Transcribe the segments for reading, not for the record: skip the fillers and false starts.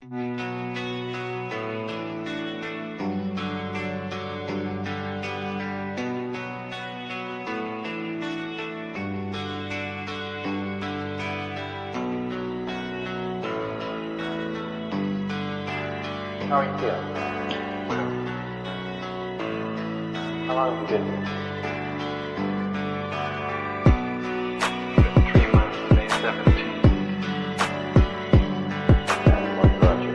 How are you feeling? How long have you been here? 3 months, May 17th. And what brought you?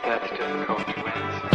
That's difficult to answer.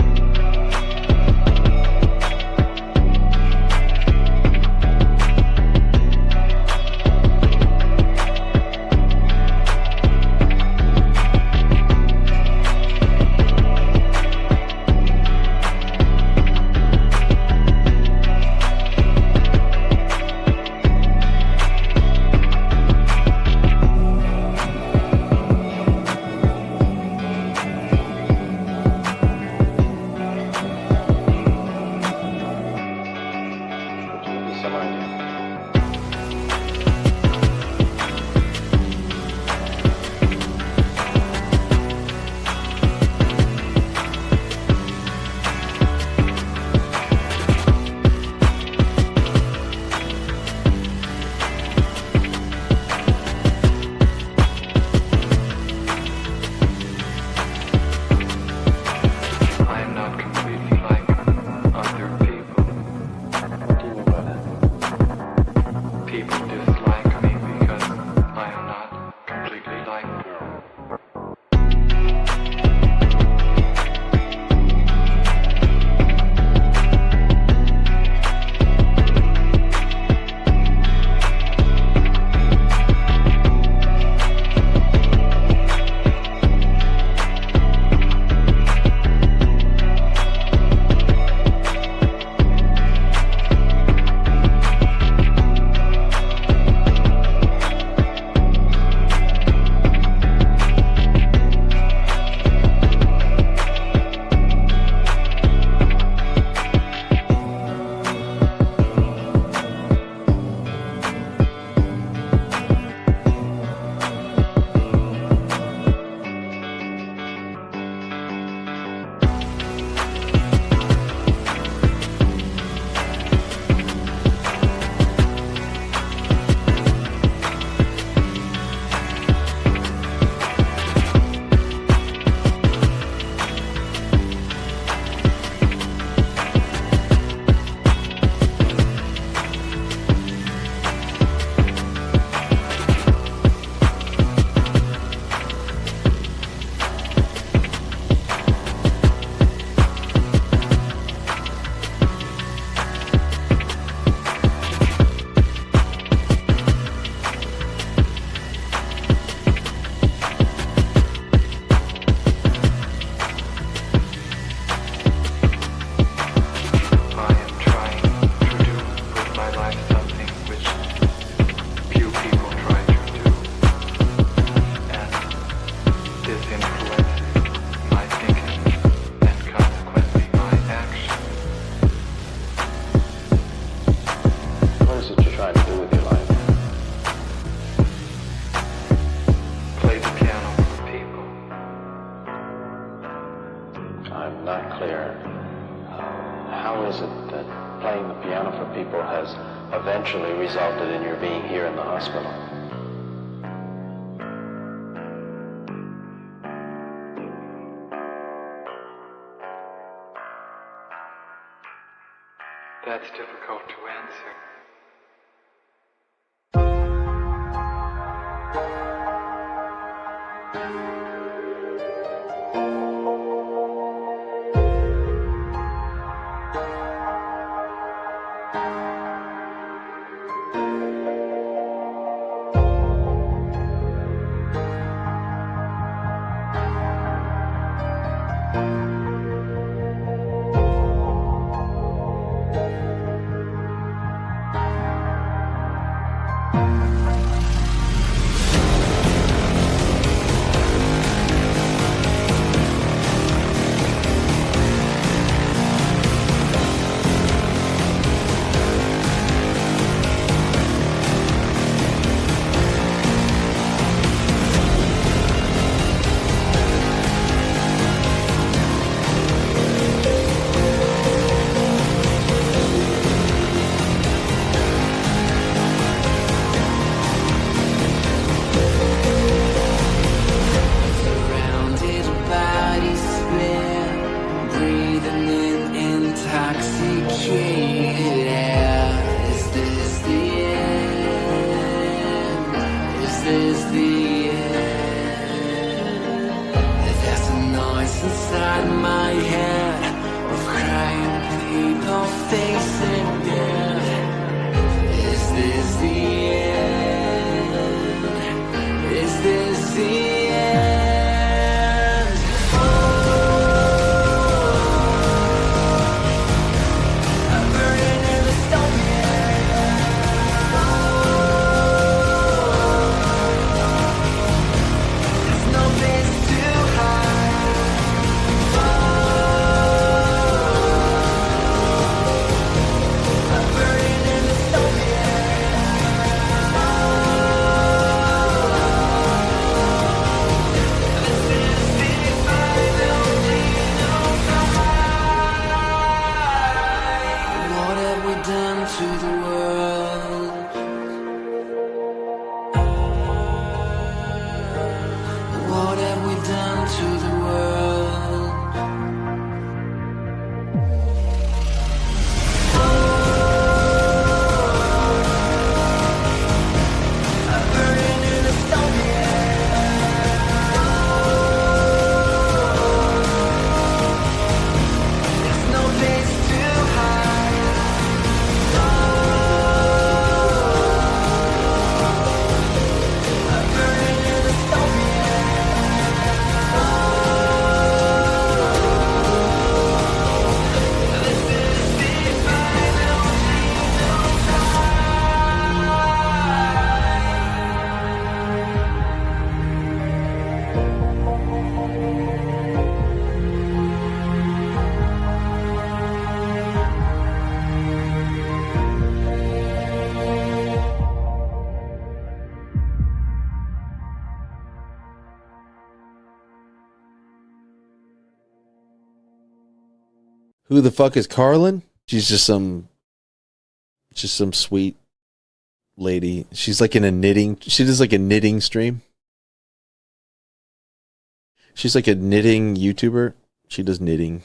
I'm not clear. How is it that playing the piano for people has eventually resulted in your being here in the hospital? That's difficult to answer. is the end. There's a noise inside my head of crying people facing death. Is this the end? Is this the end? Oh, I'm burning in the stone. There's no place to hide. I'm burning in the stone. What have we done to the world? What have we done to the world? I'm burning in the stone. There's no place to hide. I'm burning in the stone. This is the final Who the fuck is Karlyn? She's just some sweet lady. She's like in a knitting. She does like a knitting stream. She's like a knitting YouTuber. She does knitting.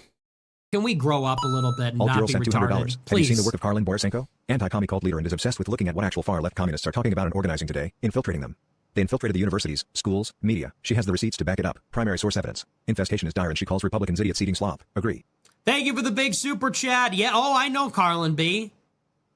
Can we grow up a little bit and Alt not Girl be sent $200. retarded? Have you Please. seen the work of Karlyn Borysenko? Anti-commie cult leader and is obsessed with looking at what actual far-left communists are talking about and organizing today, infiltrating them. They infiltrated the universities, schools, media. She has the receipts to back it up. Primary source evidence. Infestation is dire and she calls Republicans idiots eating slop. Agree. Thank you for the big super chat. Yeah, oh, I know Karlyn B.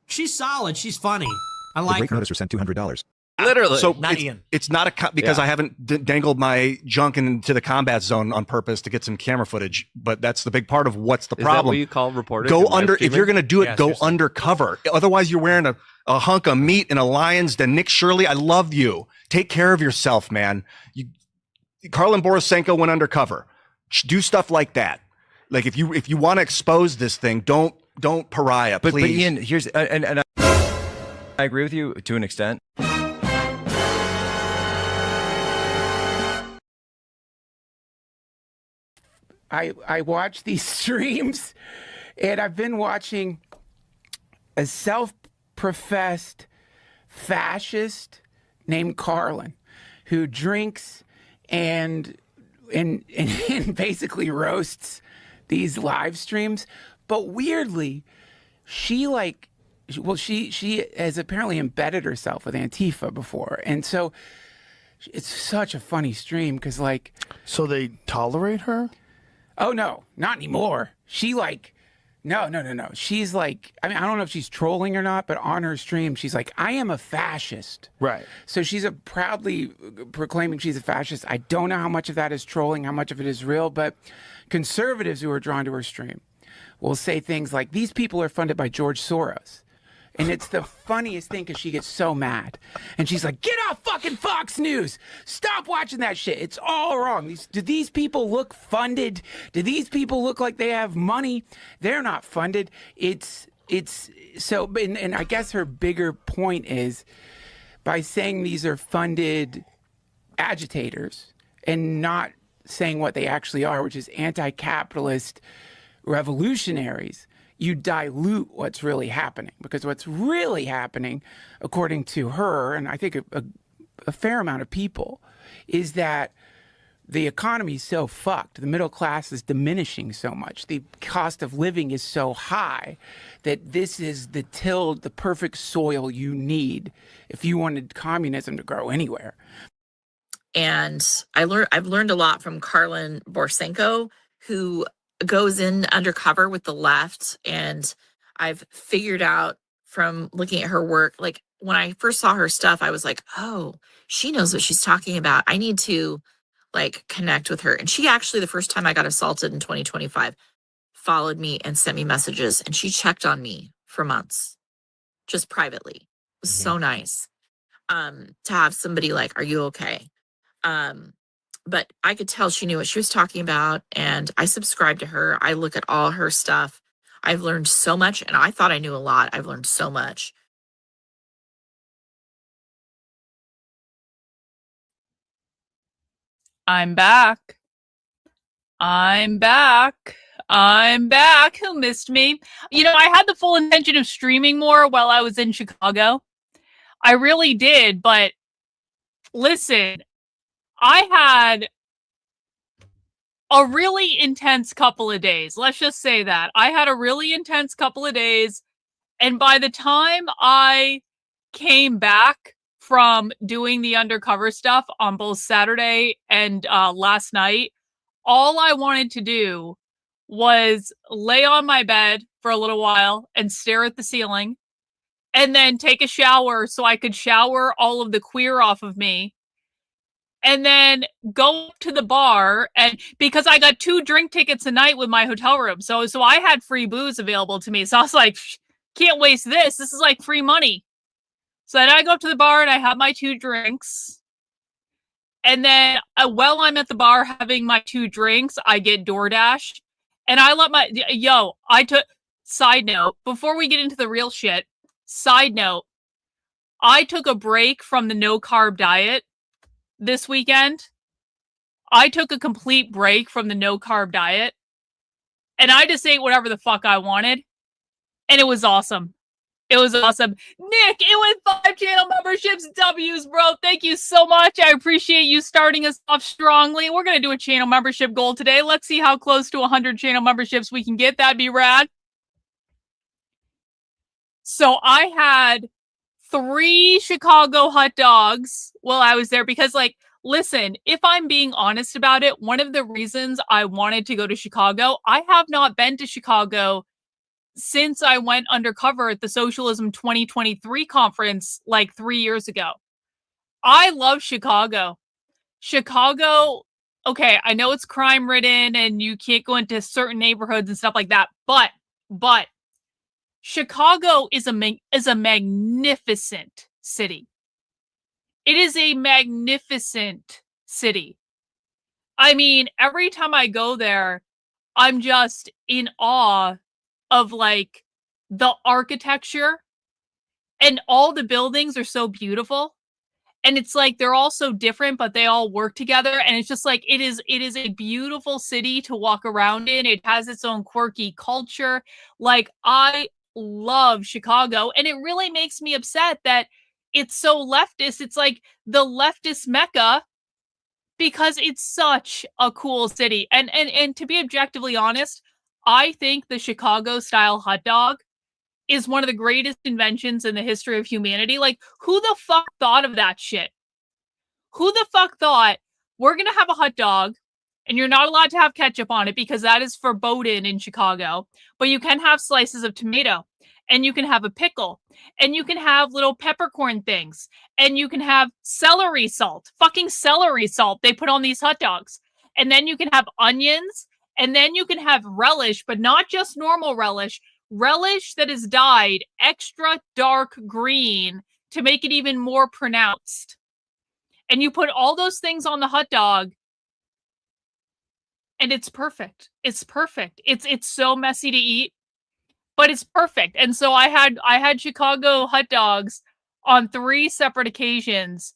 She's solid. She's funny. I The like great her. noticer sent $200. Literally. So not it's, Ian. it's not because Yeah. I haven't dangled my junk into the combat zone on purpose to get some camera footage, but that's the big part of what's the Is that problem. what you call reporting? Go and live under, if streaming? you're going to do it, Yeah, go seriously. undercover. Otherwise you're wearing a hunk of meat in a lion's den. Nick Shirley, I love you. Take care of yourself, man. Karlyn Borysenko went undercover. Do stuff like that. Like if you want to expose this thing, don't pariah, But please. Ian, here's and I agree with you to an extent. I watch these streams, and I've been watching a self-professed fascist named Karlyn, who drinks and basically roasts these live streams. But weirdly, she has apparently embedded herself with Antifa before, and so it's such a funny stream because like, so they tolerate her. Oh no, not anymore. She like, no. She's like, I mean, I don't know if she's trolling or not, but on her stream, she's like, I am a fascist. Right. So she's proudly proclaiming she's a fascist. I don't know how much of that is trolling, how much of it is real, but conservatives who are drawn to her stream will say things like, these people are funded by George Soros. And it's the funniest thing because she gets so mad. And she's like, get off fucking Fox News. Stop watching that shit. It's all wrong. Do these people look funded? Do these people look like they have money? They're not funded. It's so, and I guess her bigger point is by saying these are funded agitators and not saying what they actually are, which is anti-capitalist revolutionaries, you dilute what's really happening. Because what's really happening, according to her, and I think a fair amount of people, is that the economy is so fucked. The middle class is diminishing so much. The cost of living is so high that this is the perfect soil you need if you wanted communism to grow anywhere. And I've learned a lot from Karlyn Borysenko, who goes in undercover with the left. And I've figured out from looking at her work, like when I first saw her stuff, I was like, oh, she knows what she's talking about. I need to like connect with her. And she actually, the first time I got assaulted in 2025, followed me and sent me messages, and she checked on me for months, just privately. It was so nice to have somebody like, are you okay? But I could tell she knew what she was talking about, and I subscribe to her. I look at all her stuff. I've learned so much, and I thought I knew a lot. I've learned so much. I'm back. I'm back. I'm back. Who missed me? You know, I had the full intention of streaming more while I was in Chicago. I really did, but listen, I had a really intense couple of days. Let's just say that. I had a really intense couple of days, and by the time I came back from doing the undercover stuff on both Saturday and last night, all I wanted to do was lay on my bed for a little while and stare at the ceiling, and then take a shower so I could shower all of the queer off of me, and then go to the bar. And because I got 2 drink tickets a night with my hotel room, so I had free booze available to me. So I was like, can't waste this. This is like free money. So then I go up to the bar and I have my 2 drinks. And then while I'm at the bar having my 2 drinks, I get DoorDash. And I let my, side note, before we get into the real shit, side note, I took a break from the no carb diet this weekend. I took a complete break from the no carb diet. And I just ate whatever the fuck I wanted. And it was awesome. It was awesome. Nick, it was 5 channel memberships. W's, bro. Thank you so much. I appreciate you starting us off strongly. We're going to do a channel membership goal today. Let's see how close to 100 channel memberships we can get. That'd be rad. So I had 3 Chicago hot dogs while I was there because, like, listen, if I'm being honest about it, one of the reasons I wanted to go to Chicago, I have not been to Chicago since I went undercover at the Socialism 2023 conference like 3 years ago. I love Chicago. Chicago, okay, I know it's crime ridden and you can't go into certain neighborhoods and stuff like that, but Chicago is a magnificent city. It is a magnificent city. I mean, every time I go there, I'm just in awe of like the architecture, and all the buildings are so beautiful, and it's like they're all so different but they all work together, and it's just like it is a beautiful city to walk around in. It has its own quirky culture. Like, I love Chicago, and it really makes me upset that it's so leftist. It's like the leftist mecca because it's such a cool city. And to be objectively honest, I think the Chicago-style hot dog is one of the greatest inventions in the history of humanity. Like, who the fuck thought of that shit? Who the fuck thought, we're going to have a hot dog, and you're not allowed to have ketchup on it because that is verboten in Chicago, but you can have slices of tomato, and you can have a pickle, and you can have little peppercorn things, and you can have celery salt, fucking celery salt they put on these hot dogs. And then you can have onions, and then you can have relish, but not just normal relish that is dyed extra dark green to make it even more pronounced. And you put all those things on the hot dog, and it's perfect. It's perfect. It's so messy to eat, but it's perfect. And so I had Chicago hot dogs on 3 separate occasions,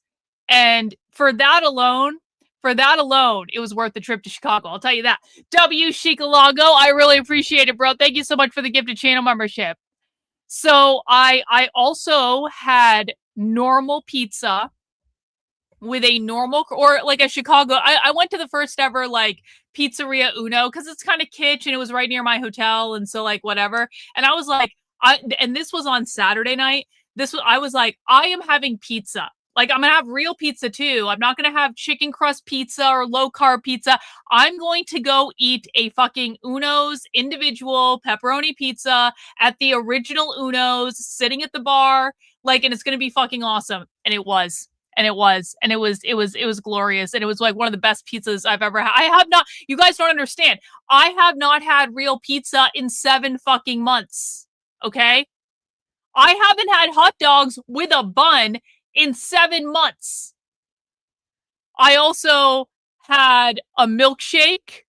and for that alone, it was worth the trip to Chicago. I'll tell you that. W. Chicalago, I really appreciate it, bro. Thank you so much for the gifted channel membership. So I also had normal pizza with a normal or like a Chicago. I went to the first ever like Pizzeria Uno because it's kind of kitsch and it was right near my hotel, and so like whatever. And I was like, and this was on Saturday night. I was like, I am having pizza. Like, I'm gonna have real pizza too. I'm not gonna have chicken crust pizza or low carb pizza. I'm going to go eat a fucking Uno's individual pepperoni pizza at the original Uno's, sitting at the bar, like, and it's gonna be fucking awesome. And it was. And it was glorious. And it was like one of the best pizzas I've ever had. I have not, you guys don't understand. I have not had real pizza in 7 fucking months. Okay? I haven't had hot dogs with a bun in 7 months. I also had a milkshake.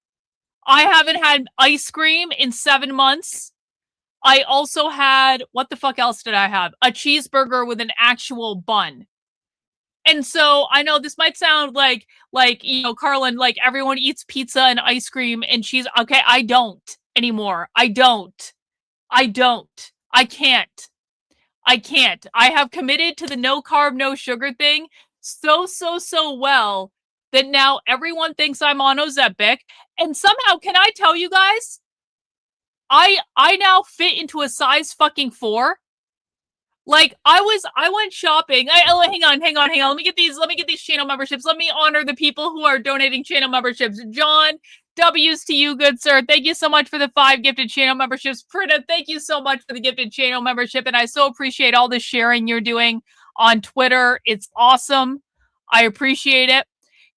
I haven't had ice cream in 7 months. I also had, what the fuck else did I have? A cheeseburger with an actual bun. And so I know this might sound like, you know, Karlyn, like everyone eats pizza and ice cream and cheese. Okay, I don't anymore. I can't. I have committed to the no carb, no sugar thing so well that now everyone thinks I'm on Ozempic. And somehow, can I tell you guys, I now fit into a size fucking 4. Like I went shopping. Hang on. Let me get these channel memberships. Let me honor the people who are donating channel memberships. John, W's to you, good sir. Thank you so much for the 5 gifted channel memberships. Prita, thank you so much for the gifted channel membership. And I so appreciate all the sharing you're doing on Twitter. It's awesome. I appreciate it.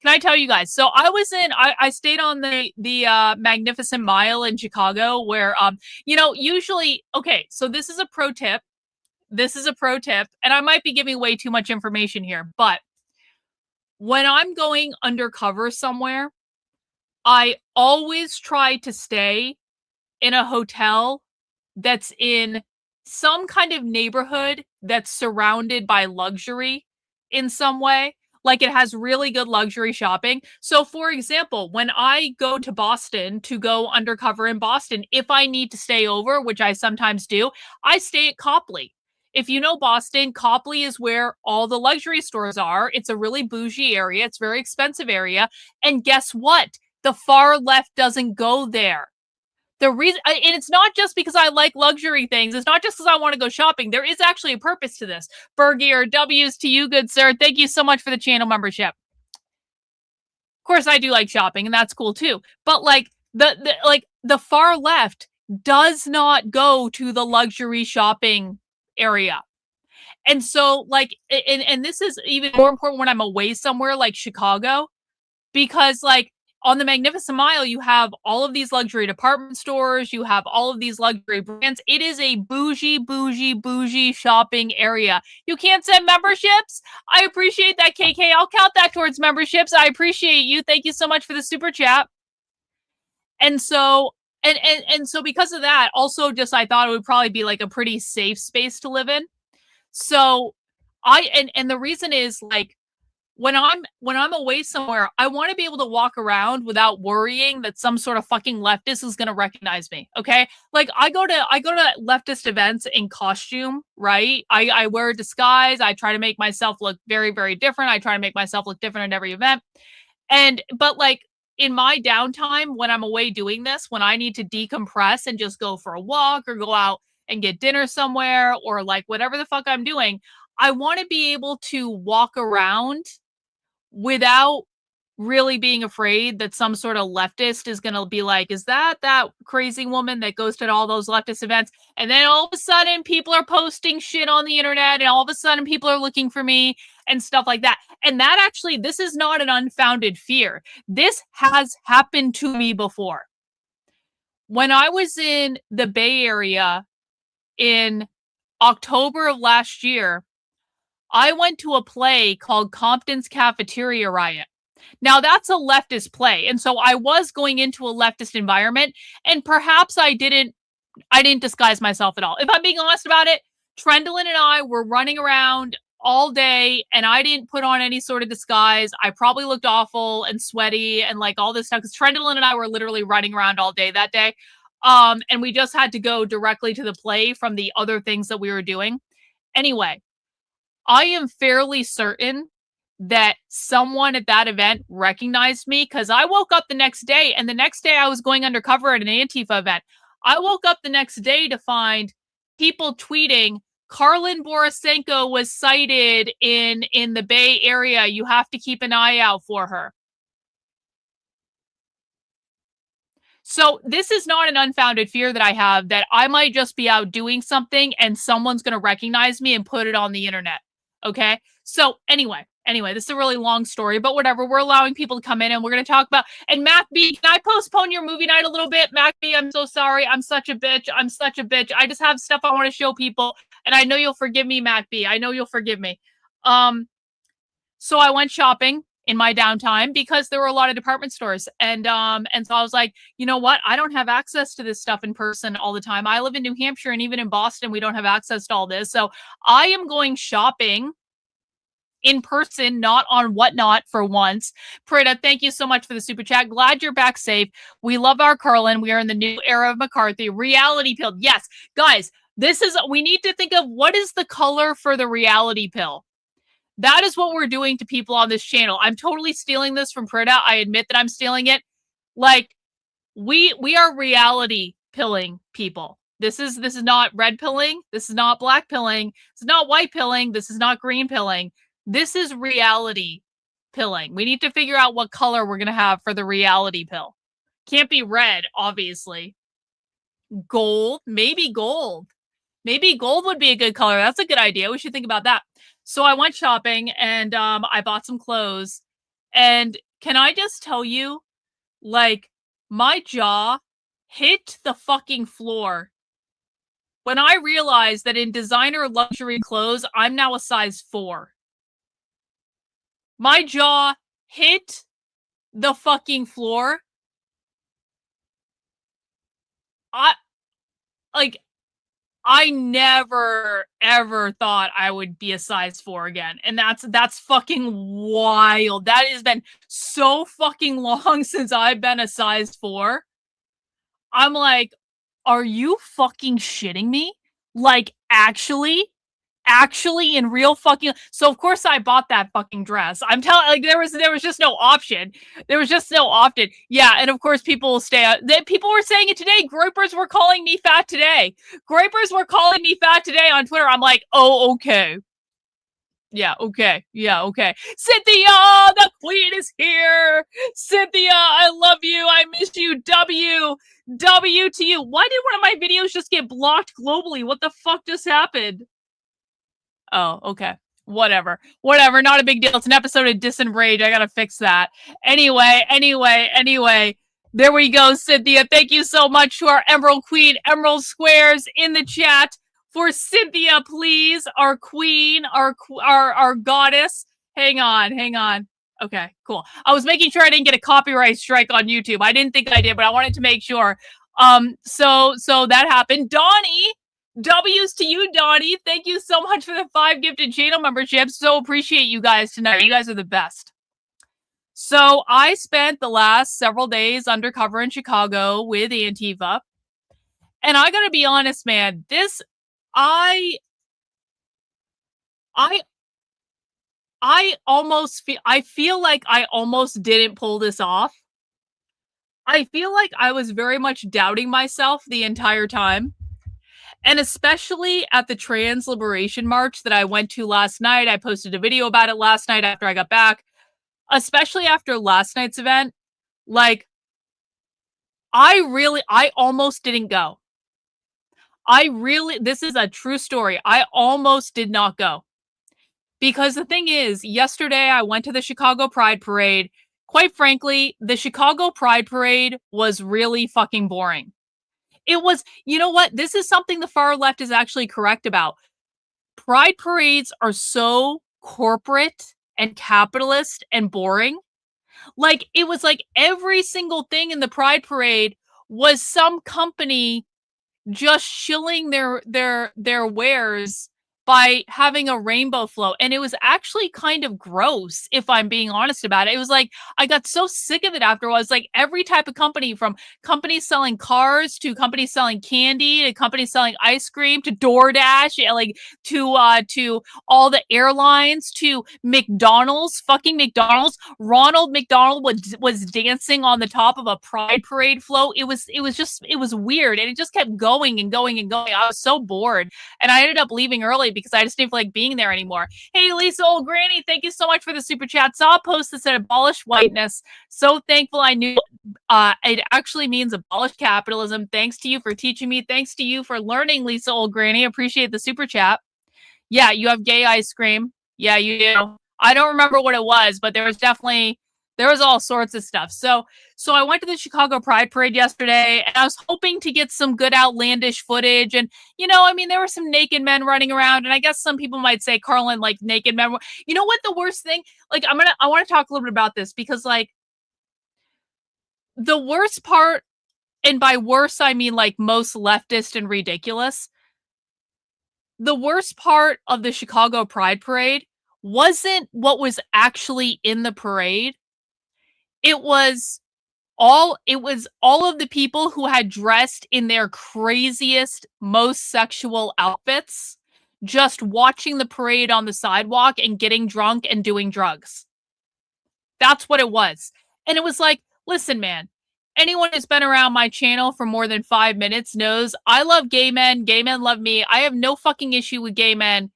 Can I tell you guys? So I stayed on the Magnificent Mile in Chicago where, you know, usually, okay, so this is a pro tip. And I might be giving way too much information here, but when I'm going undercover somewhere, I always try to stay in a hotel that's in some kind of neighborhood that's surrounded by luxury in some way. Like it has really good luxury shopping. So for example, when I go to Boston to go undercover in Boston, if I need to stay over, which I sometimes do, I stay at Copley. If you know Boston, Copley is where all the luxury stores are. It's a really bougie area. It's a very expensive area. And guess what? The far left doesn't go there. The reason, and it's not just because I like luxury things. It's not just because I want to go shopping. There is actually a purpose to this. Bergier, W's to you, good sir. Thank you so much for the channel membership. Of course, I do like shopping, and that's cool too. But like the far left does not go to the luxury shopping area. And so like, and this is even more important when I'm away somewhere like Chicago, because like on the Magnificent Mile, you have all of these luxury department stores, you have all of these luxury brands. It is a bougie shopping area. You can't send memberships? I appreciate that, KK. I'll count that towards memberships. I appreciate you. Thank you so much for the super chat. And so And so because of that, also just I thought it would probably be like a pretty safe space to live in. So and the reason is like when I'm away somewhere, I want to be able to walk around without worrying that some sort of fucking leftist is going to recognize me. Okay? Like I go to leftist events in costume, right? I wear a disguise. I try to make myself look very, very different. I try to make myself look different at every event. But like in my downtime, when I'm away doing this, when I need to decompress and just go for a walk or go out and get dinner somewhere or like whatever the fuck I'm doing, I want to be able to walk around without really being afraid that some sort of leftist is going to be like, is that crazy woman that goes to all those leftist events? And then all of a sudden people are posting shit on the internet and all of a sudden people are looking for me and stuff like that. And that actually, this is not an unfounded fear. This has happened to me before. When I was in the Bay Area in October of last year, I went to a play called Compton's Cafeteria Riot. Now that's a leftist play. And so I was going into a leftist environment and perhaps I didn't disguise myself at all. If I'm being honest about it, Trendlin and I were running around all day and I didn't put on any sort of disguise. I probably looked awful and sweaty and like all this stuff because Trendlin and I were literally running around all day that day. And we just had to go directly to the play from the other things that we were doing. Anyway, I am fairly certain that someone at that event recognized me, because I woke up the next day, and the next day I was going undercover at an Antifa event. I woke up the next day to find people tweeting, Karlyn Borysenko was sighted in the Bay Area. You have to keep an eye out for her. So this is not an unfounded fear that I have, that I might just be out doing something and someone's going to recognize me and put it on the internet. Okay? So anyway, this is a really long story, but whatever. We're allowing people to come in and we're going to talk about, and Mac B, can I postpone your movie night a little bit? Mac B, I'm so sorry. I'm such a bitch. I just have stuff I want to show people, and I know you'll forgive me, Mac B. I know you'll forgive me. So I went shopping in my downtime because there were a lot of department stores. And so I was like, you know what? I don't have access to this stuff in person all the time. I live in New Hampshire, and even in Boston, we don't have access to all this. So I am going shopping in person, not on Whatnot for once. Prita, thank you so much for the super chat. Glad you're back safe. We love our Karlyn. We are in the new era of McCarthy. Reality pill. Yes, guys, we need to think of what is the color for the reality pill. That is what we're doing to people on this channel. I'm totally stealing this from Prita. I admit that I'm stealing it. Like, we are reality pilling people. This is not red pilling. This is not black pilling. This is not white pilling. This is not green pilling. This is reality pilling. We need to figure out what color we're going to have for the reality pill. Can't be red, obviously. Gold. Maybe gold. Maybe gold would be a good color. That's a good idea. We should think about that. So I went shopping, and I bought some clothes. And can I just tell you, like, my jaw hit the fucking floor when I realized that in designer luxury clothes, I'm now a size 4. My jaw hit the fucking floor. I never, ever thought I would be a size 4 again. And that's fucking wild. That has been so fucking long since I've been a size 4. I'm like, are you fucking shitting me? Like, actually in real fucking. So of course I bought that fucking dress. I'm telling, like, there was just no option. There was just no option. Yeah, and of course people will stay out. People were saying it today. Groypers were calling me fat today. Groypers were calling me fat today on Twitter. I'm like, oh, okay. Yeah, okay. Cynthia, the queen is here. Cynthia, I love you. I miss you. W to you. Why did one of my videos just get blocked globally? What the fuck just happened? Oh, okay. Whatever. Not a big deal. It's an episode of Disenrage. I gotta fix that. Anyway. There we go, Cynthia. Thank you so much to our Emerald Queen. Emerald Squares in the chat for Cynthia, please. Our queen, our goddess. Hang on. Okay, cool. I was making sure I didn't get a copyright strike on YouTube. I didn't think I did, but I wanted to make sure. So that happened. Donnie. W's to you, Donnie. Thank you so much for the 5 gifted channel memberships. So appreciate you guys tonight. You guys are the best. So I spent the last several days undercover in Chicago with Antifa. And I gotta be honest, man, I feel like I almost didn't pull this off. I feel like I was very much doubting myself the entire time. And especially at the Trans Liberation March that I went to last night. I posted a video about it last night after I got back. Especially after last night's event. Like, I almost didn't go. This is a true story. I almost did not go. Because the thing is, yesterday I went to the Chicago Pride Parade. Quite frankly, the Chicago Pride Parade was really fucking boring. It was, you know what? This is something the far left is actually correct about. Pride parades are so corporate and capitalist and boring. Like, it was like every single thing in the Pride Parade was some company just shilling their wares by having a rainbow float. And it was actually kind of gross, if I'm being honest about it. It was like, I got so sick of it after a while. It's like every type of company, from companies selling cars to companies selling candy to companies selling ice cream to DoorDash, like to all the airlines to McDonald's, fucking McDonald's. Ronald McDonald was dancing on the top of a pride parade float. It was weird. And it just kept going and going and going. I was so bored. And I ended up leaving early because I just didn't feel like being there anymore. Hey, Lisa, old granny, thank you so much for the super chat. Saw a post that said abolish whiteness. So thankful I knew it actually means abolish capitalism. Thanks to you for teaching me. Thanks to you for learning, Lisa, old granny. Appreciate the super chat. Yeah, you have gay ice cream. Yeah, you do. I don't remember what it was, but there was all sorts of stuff. So I went to the Chicago Pride Parade yesterday, and I was hoping to get some good outlandish footage. And, I mean, there were some naked men running around, and I guess some people might say, Karlyn, like, naked men. You know what the worst thing? Like, I want to talk a little bit about this, because, like, the worst part, and by worse, I mean, like, most leftist and ridiculous, the worst part of the Chicago Pride Parade wasn't what was actually in the parade. It was all of the people who had dressed in their craziest, most sexual outfits, just watching the parade on the sidewalk and getting drunk and doing drugs. That's what it was. And it was like, listen, man, anyone who's been around my channel for more than 5 minutes knows I love gay men. Gay men love me. I have no fucking issue with gay men.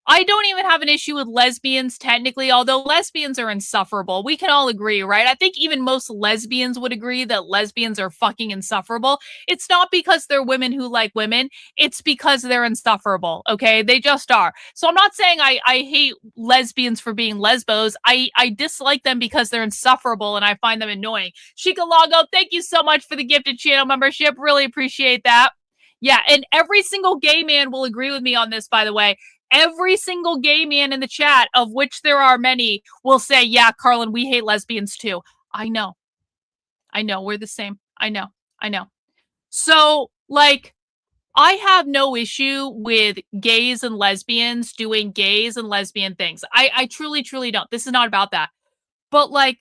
I don't even have an issue with lesbians, technically, although lesbians are insufferable. We can all agree, right? I think even most lesbians would agree that lesbians are fucking insufferable. It's not because they're women who like women. It's because they're insufferable, okay? They just are. So I'm not saying I hate lesbians for being lesbos. I dislike them because they're insufferable and I find them annoying. Shikalago, thank you so much for the gifted channel membership. Really appreciate that. Yeah, and every single gay man will agree with me on this, by the way. Every single gay man in the chat, of which there are many, will say, yeah, Karlyn, we hate lesbians too. I know, we're the same. I know. So, like, I have no issue with gays and lesbians doing gays and lesbian things. I truly, truly don't. This is not about that. But, like,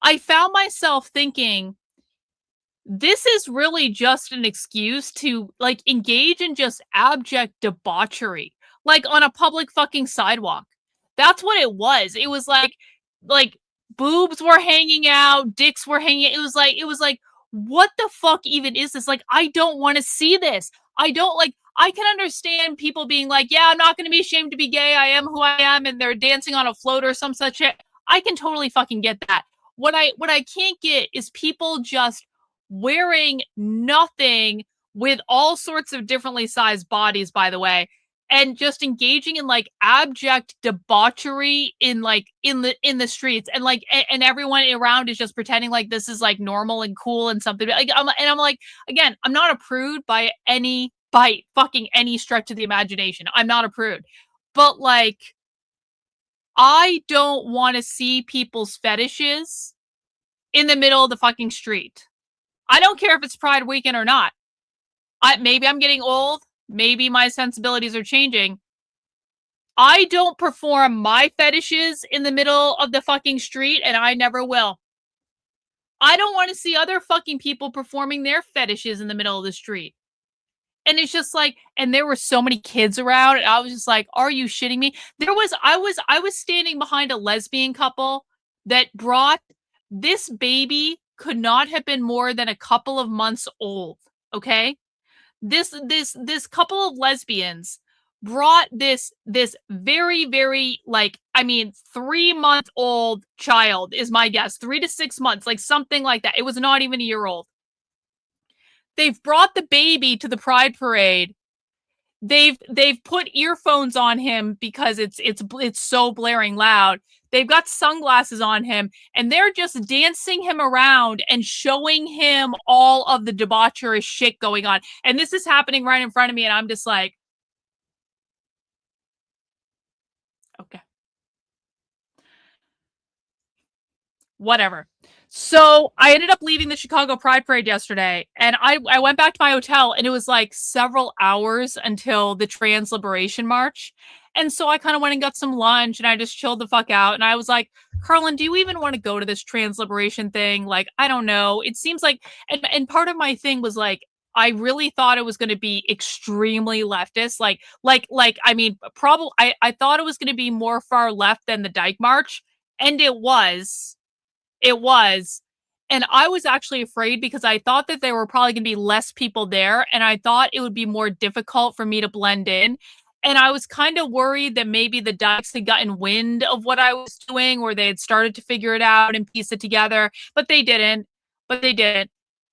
I found myself thinking, this is really just an excuse to, like, engage in just abject debauchery. Like, on a public fucking sidewalk. That's what it was. It was like boobs were hanging out, dicks were hanging out. It was like, what the fuck even is this? Like, I don't want to see this. I can understand people being like, yeah, I'm not going to be ashamed to be gay. I am who I am. And they're dancing on a float or some such shit. I can totally fucking get that. What I can't get is people just wearing nothing with all sorts of differently sized bodies, by the way, and just engaging in like abject debauchery in the streets, and like and everyone around is just pretending like this is like normal and cool and something. Like I'm like, again, I'm not a prude by fucking any stretch of the imagination. I'm not a prude, but like, I don't want to see people's fetishes in the middle of the fucking street. I don't care if it's Pride weekend or not. Maybe I'm getting old. Maybe my sensibilities are changing. I don't perform my fetishes in the middle of the fucking street, and I never will. I don't want to see other fucking people performing their fetishes in the middle of the street. And it's just like, and there were so many kids around, and I was just like, are you shitting me? I was standing behind a lesbian couple that brought this baby, could not have been more than a couple of months old, okay? This couple of lesbians brought this very, very, like, I mean, 3-month-old child is my guess, 3 to 6 months, like something like that. It was not even a year old. They've brought the baby to the Pride Parade. They've put earphones on him because it's so blaring loud. They've got sunglasses on him, and they're just dancing him around and showing him all of the debaucherous shit going on. And this is happening right in front of me, and I'm just like, okay. Whatever. So I ended up leaving the Chicago Pride Parade yesterday, and I went back to my hotel, and it was like several hours until the Trans Liberation March. And so I kind of went and got some lunch, and I just chilled the fuck out. And I was like, Karlyn, do you even want to go to this trans liberation thing? Like, I don't know. It seems like, and part of my thing was like, I really thought it was going to be extremely leftist. I mean, probably, I thought it was going to be more far left than the Dyke March. And it was. It was. And I was actually afraid because I thought that there were probably going to be less people there. And I thought it would be more difficult for me to blend in. And I was kind of worried that maybe the Dykes had gotten wind of what I was doing, or they had started to figure it out and piece it together, but they didn't.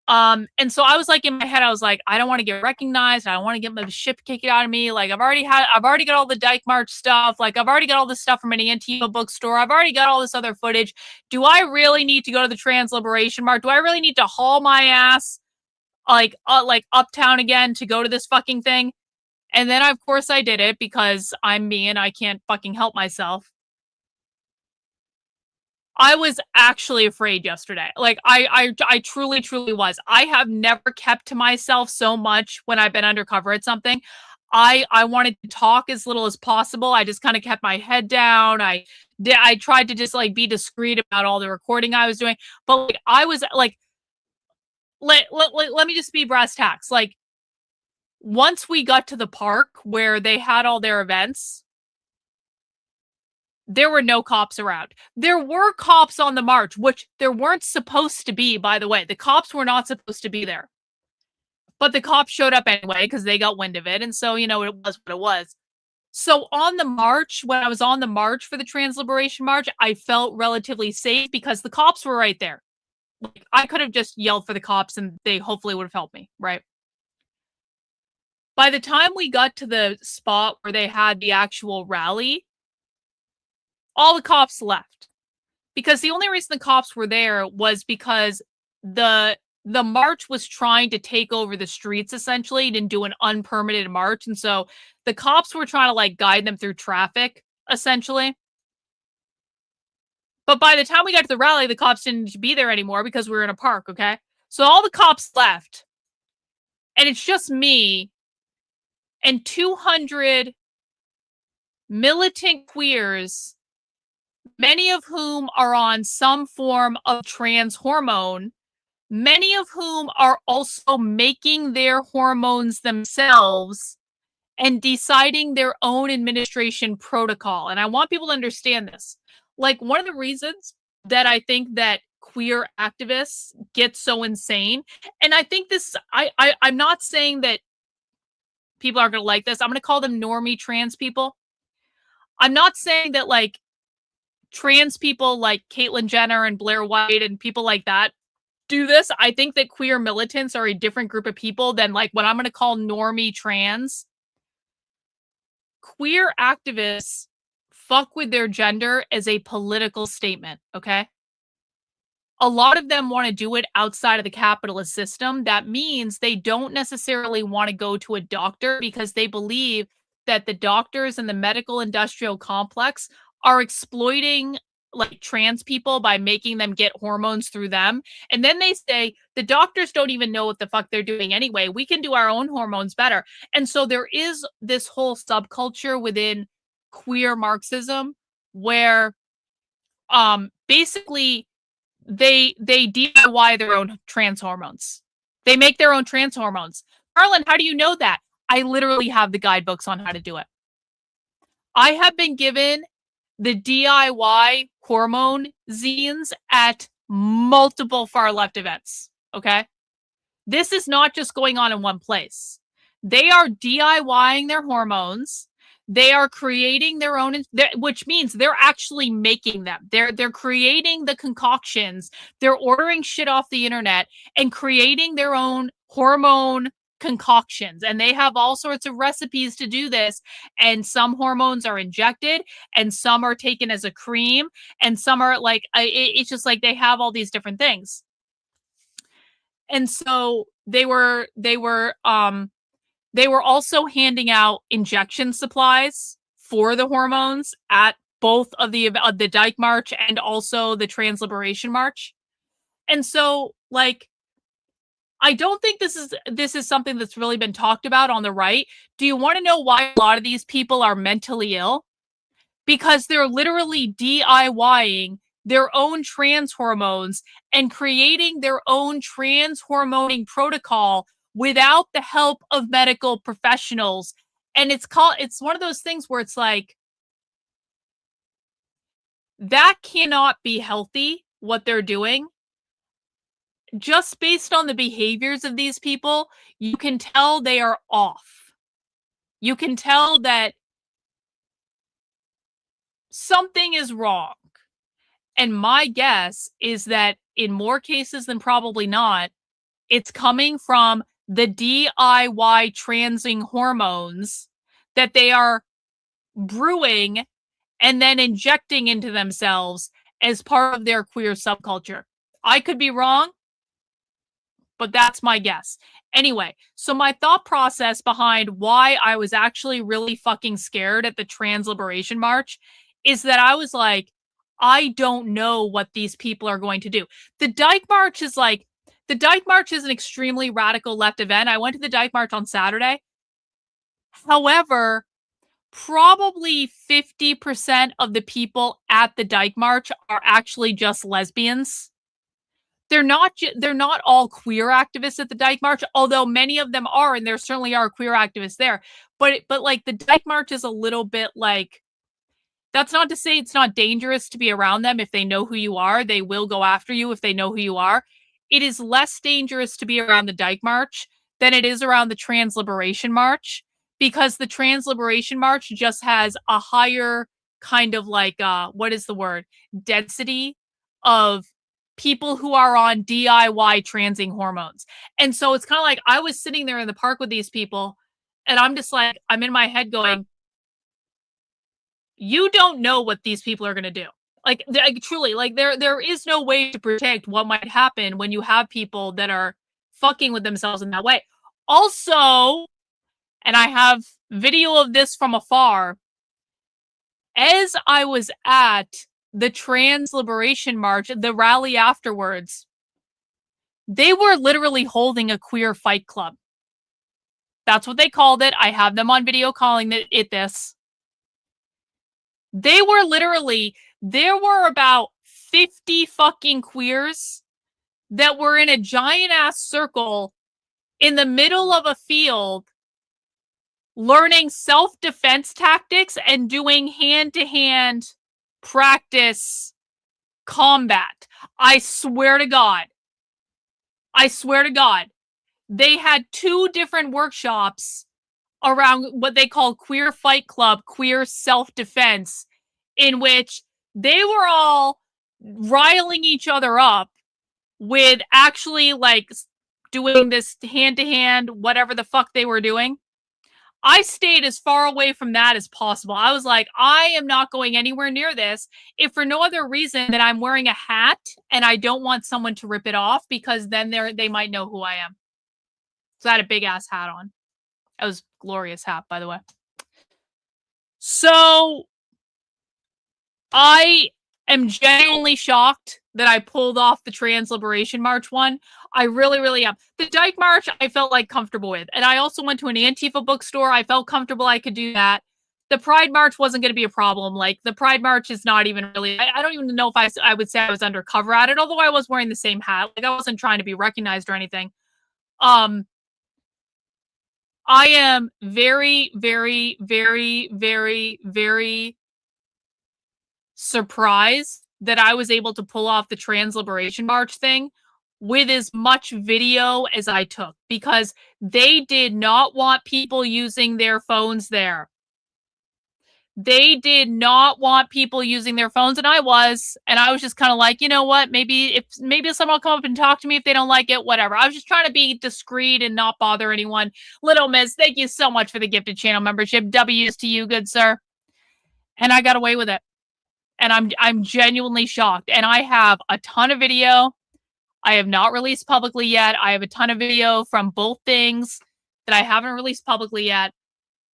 And so I was like, in my head, I was like, I don't want to get recognized. I don't want to get my shit kicked out of me. Like, I've already got all the Dyke March stuff. Like, I've already got all this stuff from an Antifa bookstore. I've already got all this other footage. Do I really need to go to the Trans Liberation March? Do I really need to haul my ass like uptown again to go to this fucking thing? And then, of course, I did it because I'm me and I can't fucking help myself. I was actually afraid yesterday. Like, I truly, truly was. I have never kept to myself so much when I've been undercover at something. I wanted to talk as little as possible. I just kind of kept my head down. I tried to just like be discreet about all the recording I was doing. But like, I was like, let me just be brass tacks. Like, once we got to the park where they had all their events, there were no cops around. There were cops on the march, which there weren't supposed to be, by the way. The cops were not supposed to be there. But the cops showed up anyway because they got wind of it. And so, you know, it was what it was. So on the march, when I was on the march for the Trans Liberation March, I felt relatively safe because the cops were right there. Like, I could have just yelled for the cops and they hopefully would have helped me, right? By the time we got to the spot where they had the actual rally, all the cops left. Because the only reason the cops were there was because the march was trying to take over the streets, essentially, and do an unpermitted march. And so the cops were trying to like guide them through traffic, essentially. But by the time we got to the rally, the cops didn't need to be there anymore because we were in a park, okay? So all the cops left. And it's just me and 200 militant queers, many of whom are on some form of trans hormone, many of whom are also making their hormones themselves and deciding their own administration protocol. And I want people to understand this. Like, one of the reasons that I think that queer activists get so insane, and I think this, I'm not saying that people are going to like this. I'm going to call them normie trans people. I'm not saying that like trans people like Caitlyn Jenner and Blair White and people like that do this. I think that queer militants are a different group of people than like what I'm going to call normie trans. Queer activists fuck with their gender as a political statement, okay? A lot of them want to do it outside of the capitalist system. That means they don't necessarily want to go to a doctor because they believe that the doctors and the medical industrial complex are exploiting like trans people by making them get hormones through them. And then they say the doctors don't even know what the fuck they're doing anyway. We can do our own hormones better. And so there is this whole subculture within queer Marxism where basically they DIY their own trans hormones. They make their own trans hormones. Karlyn, how do you know that? I literally have the guidebooks on how to do it. I have been given the DIY hormone zines at multiple far left events, okay? This is not just going on in one place. They are DIYing their hormones. They are creating their own, which means they're actually making them. They're creating the concoctions. They're ordering shit off the internet and creating their own hormone concoctions. And they have all sorts of recipes to do this. And some hormones are injected and some are taken as a cream and some are like, it's just like they have all these different things. And so they were also handing out injection supplies for the hormones at both of the Dyke March and also the Trans Liberation March. And so, like, I don't think this is something that's really been talked about on the right. Do you want to know why a lot of these people are mentally ill? Because they're literally DIYing their own trans hormones and creating their own trans hormoning protocol without the help of medical professionals. And it's one of those things where it's like, that cannot be healthy, what they're doing. Just based on the behaviors of these people, you can tell they are off. You can tell that something is wrong. And my guess is that in more cases than probably not, it's coming from the DIY transing hormones that they are brewing and then injecting into themselves as part of their queer subculture. I could be wrong, but that's my guess. Anyway, so my thought process behind why I was actually really fucking scared at the Trans Liberation March is that I was like, I don't know what these people are going to do. The Dyke March is an extremely radical left event. I went to the Dyke March on Saturday. However, probably 50% of the people at the Dyke March are actually just lesbians. They're not all queer activists at the Dyke March, although many of them are, and there certainly are queer activists there. But like the Dyke March is a little bit like, that's not to say it's not dangerous to be around them. If they know who you are, they will go after you if they know who you are. It is less dangerous to be around the Dyke March than it is around the Trans Liberation March, because the Trans Liberation March just has a higher kind of like, density of people who are on DIY transing hormones. And so it's kind of like, I was sitting there in the park with these people, and I'm just like, I'm in my head going, you don't know what these people are going to do. Like truly, like there is no way to predict what might happen when you have people that are fucking with themselves in that way. Also, and I have video of this from afar, as I was at the Trans Liberation March, the rally afterwards, they were literally holding a queer fight club. That's what they called it. I have them on video calling it this. They were literally, there were about 50 fucking queers that were in a giant ass circle in the middle of a field learning self-defense tactics and doing hand-to-hand practice combat. I swear to God. They had 2 different workshops around what they call Queer Fight Club, queer self-defense, in which they were all riling each other up with actually like doing this hand-to-hand, whatever the fuck they were doing. I stayed as far away from that as possible. I was like, I am not going anywhere near this, if for no other reason than I'm wearing a hat and I don't want someone to rip it off, because then they might know who I am. So I had a big ass hat on. It was a glorious hat, by the way. So I am genuinely shocked that I pulled off the Trans Liberation March one. I really, really am. The Dyke March, I felt like comfortable with. And I also went to an Antifa bookstore. I felt comfortable I could do that. The Pride March wasn't going to be a problem. Like, the Pride March is not even really, I don't even know if I would say I was undercover at it, although I was wearing the same hat. Like, I wasn't trying to be recognized or anything. I am very, very, very, very, very surprised that I was able to pull off the Trans Liberation March thing with as much video as I took, because they did not want people using their phones there. They did not want people using their phones, and I was just kind of like, you know what, maybe someone will come up and talk to me if they don't like it, whatever. I was just trying to be discreet and not bother anyone. Little Miss, thank you so much for the gifted channel membership. W's to you, good sir. And I got away with it. And I'm genuinely shocked. And I have a ton of video I have not released publicly yet. I have a ton of video from both things that I haven't released publicly yet.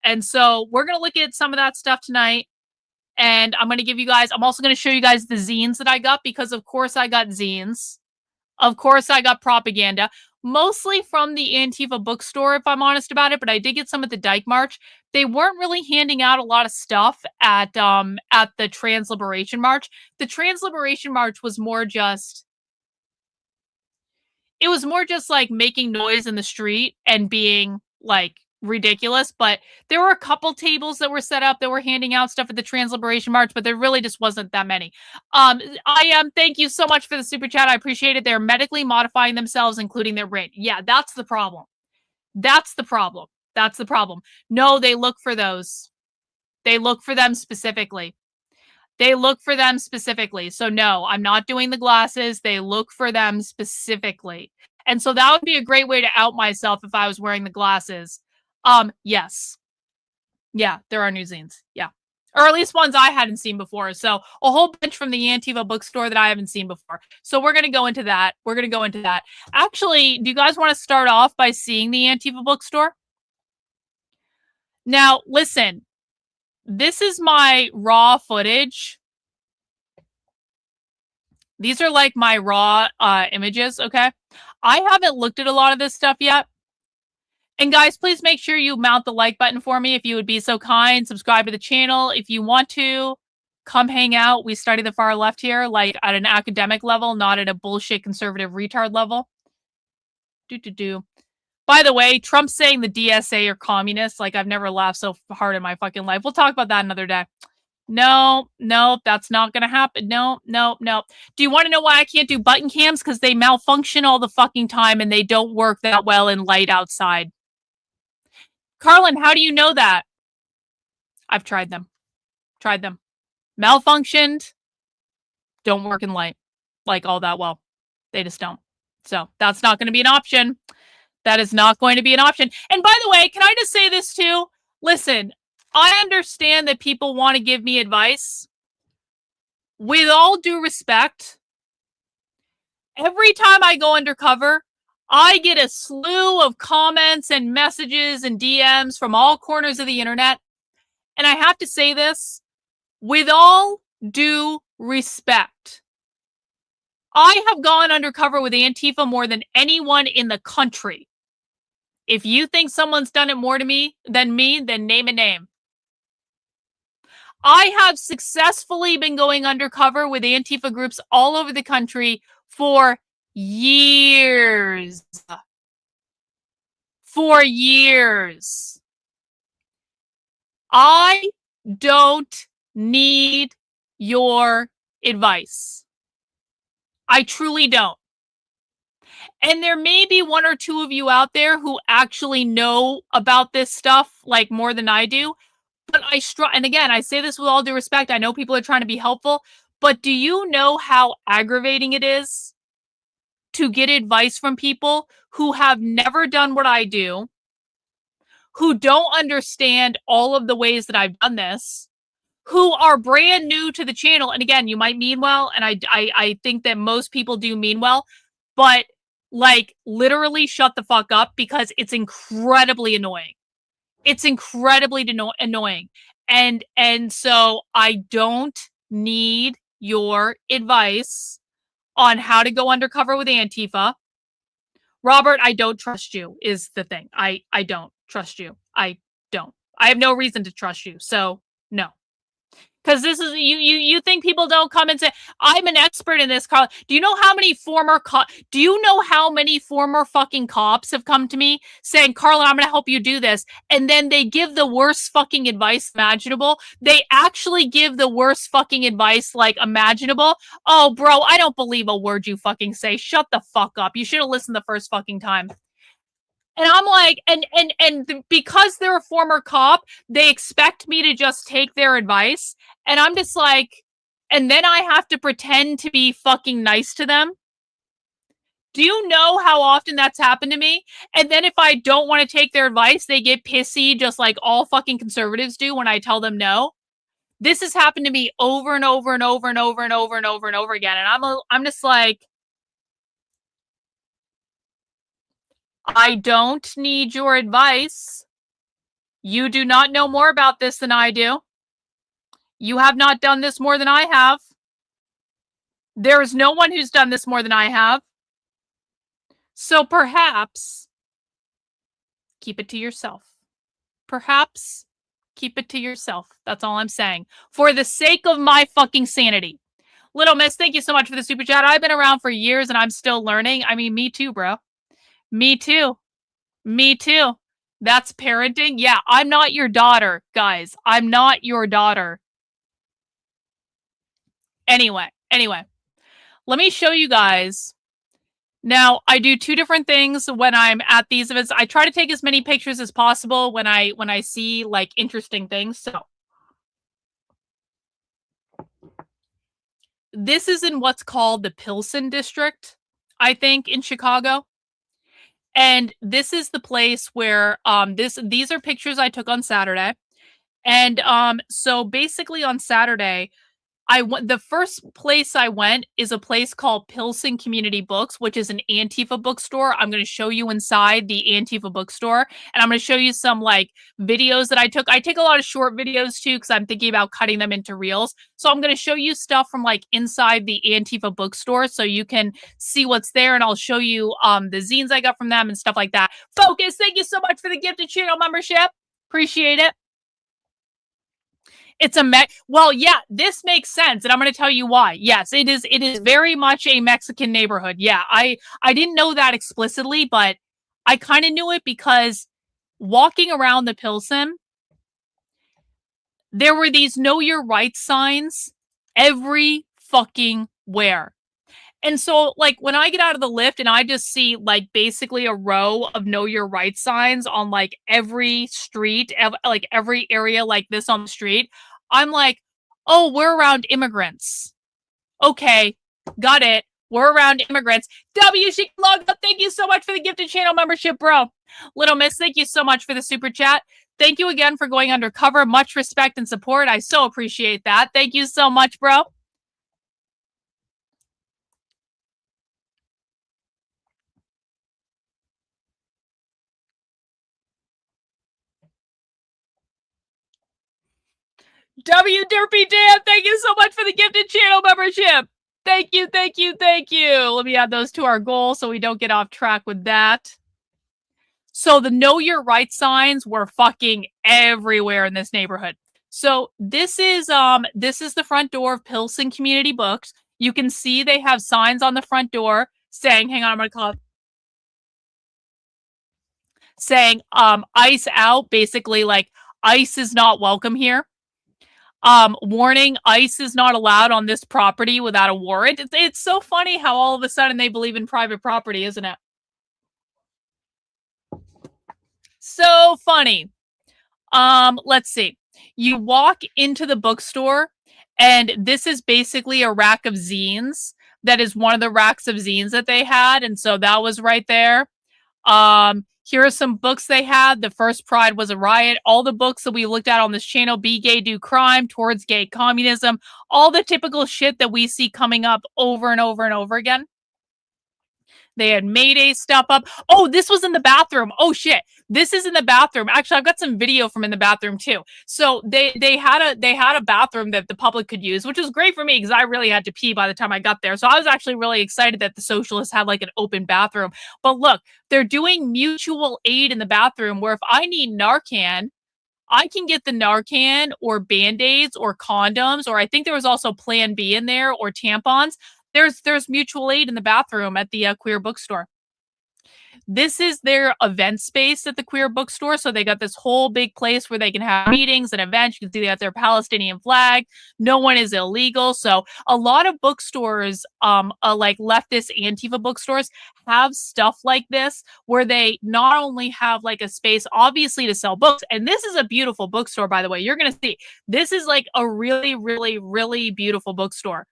And so we're going to look at some of that stuff tonight. And I'm going to give you guys, I'm also going to show you guys the zines that I got, because of course I got zines. Of course, I got propaganda, mostly from the Antifa bookstore, if I'm honest about it, but I did get some at the Dyke March. They weren't really handing out a lot of stuff at the Trans Liberation March. The Trans Liberation March was more just like making noise in the street and being like ridiculous, but there were a couple tables that were set up that were handing out stuff at the Trans Liberation March, but there really just wasn't that many. Thank you so much for the super chat. I appreciate it. They're medically modifying themselves, including their brain. Yeah, that's the problem. That's the problem. That's the problem. No, they look for those. They look for them specifically. They look for them specifically. So no, I'm not doing the glasses. They look for them specifically. And so that would be a great way to out myself if I was wearing the glasses. Yes. Yeah, there are new zines. Yeah. Or at least ones I hadn't seen before. So a whole bunch from the Antifa bookstore that I haven't seen before. So we're going to go into that. We're going to go into that. Actually, do you guys want to start off by seeing the Antifa bookstore? Now, listen. This is my raw footage. These are like my raw images, okay? I haven't looked at a lot of this stuff yet. And guys, please make sure you mount the like button for me if you would be so kind. Subscribe to the channel. If you want to, come hang out. We study the far left here, like at an academic level, not at a bullshit conservative retard level. By the way, Trump saying the DSA are communists, like I've never laughed so hard in my fucking life. We'll talk about that another day. No, that's not going to happen. No. Do you want to know why I can't do button cams? Because they malfunction all the fucking time and they don't work that well in light outside. Karlyn, how do you know that? I've tried them. Malfunctioned. Don't work in light like all that well. They just don't. So that's not going to be an option. That is not going to be an option. And by the way, can I just say this too? Listen, I understand that people want to give me advice. With all due respect, every time I go undercover, I get a slew of comments and messages and DMs from all corners of the internet. And I have to say this, with all due respect, I have gone undercover with Antifa more than anyone in the country. If you think someone's done it more to me, then name a name. I have successfully been going undercover with Antifa groups all over the country for years. For years. I don't need your advice. I truly don't. And there may be one or two of you out there who actually know about this stuff like more than I do. But and again, I say this with all due respect. I know people are trying to be helpful, but do you know how aggravating it is to get advice from people who have never done what I do, who don't understand all of the ways that I've done this, who are brand new to the channel? And again, you might mean well, and I think that most people do mean well, but like literally shut the fuck up because it's incredibly annoying. It's incredibly annoying. And so I don't need your advice on how to go undercover with Antifa. Robert, I don't trust you is the thing. I don't trust you. I don't. I have no reason to trust you. So no. Because this is, you think people don't come and say, I'm an expert in this, Carl. Do you know how many former fucking cops have come to me saying, Carla, I'm going to help you do this. And then they give the worst fucking advice imaginable. They actually give the worst fucking advice like imaginable. Oh, bro, I don't believe a word you fucking say. Shut the fuck up. You should have listened the first fucking time. And I'm like, and because they're a former cop, they expect me to just take their advice. And I'm just like, and then I have to pretend to be fucking nice to them. Do you know how often that's happened to me? And then if I don't want to take their advice, they get pissy just like all fucking conservatives do when I tell them no. This has happened to me over and over and over and over and over and over and over again. And I'm just like, I don't need your advice. You do not know more about this than I do. You have not done this more than I have. There is no one who's done this more than I have. So perhaps keep it to yourself. Perhaps keep it to yourself. That's all I'm saying. For the sake of my fucking sanity. Little Miss, thank you so much for the super chat. I've been around for years and I'm still learning. I mean, me too, bro. Me too. Me too. That's parenting. Yeah, I'm not your daughter, guys. I'm not your daughter. Anyway, let me show you guys. Now, I do two different things when I'm at these events. I try to take as many pictures as possible when I see like interesting things. So this is in what's called the Pilsen district, I think, in Chicago. And this is the place where these are pictures I took on Saturday. And so basically on Saturday, the first place I went is a place called Pilsen Community Books, which is an Antifa bookstore. I'm going to show you inside the Antifa bookstore, and I'm going to show you some like videos that I took. I take a lot of short videos too because I'm thinking about cutting them into reels. So I'm going to show you stuff from like inside the Antifa bookstore so you can see what's there, and I'll show you the zines I got from them and stuff like that. Focus, thank you so much for the gifted channel membership. Appreciate it. It's well, yeah, this makes sense, and I'm going to tell you why. Yes, it is very much a Mexican neighborhood. Yeah, I didn't know that explicitly, but I kind of knew it because walking around the Pilsen, there were these know your rights signs every fucking where. And so, like, when I get out of the lift and I just see, like, basically a row of know your rights signs on, like, every street, like, every area like this on the street, I'm like, oh, we're around immigrants. Okay, got it. We're around immigrants. W, she logged up. Thank you so much for the gifted channel membership, bro. Little Miss, thank you so much for the super chat. Thank you again for going undercover. Much respect and support. I so appreciate that. Thank you so much, bro. W Derpy Dan, thank you so much for the gifted channel membership. Thank you, thank you, thank you. Let me add those to our goal so we don't get off track with that. So the know your rights signs were fucking everywhere in this neighborhood. So this is the front door of Pilsen Community Books. You can see they have signs on the front door saying, hang on, I'm gonna call it, saying ICE out, basically like ICE is not welcome here. Warning, ICE is not allowed on this property without a warrant. It's so funny how all of a sudden they believe in private property, isn't it? So funny. Let's see. You walk into the bookstore, and this is basically a rack of zines. That is one of the racks of zines that they had, and so that was right there. Here are some books they had. The First Pride Was a Riot. All the books that we looked at on this channel. Be Gay, Do Crime, Towards Gay Communism. All the typical shit that we see coming up over and over and over again. They had Mayday stuff up. Oh, this was in the bathroom. Oh shit. This is in the bathroom. Actually, I've got some video from in the bathroom too. So they had a bathroom that the public could use, which was great for me because I really had to pee by the time I got there. So I was actually really excited that the socialists had like an open bathroom. But look, they're doing mutual aid in the bathroom where if I need Narcan, I can get the Narcan or Band-Aids or condoms, or I think there was also Plan B in there, or tampons. There's mutual aid in the bathroom at the Queer bookstore. This is their event space at the Queer bookstore. So they got this whole big place where they can have meetings and events. You can see they got their Palestinian flag. No one is illegal. So a lot of bookstores, like leftist Antifa bookstores, have stuff like this where they not only have like a space, obviously, to sell books. And this is a beautiful bookstore, by the way. You're going to see this is like a really, really, really beautiful bookstore.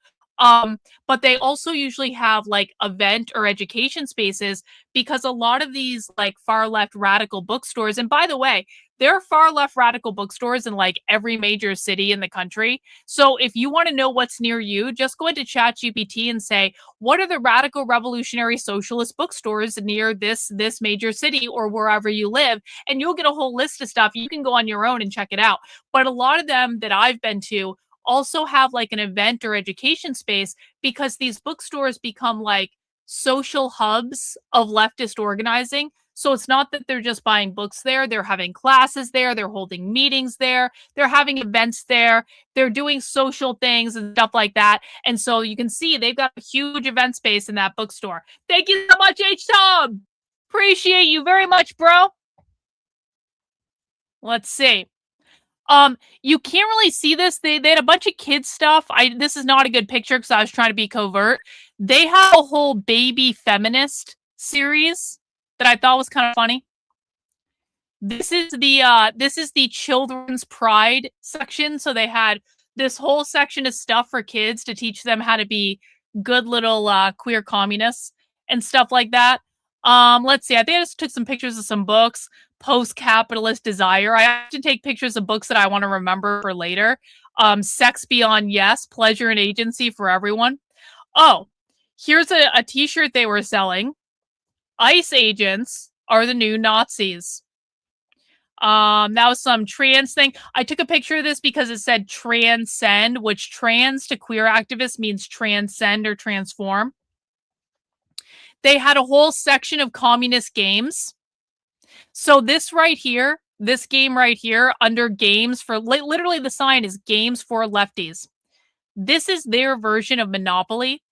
But they also usually have like event or education spaces because a lot of these like far left radical bookstores, and by the way, there are far left radical bookstores in like every major city in the country. So if you want to know what's near you, just go into ChatGPT and say, what are the radical revolutionary socialist bookstores near this major city or wherever you live? And you'll get a whole list of stuff. You can go on your own and check it out. But a lot of them that I've been to also have like an event or education space because these bookstores become like social hubs of leftist organizing. So it's not that they're just buying books there. They're having classes there. They're holding meetings there. They're having events there. They're doing social things and stuff like that. And so you can see they've got a huge event space in that bookstore. Thank you so much, H-Tom. Appreciate you very much, bro. Let's see. You can't really see this. They had a bunch of kids stuff. This is not a good picture because I was trying to be covert. They have a whole baby feminist series that I thought was kind of funny. This is the children's pride section. So they had this whole section of stuff for kids to teach them how to be good little queer communists and stuff like that. Let's see. I think I just took some pictures of some books. Post-capitalist desire. I often take pictures of books that I want to remember for later. Sex Beyond Yes, Pleasure and Agency for Everyone. Oh, here's a t-shirt they were selling. ICE agents are the new Nazis. That was some trans thing. I took a picture of this because it said transcend, which trans to queer activists means transcend or transform. They had a whole section of communist games. So this right here, this game right here, under games for, literally the sign is games for lefties. This is their version of Monopoly,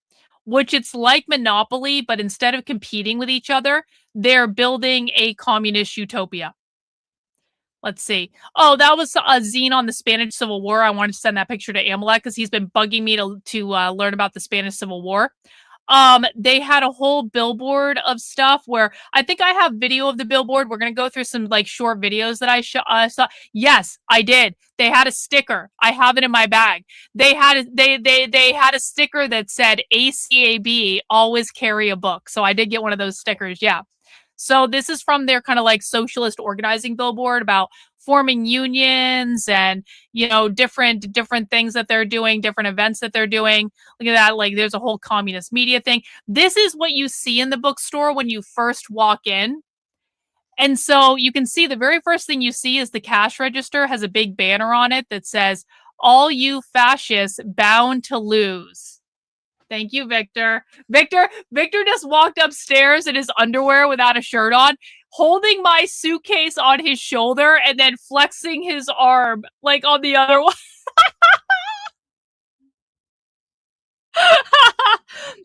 which it's like Monopoly, but instead of competing with each other, they're building a communist utopia. Let's see. Oh, that was a zine on the Spanish Civil War. I wanted to send that picture to Amalek because he's been bugging me to learn about the Spanish Civil War. They had a whole billboard of stuff where I think I have video of the billboard. We're going to go through some like short videos that I saw. Yes, I did. They had a sticker. I have it in my bag. They had a sticker that said ACAB, always carry a book. So I did get one of those stickers. Yeah. So this is from their kind of like socialist organizing billboard about forming unions and, you know, different things that they're doing, different events that they're doing. Look at that. Like there's a whole communist media thing. This is what you see in the bookstore when you first walk in. And so you can see the very first thing you see is the cash register has a big banner on it that says, all you fascists bound to lose. Thank you, Victor. Victor just walked upstairs in his underwear without a shirt on, holding my suitcase on his shoulder and then flexing his arm like on the other one.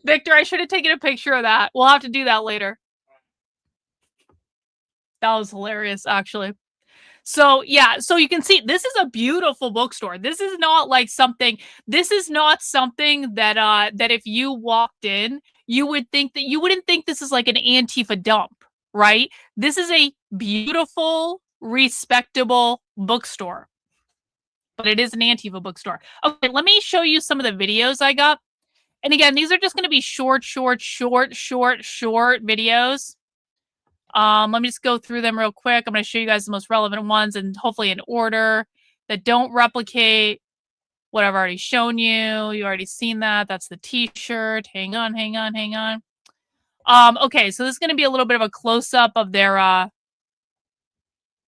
Victor, I should have taken a picture of that. We'll have to do that later. That was hilarious, actually. So, yeah, so you can see this is a beautiful bookstore. This is not like something, this is not something that that if you walked in, you would think that you wouldn't think this is like an Antifa dump, right? This is a beautiful, respectable bookstore. But it is an Antifa bookstore. Okay, let me show you some of the videos I got. And again, these are just going to be short videos. Let me just go through them real quick. I'm going to show you guys the most relevant ones and hopefully in order that don't replicate what I've already shown you. You already seen that. That's the t-shirt. Hang on. Okay, so this is going to be a little bit of a close-up of their,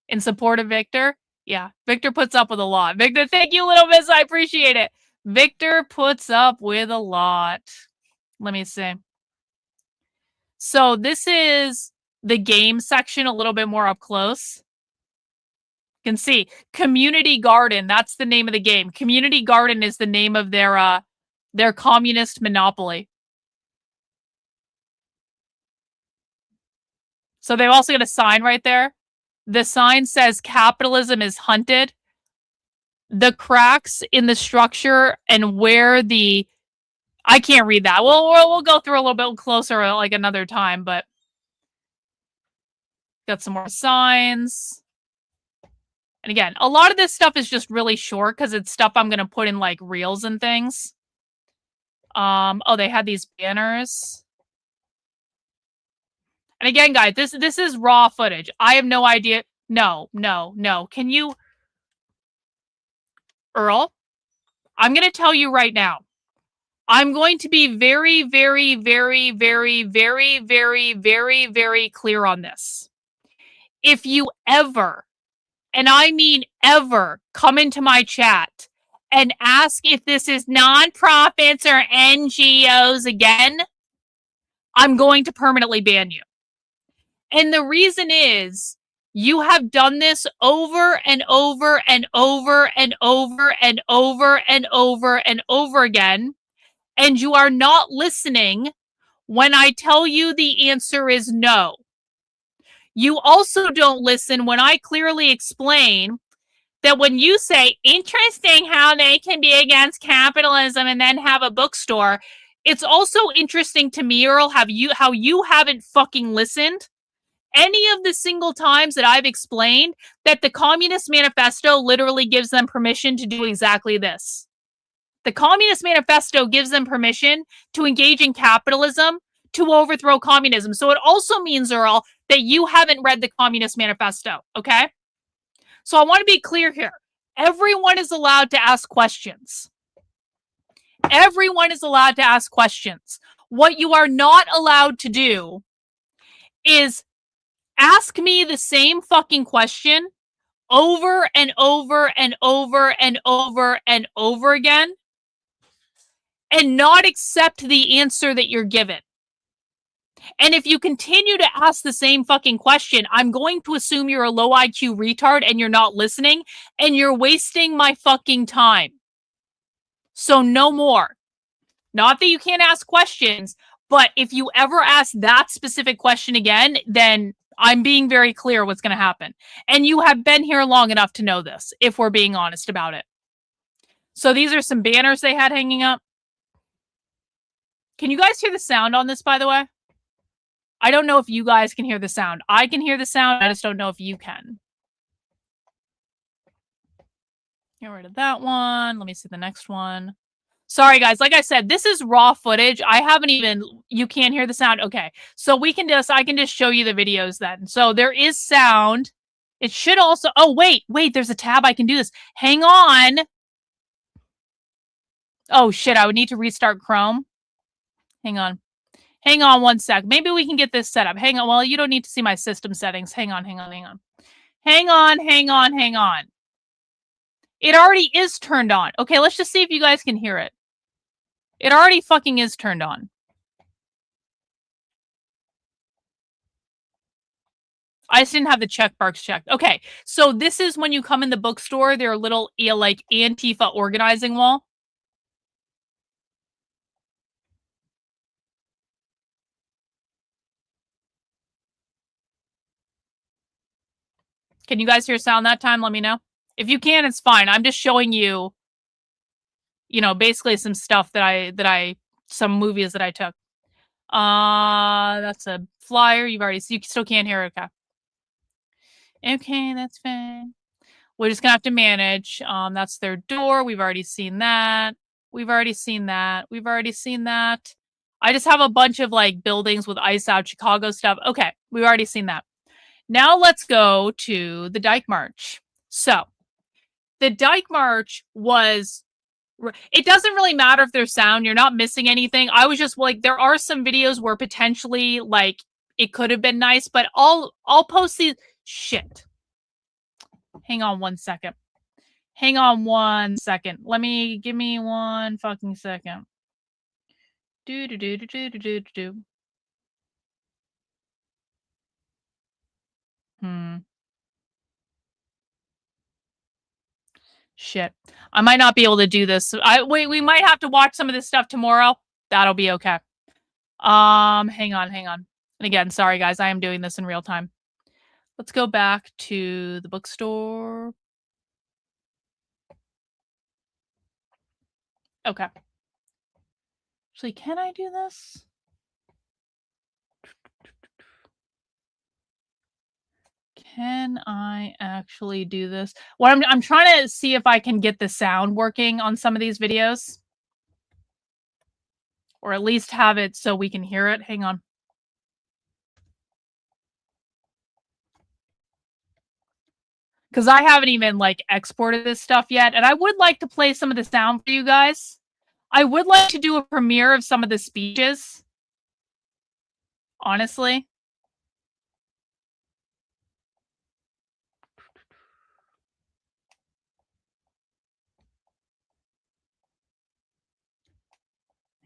in support of Victor. Yeah, Victor puts up with a lot. Victor, thank you, Little Miss. I appreciate it. Victor puts up with a lot. Let me see. So this is the game section a little bit more up close. You can see Community Garden. That's the name of the game. Community Garden is the name of their communist monopoly. So they've also got a sign right there. The sign says capitalism is hunted. The cracks in the structure and where the... I can't read that. We'll go through a little bit closer like another time, but got some more signs. And again, a lot of this stuff is just really short because it's stuff I'm going to put in like reels and things. Oh, they had these banners. And again, guys, this is raw footage. I have no idea. No. Can you... Earl, I'm going to tell you right now. I'm going to be very, very, very, very, very, very, very, very clear on this. If you ever, and I mean ever, come into my chat and ask if this is nonprofits or NGOs again, I'm going to permanently ban you. And the reason is you have done this over and over and over and over and over and over and over again, and you are not listening when I tell you the answer is no. You also don't listen when I clearly explain that when you say, interesting how they can be against capitalism and then have a bookstore, it's also interesting to me, Earl, how you haven't fucking listened any of the single times that I've explained that the Communist Manifesto literally gives them permission to do exactly this. The Communist Manifesto gives them permission to engage in capitalism to overthrow communism. So it also means, Earl, that you haven't read the Communist Manifesto, okay? So I want to be clear here. Everyone is allowed to ask questions. Everyone is allowed to ask questions. What you are not allowed to do is ask me the same fucking question over and over and over and over and over again and not accept the answer that you're given. And if you continue to ask the same fucking question, I'm going to assume you're a low IQ retard and you're not listening and you're wasting my fucking time. So no more. Not that you can't ask questions, but if you ever ask that specific question again, then I'm being very clear what's going to happen. And you have been here long enough to know this, if we're being honest about it. So these are some banners they had hanging up. Can you guys hear the sound on this, by the way? I don't know if you guys can hear the sound. I can hear the sound. I just don't know if you can. Get rid of that one. Let me see the next one. Sorry, guys. Like I said, this is raw footage. I haven't even... You can't hear the sound? Okay. So we can just... I can just show you the videos then. So there is sound. It should also... Oh, wait. Wait, there's a tab I can do this. Hang on. Oh, shit. I would need to restart Chrome. Hang on. Hang on one sec. Maybe we can get this set up. Hang on. Well, you don't need to see my system settings. Hang on, hang on, hang on. Hang on, hang on, hang on. It already is turned on. Okay, let's just see if you guys can hear it. It already fucking is turned on. I just didn't have the check marks checked. Okay, so this is when you come in the bookstore, there are little, like, Antifa organizing wall. Can you guys hear sound that time? Let me know. If you can, it's fine. I'm just showing you, you know, basically some stuff some movies that I took. That's a flyer. You've already, you still can't hear it. Okay. Okay, that's fine. We're just gonna have to manage. That's their door. We've already seen that. We've already seen that. We've already seen that. I just have a bunch of like buildings with ice out Chicago stuff. Okay, we've already seen that. Now let's go to the Dyke March. So the Dyke March was, it doesn't really matter if there's sound, you're not missing anything. I was just like, there are some videos where potentially like it could have been nice, but I'll post these. Shit. Hang on one second. Hang on one second. Give me one fucking second. Do. Shit. I might not be able to do this. We might have to watch some of this stuff tomorrow. That'll be okay. Hang on. And again, sorry guys, I am doing this in real time. Let's go back to the bookstore. Okay. Actually, can I do this? Can I actually do this? Well, I'm trying to see if I can get the sound working on some of these videos. Or at least have it so we can hear it. Hang on. Because I haven't even, like, exported this stuff yet. And I would like to play some of the sound for you guys. I would like to do a premiere of some of the speeches. Honestly.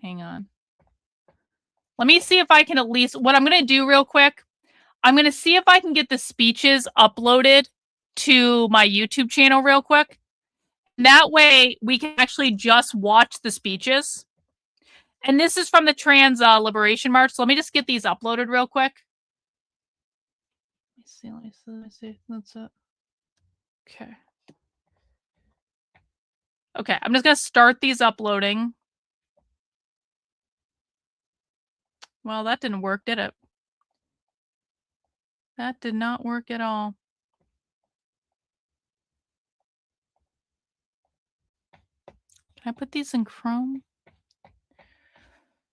Hang on. Let me see if I can at least, what I'm going to do real quick, I'm going to see if I can get the speeches uploaded to my YouTube channel real quick. That way we can actually just watch the speeches. And this is from the Trans Liberation March. So let me just get these uploaded real quick. Let me see. That's it. Okay. Okay, I'm just going to start these uploading. Well, that didn't work, did it? That did not work at all. Can I put these in Chrome?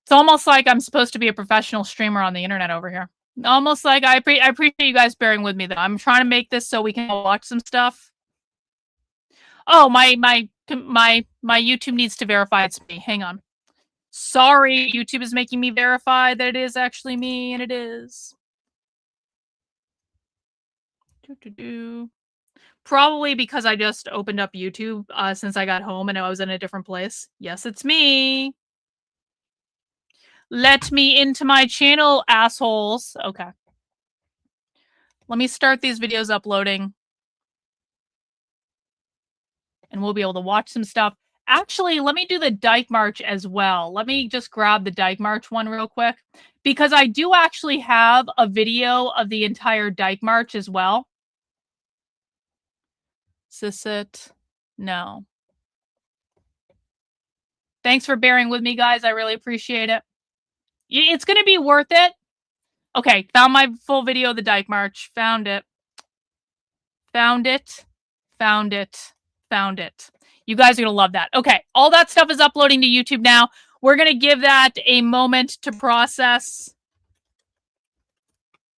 It's almost like I'm supposed to be a professional streamer on the internet over here. Almost like I appreciate you guys bearing with me though. I'm trying to make this so we can watch some stuff. Oh, my YouTube needs to verify it's me. Hang on. Sorry, YouTube is making me verify that it is actually me, and it is. Probably because I just opened up YouTube since I got home and I was in a different place. Yes, it's me. Let me into my channel, assholes. Okay. Let me start these videos uploading. And we'll be able to watch some stuff. Actually, let me do the Dyke March as well. Let me just grab the Dyke March one real quick. Because I do actually have a video of the entire Dyke March as well. Is this it? No. Thanks for bearing with me, guys. I really appreciate it. It's going to be worth it. Okay, found my full video of the Dyke March. Found it. Found it. Found it. Found it. You guys are going to love that. Okay, all that stuff is uploading to YouTube now. We're going to give that a moment to process.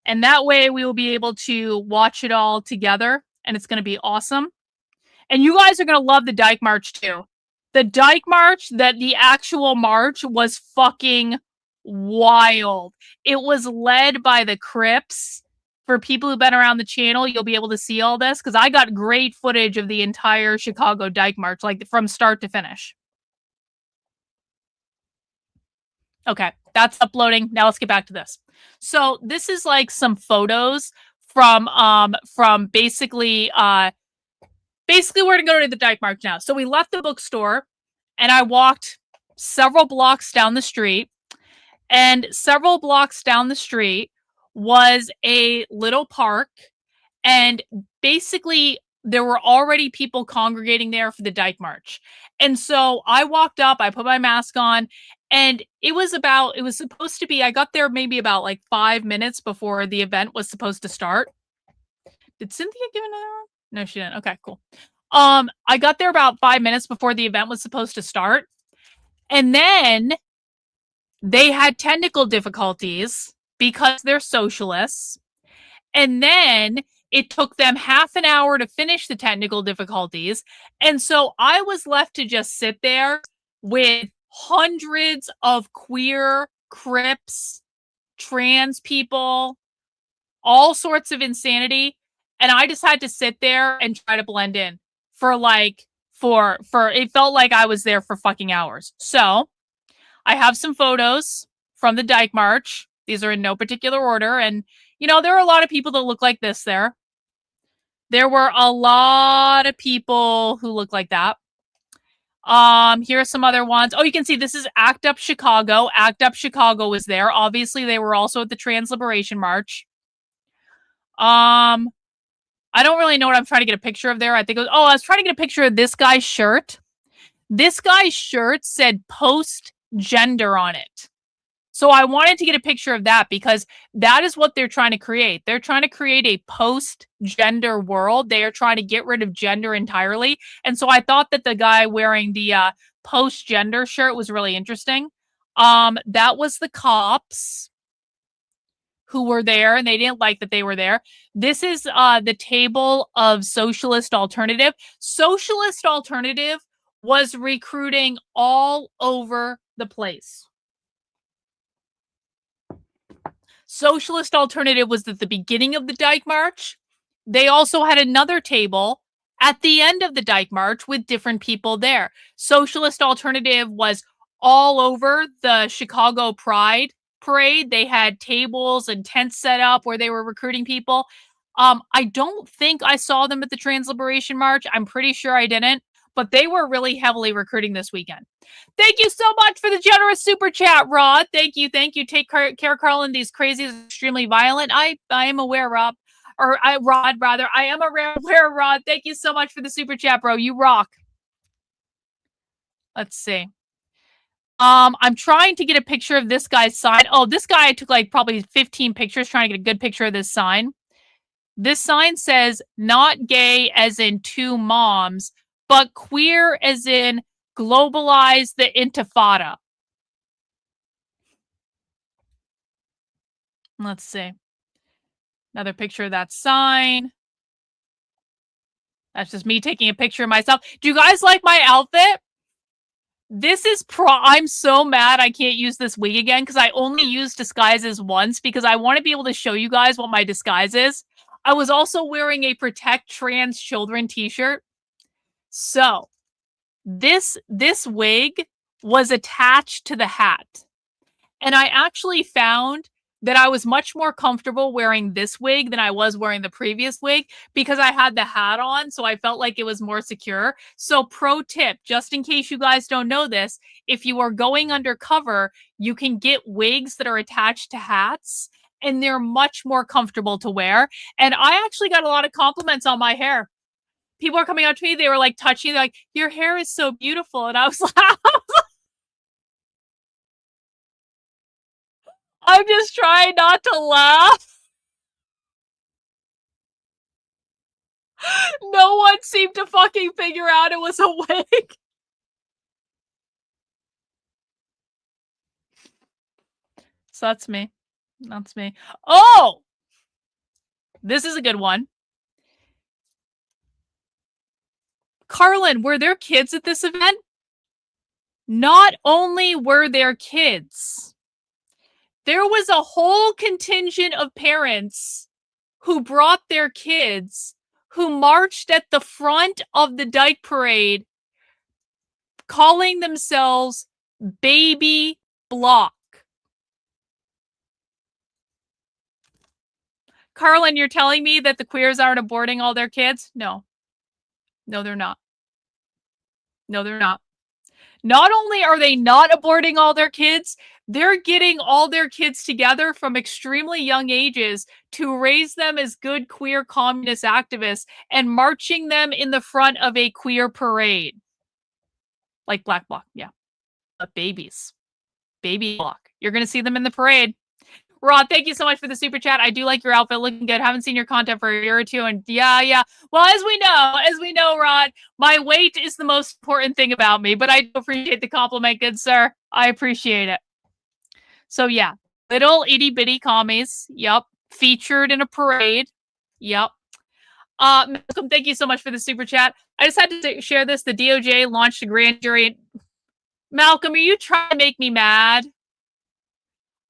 And that way we will be able to watch it all together. And it's going to be awesome. And you guys are going to love the Dyke March too. The Dyke March, the actual march was fucking wild. It was led by the Crips. For people who've been around the channel, you'll be able to see all this because I got great footage of the entire Chicago Dyke March, like from start to finish. Okay, that's uploading. Now let's get back to this. So this is like some photos from basically we're gonna go to the Dyke March now. So we left the bookstore and I walked several blocks down the street, and several blocks down the street was a little park, and basically there were already people congregating there for the Dyke March. And so I walked up, I put my mask on, and it was supposed to be, I got there maybe about like 5 minutes before the event was supposed to start. Did Cynthia give another one? No, she didn't. Okay, cool. I got there about 5 minutes before the event was supposed to start. And then they had technical difficulties because they're socialists. And then it took them half an hour to finish the technical difficulties. And so I was left to just sit there with hundreds of queer, Crips, trans people, all sorts of insanity. And I just had to sit there and try to blend in for it felt like I was there for fucking hours. So I have some photos from the Dyke March. These are in no particular order. And, you know, there are a lot of people that look like this there. There were a lot of people who look like that. Here are some other ones. Oh, you can see this is Act Up Chicago. Act Up Chicago was there. Obviously, they were also at the Trans Liberation March. I don't really know what I'm trying to get a picture of there. I think I was trying to get a picture of this guy's shirt. This guy's shirt said post-gender on it. So I wanted to get a picture of that because that is what they're trying to create. They're trying to create a post-gender world. They are trying to get rid of gender entirely. And so I thought that the guy wearing the post-gender shirt was really interesting. That was the cops who were there, and they didn't like that they were there. This is the table of Socialist Alternative. Socialist Alternative was recruiting all over the place. Socialist Alternative was at the beginning of the Dyke March. They also had another table at the end of the Dyke March with different people there. Socialist Alternative was all over the Chicago Pride parade. They had tables and tents set up where they were recruiting people. I don't think I saw them at the Trans Liberation March. I'm pretty sure I didn't, but they were really heavily recruiting this weekend. Thank you so much for the generous super chat, Rod. Thank you. Take care, Karlyn. These crazies are extremely violent. I am aware, Rod, rather. I am aware, Rod. Thank you so much for the super chat, bro. You rock. Let's see. I'm trying to get a picture of this guy's sign. Oh, this guy, I took like probably 15 pictures trying to get a good picture of this sign. This sign says not gay as in two moms, but queer as in globalize the intifada. Let's see. Another picture of that sign. That's just me taking a picture of myself. Do you guys like my outfit? This is I'm so mad I can't use this wig again because I only used disguises once because I want to be able to show you guys what my disguise is. I was also wearing a Protect Trans Children t-shirt. So, this wig was attached to the hat. And I actually found that I was much more comfortable wearing this wig than I was wearing the previous wig because I had the hat on, so I felt like it was more secure. So pro tip, just in case you guys don't know this, if you are going undercover, you can get wigs that are attached to hats, and they're much more comfortable to wear. And I actually got a lot of compliments on my hair. People are coming up to me, they were like touching, like, your hair is so beautiful. And I was like, I'm just trying not to laugh. No one seemed to fucking figure out it was a wig. So that's me. That's me. Oh! This is a good one. Karlyn, were there kids at this event? Not only were there kids, there was a whole contingent of parents who brought their kids, who marched at the front of the Dyke Parade, calling themselves Baby Block. Karlyn, you're telling me that the queers aren't aborting all their kids? No. No, they're not. No, they're not. Not only are they not aborting all their kids, they're getting all their kids together from extremely young ages to raise them as good queer communist activists and marching them in the front of a queer parade. Like Black Bloc, yeah. But babies. Baby Bloc. You're going to see them in the parade. Rod, thank you so much for the super chat. I do like your outfit, looking good. Haven't seen your content for a year or two, and yeah. Well, as we know, Rod, my weight is the most important thing about me, but I do appreciate the compliment, good sir. I appreciate it. So yeah, little itty bitty commies, yep, featured in a parade, yep. Malcolm, thank you so much for the super chat. I just had to share this. The DOJ launched a grand jury. Malcolm, are you trying to make me mad?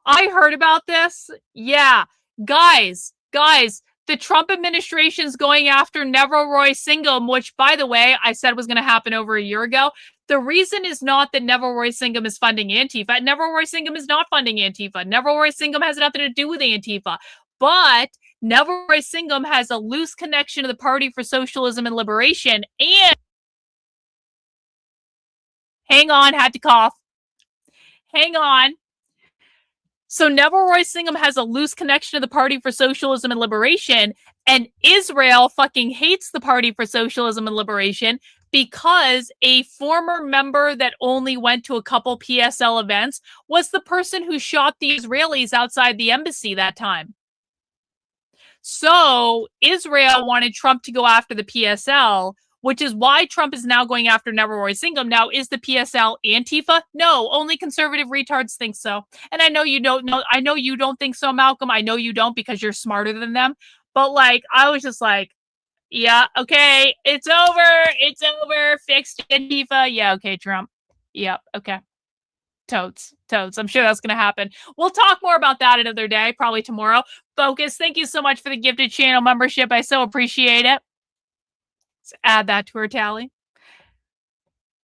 I heard about this. Yeah. Guys, the Trump administration's going after Neville Roy-Singham, which, by the way, I said was going to happen over a year ago. The reason is not that Neville Roy-Singham is funding Antifa. Neville Roy-Singham is not funding Antifa. Neville Roy-Singham has nothing to do with Antifa. But Neville Roy-Singham has a loose connection to the Party for Socialism and Liberation. And hang on, had to cough. Hang on. So Neville Roy-Singham has a loose connection to the Party for Socialism and Liberation, and Israel fucking hates the Party for Socialism and Liberation because a former member that only went to a couple PSL events was the person who shot the Israelis outside the embassy that time. So Israel wanted Trump to go after the PSL, which is why Trump is now going after Neville Roy-Singham. Now, is the PSL Antifa? No, only conservative retards think so. And I know you don't know. I know you don't think so, Malcolm. I know you don't because you're smarter than them. But like, I was just like, yeah, okay, it's over. Fixed Antifa. Yeah, okay, Trump. Yep, okay. Totes. I'm sure that's going to happen. We'll talk more about that another day, probably tomorrow. Focus, thank you so much for the gifted channel membership. I so appreciate it. Let's add that to her tally.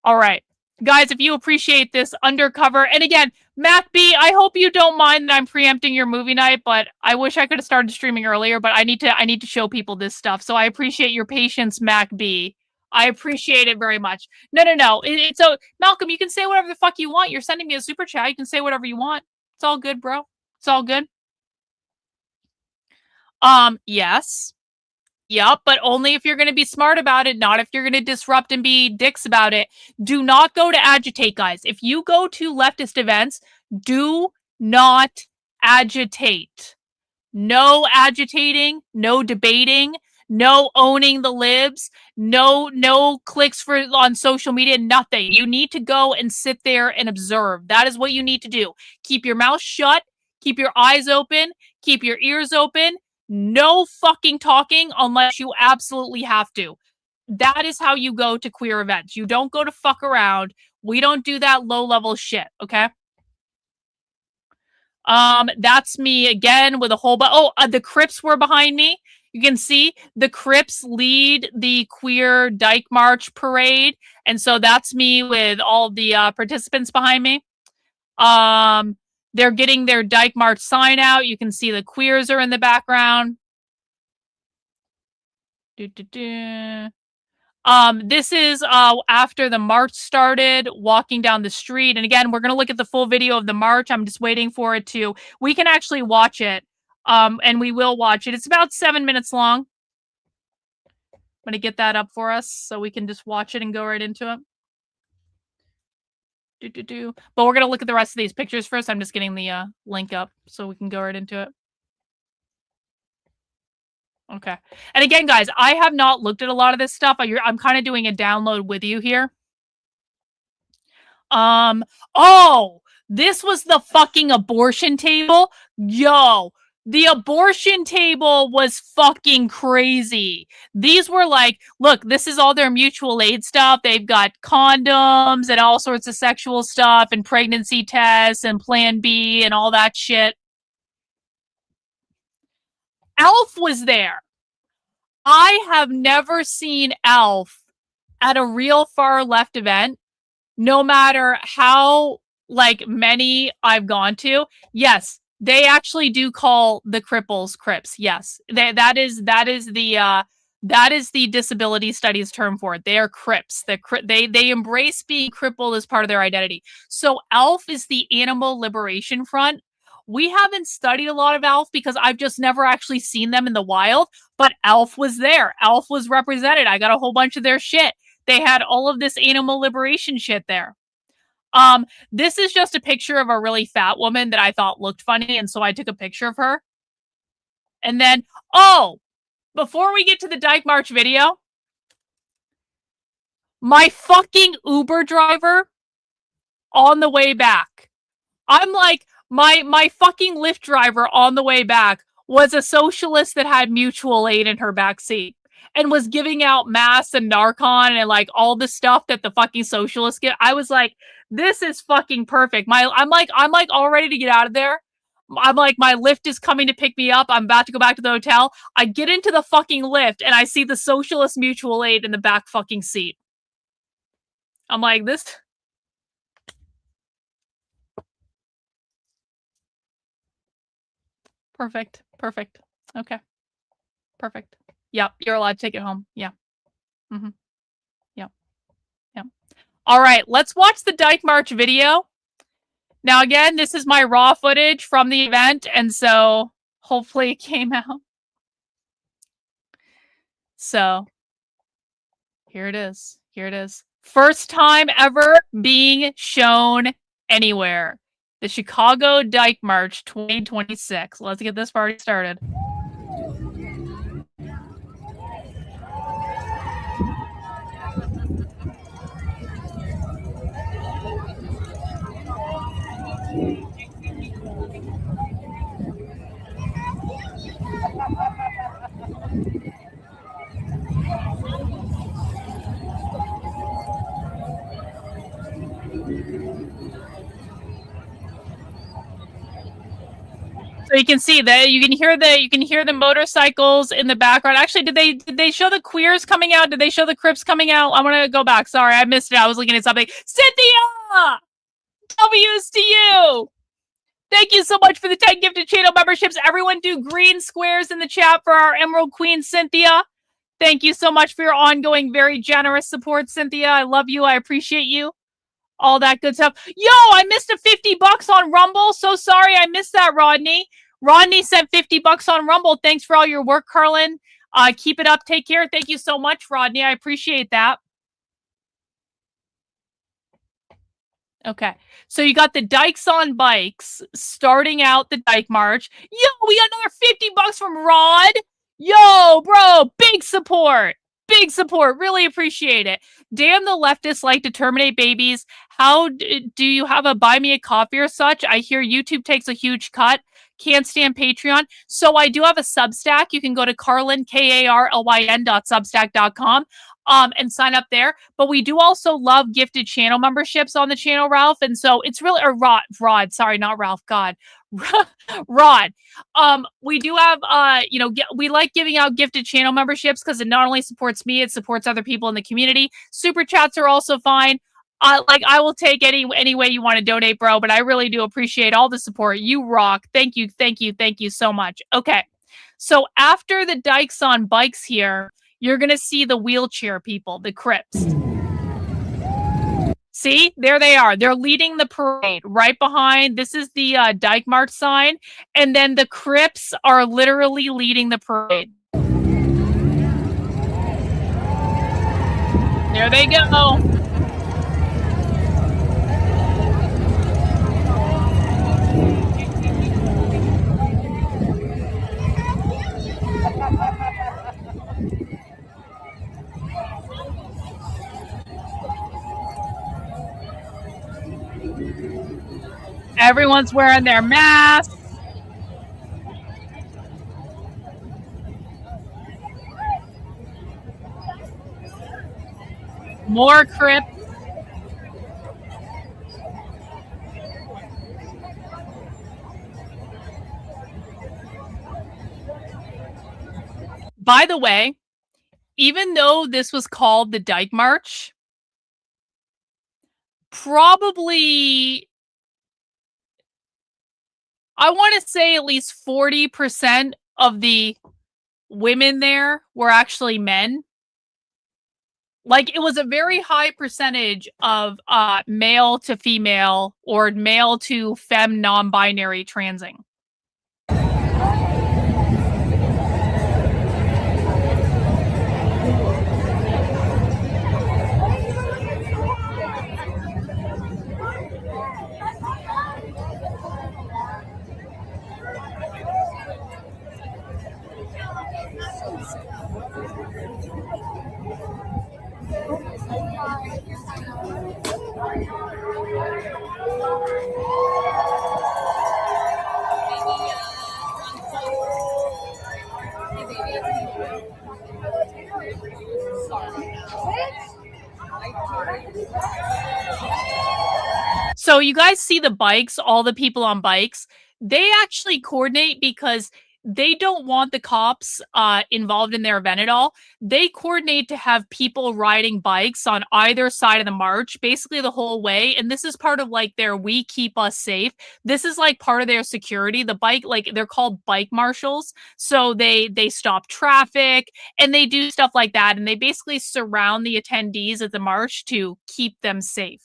All right. Guys, if you appreciate this undercover, and again, Mac B, I hope you don't mind that I'm preempting your movie night, but I wish I could have started streaming earlier, but I need to show people this stuff. So I appreciate your patience, Mac B. I appreciate it very much. No. So Malcolm, you can say whatever the fuck you want. You're sending me a super chat. You can say whatever you want. It's all good, bro. It's all good. Yes. Yep, but only if you're going to be smart about it, not if you're going to disrupt and be dicks about it. Do not go to agitate, guys. If you go to leftist events, do not agitate. No agitating, no debating, no owning the libs, no clicks for on social media, nothing. You need to go and sit there and observe. That is what you need to do. Keep your mouth shut, keep your eyes open, keep your ears open. No fucking talking unless you absolutely have to. That is how you go to queer events. You don't go to fuck around. We don't do that low-level shit, okay? That's me again with a whole the Crips were behind me. You can see the Crips lead the Queer Dyke March parade, and so that's me with all the participants behind me. They're getting their Dyke March sign out. You can see the queers are in the background. This is after the march started, walking down the street. And again, we're going to look at the full video of the march. I'm just waiting for it to... We can actually watch it, and we will watch it. It's about 7 minutes long. I'm going to get that up for us so we can just watch it and go right into it. But we're going to look at the rest of these pictures first. I'm just getting the link up so we can go right into it. Okay. And again, guys, I have not looked at a lot of this stuff. I'm kind of doing a download with you here. Oh, this was the fucking abortion table. Yo, the abortion table was fucking crazy. These were like, look, this is all their mutual aid stuff. They've got condoms and all sorts of sexual stuff and pregnancy tests and Plan B and all that shit. Alf was there. I have never seen Alf at a real far left event, no matter how like many I've gone to. Yes, they actually do call the cripples Crips. Yes, that is the disability studies term for it. They are Crips. They embrace being crippled as part of their identity. So Alf is the Animal Liberation Front. We haven't studied a lot of Alf because I've just never actually seen them in the wild, but Alf was there. Alf was represented. I got a whole bunch of their shit. They had all of this animal liberation shit there. This is just a picture of a really fat woman that I thought looked funny, and so I took a picture of her. And then, before we get to the Dyke March video, my fucking Uber driver on the way back. I'm like, my fucking Lyft driver on the way back was a socialist that had mutual aid in her back seat and was giving out masks and Narcan and like all the stuff that the fucking socialists get. I was like, this is fucking perfect. I'm like all ready to get out of there. I'm like, my Lyft is coming to pick me up. I'm about to go back to the hotel. I get into the fucking Lyft and I see the socialist mutual aid in the back fucking seat. I'm like, this... Perfect. Okay. Perfect. Yep, you're allowed to take it home. Yeah. Mm-hmm. Yep. All right, let's watch the Dyke March video. Now, again, this is my raw footage from the event, and so hopefully it came out. So, here it is. First time ever being shown anywhere. The Chicago Dyke March 2026. Let's get this party started. So you can see that you can hear the motorcycles in the background. Actually, did they show the queers coming out? Did they show the Crips coming out? I'm gonna go back. Sorry, I missed it. I was looking at something. Cynthia, W's to you. Thank you so much for the 10 gifted channel memberships. Everyone do green squares in the chat for our Emerald Queen, Cynthia. Thank you so much for your ongoing, very generous support, Cynthia. I love you. I appreciate you. All that good stuff. Yo, I missed a $50 on Rumble. So sorry I missed that, Rodney. Rodney sent $50 on Rumble. Thanks for all your work, Karlyn. Keep it up. Take care. Thank you so much, Rodney. I appreciate that. Okay, so you got the Dykes on Bikes starting out the Dyke March. Yo, we got another $50 from Rod. Yo, bro, big support. Big support. Really appreciate it. Damn, the leftists like to terminate babies. How do you have a buy me a coffee or such? I hear YouTube takes a huge cut. Can't stand Patreon. So I do have a Substack. You can go to Karlyn, KARLYN.substack.com. And sign up there. But we do also love gifted channel memberships on the channel, Ralph. And so it's really, or Rod, sorry, not Ralph, God. Rod. We do have, we like giving out gifted channel memberships because it not only supports me, it supports other people in the community. Super chats are also fine. I will take any way you want to donate, bro, but I really do appreciate all the support. You rock. Thank you so much. Okay. So after the Dykes on Bikes here, you're going to see the wheelchair people, the Crips. See, there they are. They're leading the parade right behind. This is the Dyke March sign. And then the Crips are literally leading the parade. There they go. Everyone's wearing their masks. More Crips. By the way, even though this was called the Dyke March, probably, I want to say at least 40% of the women there were actually men. Like, it was a very high percentage of male to female or male to femme non-binary transing. So you guys see the bikes, all the people on bikes, they actually coordinate because they don't want the cops involved in their event at all. They coordinate to have people riding bikes on either side of the march, basically the whole way. And this is part of like their "we keep us safe." This is like part of their security. The bike, like, they're called bike marshals. So they stop traffic and they do stuff like that. And they basically surround the attendees at the march to keep them safe.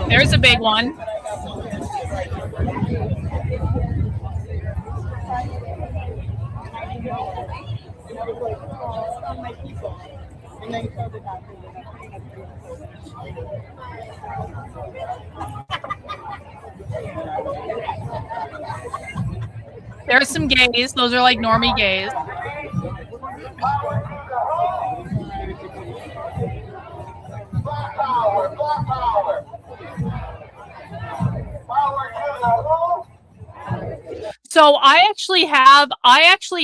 There's a big one. There's some gays. Those are like normie gays. So I actually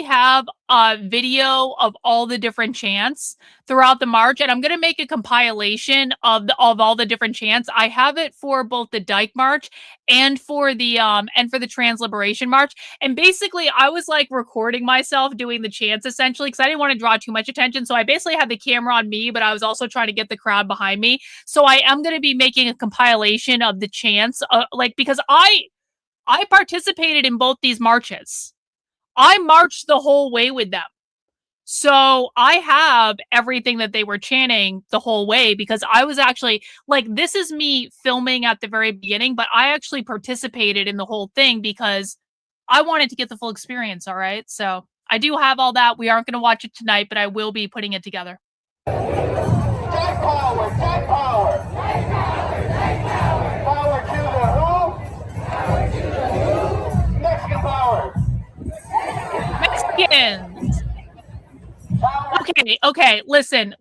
have a video of all the different chants throughout the march, and I'm gonna make a compilation of all the different chants. I have it for both the Dyke March and for the Trans Liberation March. And basically, I was like recording myself doing the chants essentially because I didn't want to draw too much attention. So I basically had the camera on me, but I was also trying to get the crowd behind me. So I am gonna be making a compilation of the chants, because I participated in both these marches. I marched the whole way with them. So I have everything that they were chanting the whole way because I was actually this is me filming at the very beginning, but I actually participated in the whole thing because I wanted to get the full experience. All right. So I do have all that. We aren't going to watch it tonight, but I will be putting it together. Take power, take power. Take power, take power. Power to the who? Power to the who? Mexican power. Mexicans. Okay, listen.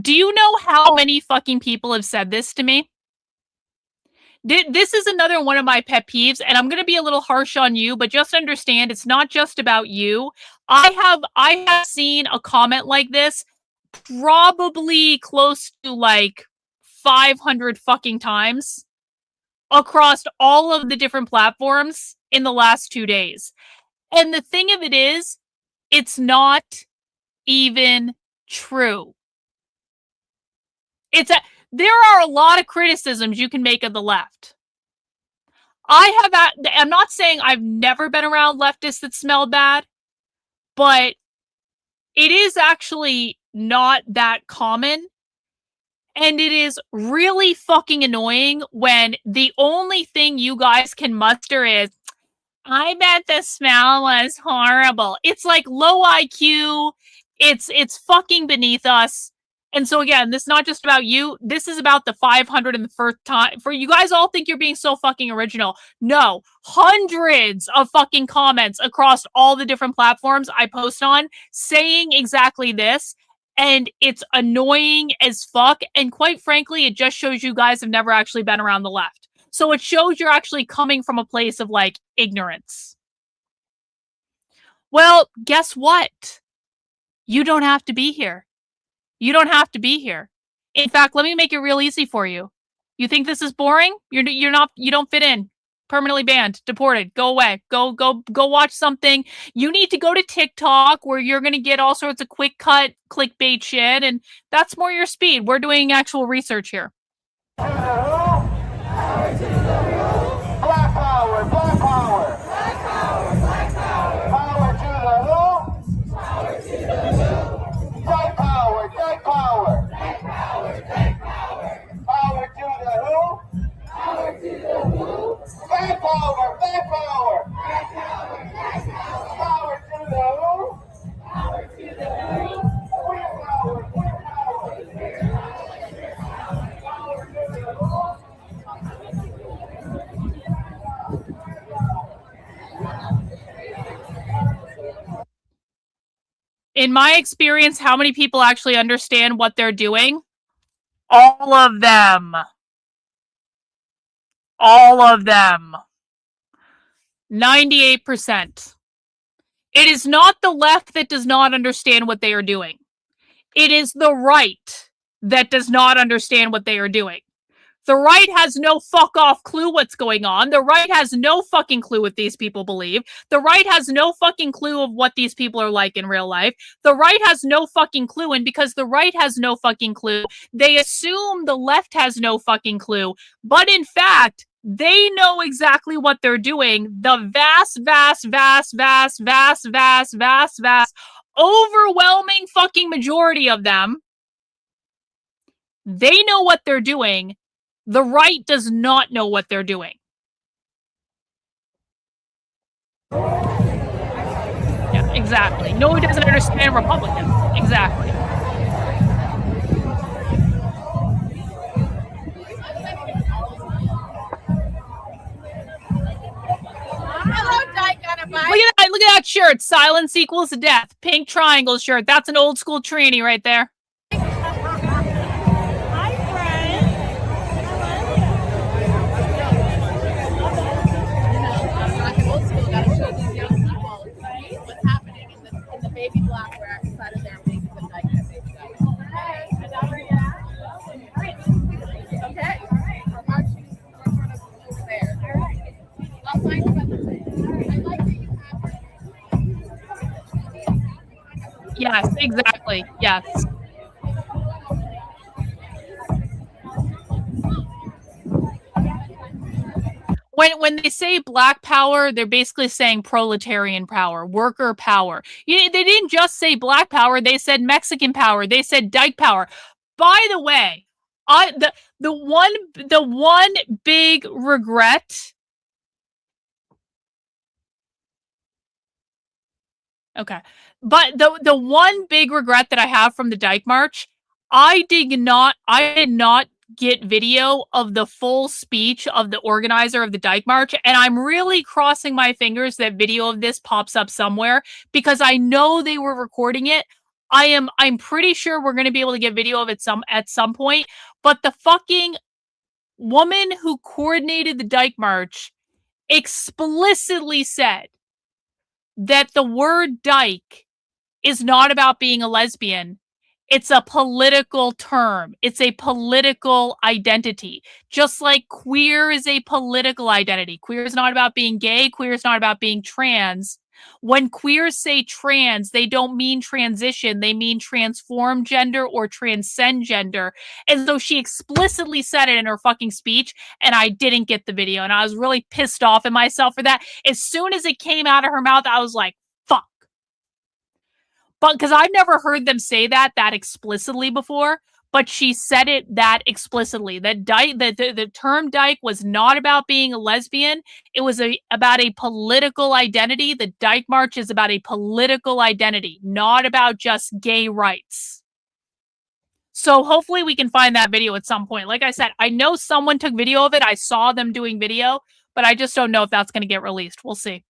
Do you know how many fucking people have said this to me? This is another one of my pet peeves, and I'm going to be a little harsh on you, but just understand it's not just about you. I have seen a comment like this probably close to 500 fucking times across all of the different platforms in the last 2 days. And the thing of it is, it's not even true. There are a lot of criticisms you can make of the left. I'm not saying I've never been around leftists that smell bad, but it is actually not that common. And it is really fucking annoying when the only thing you guys can muster is, I bet the smell was horrible. It's low IQ. It's fucking beneath us. And so again, this is not just about you. This is about the 501st time. For you guys all think you're being so fucking original. No, hundreds of fucking comments across all the different platforms I post on saying exactly this. And it's annoying as fuck. And quite frankly, it just shows you guys have never actually been around the left. So it shows you're actually coming from a place of ignorance. Well, guess what? You don't have to be here. You don't have to be here. In fact, let me make it real easy for you. You think this is boring? You don't fit in. Permanently banned, deported, go away. Go watch something. You need to go to TikTok where you're going to get all sorts of quick cut clickbait shit, and that's more your speed. We're doing actual research here. Black power, black power. Black power, black power. Power to the who? Power to the who? Take power, take power. Take power, take power. Power to the who? Power to the who? Back power, back power. Back power, back power. Power to the who? Power to the who? Queer power, queer power. Queer power, power to the who? In my experience, how many people actually understand what they're doing? All of them. All of them. 98%. It is not the left that does not understand what they are doing. It is the right that does not understand what they are doing. The right has no fuck off clue what's going on. The right has no fucking clue what these people believe. The right has no fucking clue of what these people are like in real life. The right has no fucking clue, and because the right has no fucking clue, they assume the left has no fucking clue. But in fact, they know exactly what they're doing. The vast, overwhelming fucking majority of them, they know what they're doing. The right does not know what they're doing. Yeah, exactly. No, he doesn't understand Republicans. Exactly. Look at that shirt. Silence equals death. Pink triangle shirt. That's an old school tranny right there. baby black wear outside of there makes them like a baby guy. Okay. We're marching over there. All right. I'll find you other things. I like that you have. Yes, exactly. Yes. When they say black power, they're basically saying proletarian power, worker power. They didn't just say black power, they said Mexican power, they said dyke power. By the way, the one big regret. Okay. But the one big regret that I have from the Dyke March, I did not get video of the full speech of the organizer of the Dyke March, and I'm really crossing my fingers that video of this pops up somewhere because I know they were recording it. I'm pretty sure we're going to be able to get video of it at some point, but the fucking woman who coordinated the Dyke March explicitly said that the word dyke is not about being a lesbian. It's a political term. It's a political identity. Just like queer is a political identity. Queer is not about being gay. Queer is not about being trans. When queers say trans, they don't mean transition. They mean transform gender or transcend gender. And so she explicitly said it in her fucking speech, and I didn't get the video. And I was really pissed off at myself for that. As soon as it came out of her mouth, I was like, fuck. But because I've never heard them say that explicitly before, but she said it that explicitly. That the term dyke was not about being a lesbian. It was about a political identity. The Dyke March is about a political identity, not about just gay rights. So hopefully we can find that video at some point. Like I said, I know someone took video of it. I saw them doing video, but I just don't know if that's going to get released. We'll see.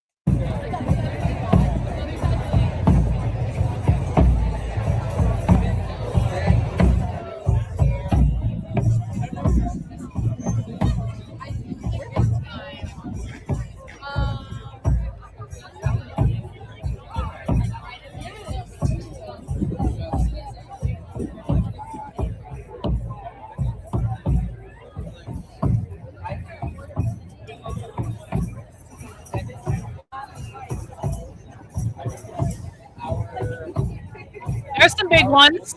There's some big ones.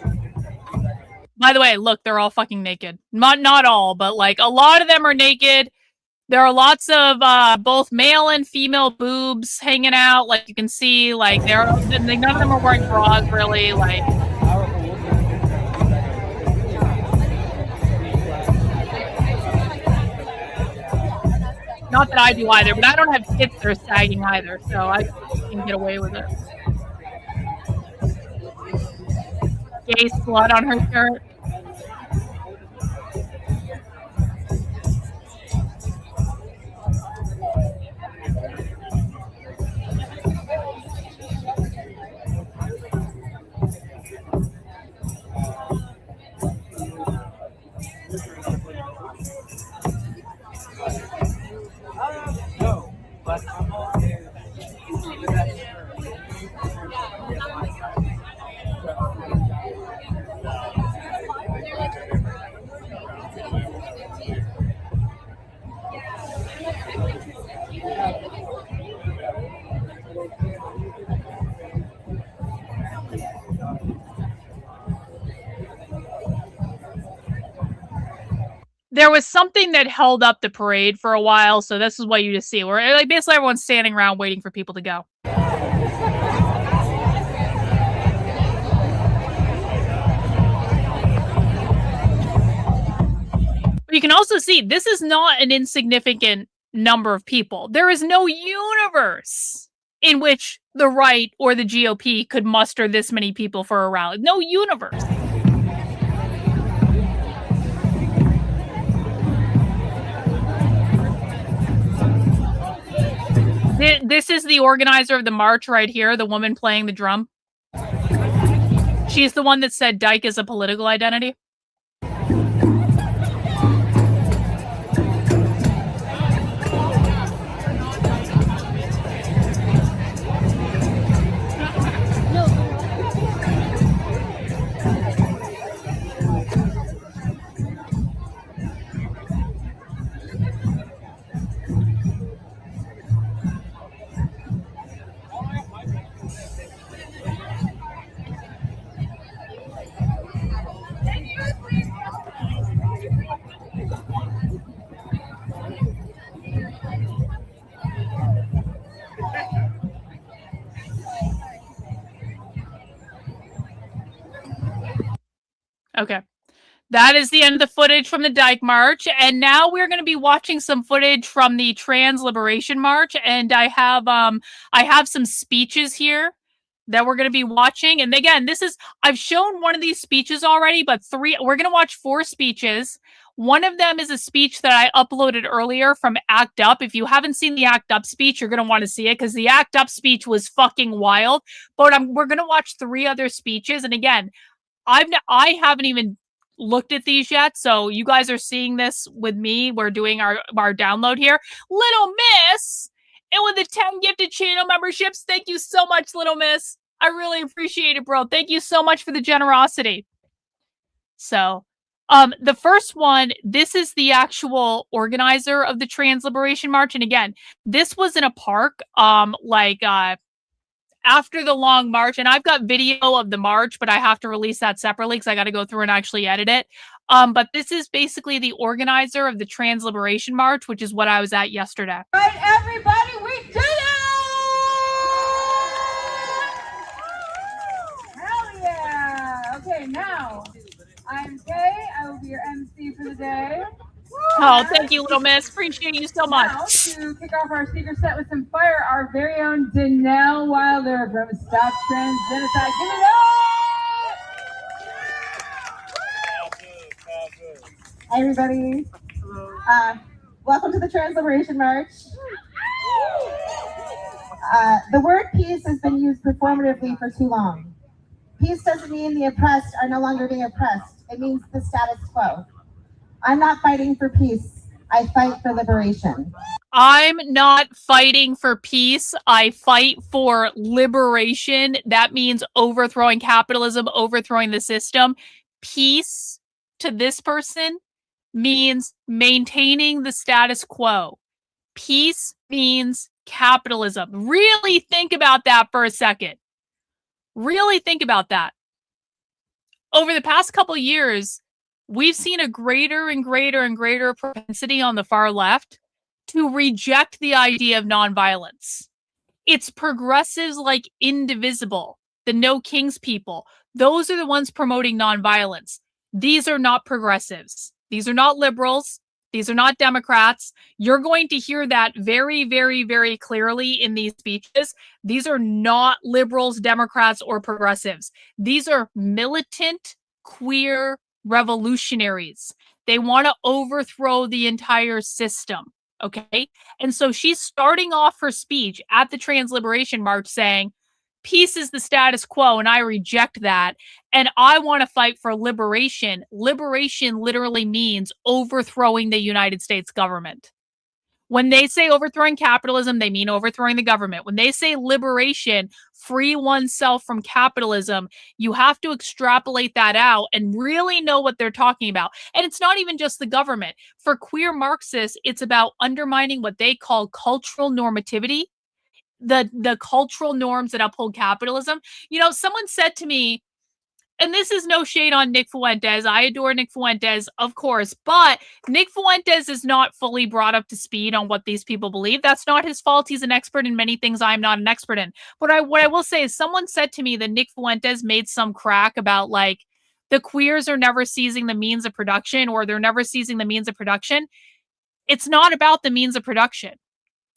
By the way, look, they're all fucking naked. Not all, but like a lot of them are naked. There are lots of both male and female boobs hanging out. Like you can see, like none of them are wearing bras really. Like not that I do either, but I don't have tits that are sagging either, so I can get away with it. Gay slut on her shirt. There was something that held up the parade for a while, so this is what you just see. Where like basically everyone's standing around waiting for people to go. But you can also see this is not an insignificant number of people. There is no universe in which the right or the GOP could muster this many people for a rally. No universe. This is the organizer of the march right here, the woman playing the drum. She's the one that said dyke is a political identity. Okay. That is the end of the footage from the Dyke March, and now we're going to be watching some footage from the Trans Liberation March, and I have some speeches here that we're going to be watching. And again, I've shown one of these speeches already, but we're going to watch 4 speeches. One of them is a speech that I uploaded earlier from ACT UP. If you haven't seen the ACT UP speech, you're going to want to see it because the ACT UP speech was fucking wild. But we're going to watch 3 other speeches, and again, I haven't even looked at these yet, so you guys are seeing this with me. We're doing our download here. Little Miss, and with the 10 gifted channel memberships, thank you so much, Little Miss. I really appreciate it, bro. Thank you so much for the generosity. So, the first one, this is the actual organizer of the Trans Liberation March, and again, this was in a park, after the long march, and I've got video of the march, but I have to release that separately because I got to go through and actually edit it. But this is basically the organizer of the Trans Liberation March, which is what I was at yesterday. All right, everybody, we did it! Hell yeah! Okay, now, I'm Kay. I will be your MC for the day. Oh, thank you, Little Miss. Appreciate you so much. Now, to kick off our speaker set with some fire, our very own Danelle Wilder from Stop Trans Genocide. Give it up! Hi, everybody. Welcome to the Trans Liberation March. The word peace has been used performatively for too long. Peace doesn't mean the oppressed are no longer being oppressed. It means the status quo. I'm not fighting for peace. I fight for liberation. I'm not fighting for peace. I fight for liberation. That means overthrowing capitalism, overthrowing the system. Peace to this person means maintaining the status quo. Peace means capitalism. Really think about that for a second. Really think about that. Over the past couple of years, we've seen a greater and greater and greater propensity on the far left to reject the idea of nonviolence. It's progressives like Indivisible, the No Kings people. Those are the ones promoting nonviolence. These are not progressives. These are not liberals. These are not Democrats. You're going to hear that very, very, very clearly in these speeches. These are not liberals, Democrats, or progressives. These are militant, queer revolutionaries. They want to overthrow the entire system. Okay. And so she's starting off her speech at the Trans Liberation March saying, peace is the status quo, and I reject that. And I want to fight for liberation. Liberation literally means overthrowing the United States government. When they say overthrowing capitalism, they mean overthrowing the government. When they say liberation, free oneself from capitalism, you have to extrapolate that out and really know what they're talking about. And it's not even just the government. For queer Marxists, it's about undermining what they call cultural normativity, the cultural norms that uphold capitalism. You know, someone said to me, and this is no shade on Nick Fuentes. I adore Nick Fuentes, of course, but Nick Fuentes is not fully brought up to speed on what these people believe. That's not his fault. He's an expert in many things I'm not an expert in. But what I will say is someone said to me that Nick Fuentes made some crack about like the queers are never seizing the means of production or they're never seizing the means of production. It's not about the means of production.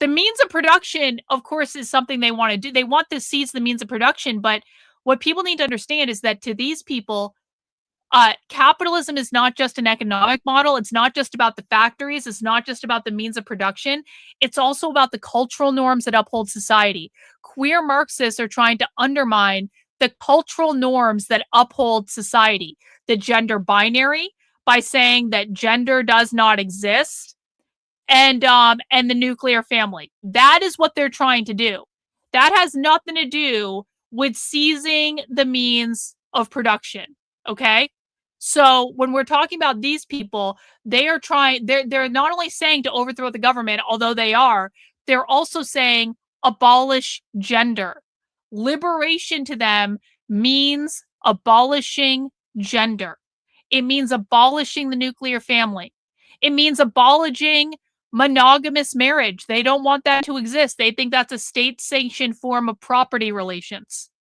The means of production, of course, is something they want to do. They want to seize the means of production, but what people need to understand is that to these people, capitalism is not just an economic model. It's not just about the factories. It's not just about the means of production. It's also about the cultural norms that uphold society. Queer Marxists are trying to undermine the cultural norms that uphold society. The gender binary, by saying that gender does not exist, and the nuclear family. That is what they're trying to do. That has nothing to do with seizing the means of production. Okay. So when we're talking about these people, they're not only saying to overthrow the government, although they're also saying abolish gender. Liberation to them means abolishing gender. It means abolishing the nuclear family. It means abolishing monogamous marriage. They don't want that to exist. They think that's a state-sanctioned form of property relations.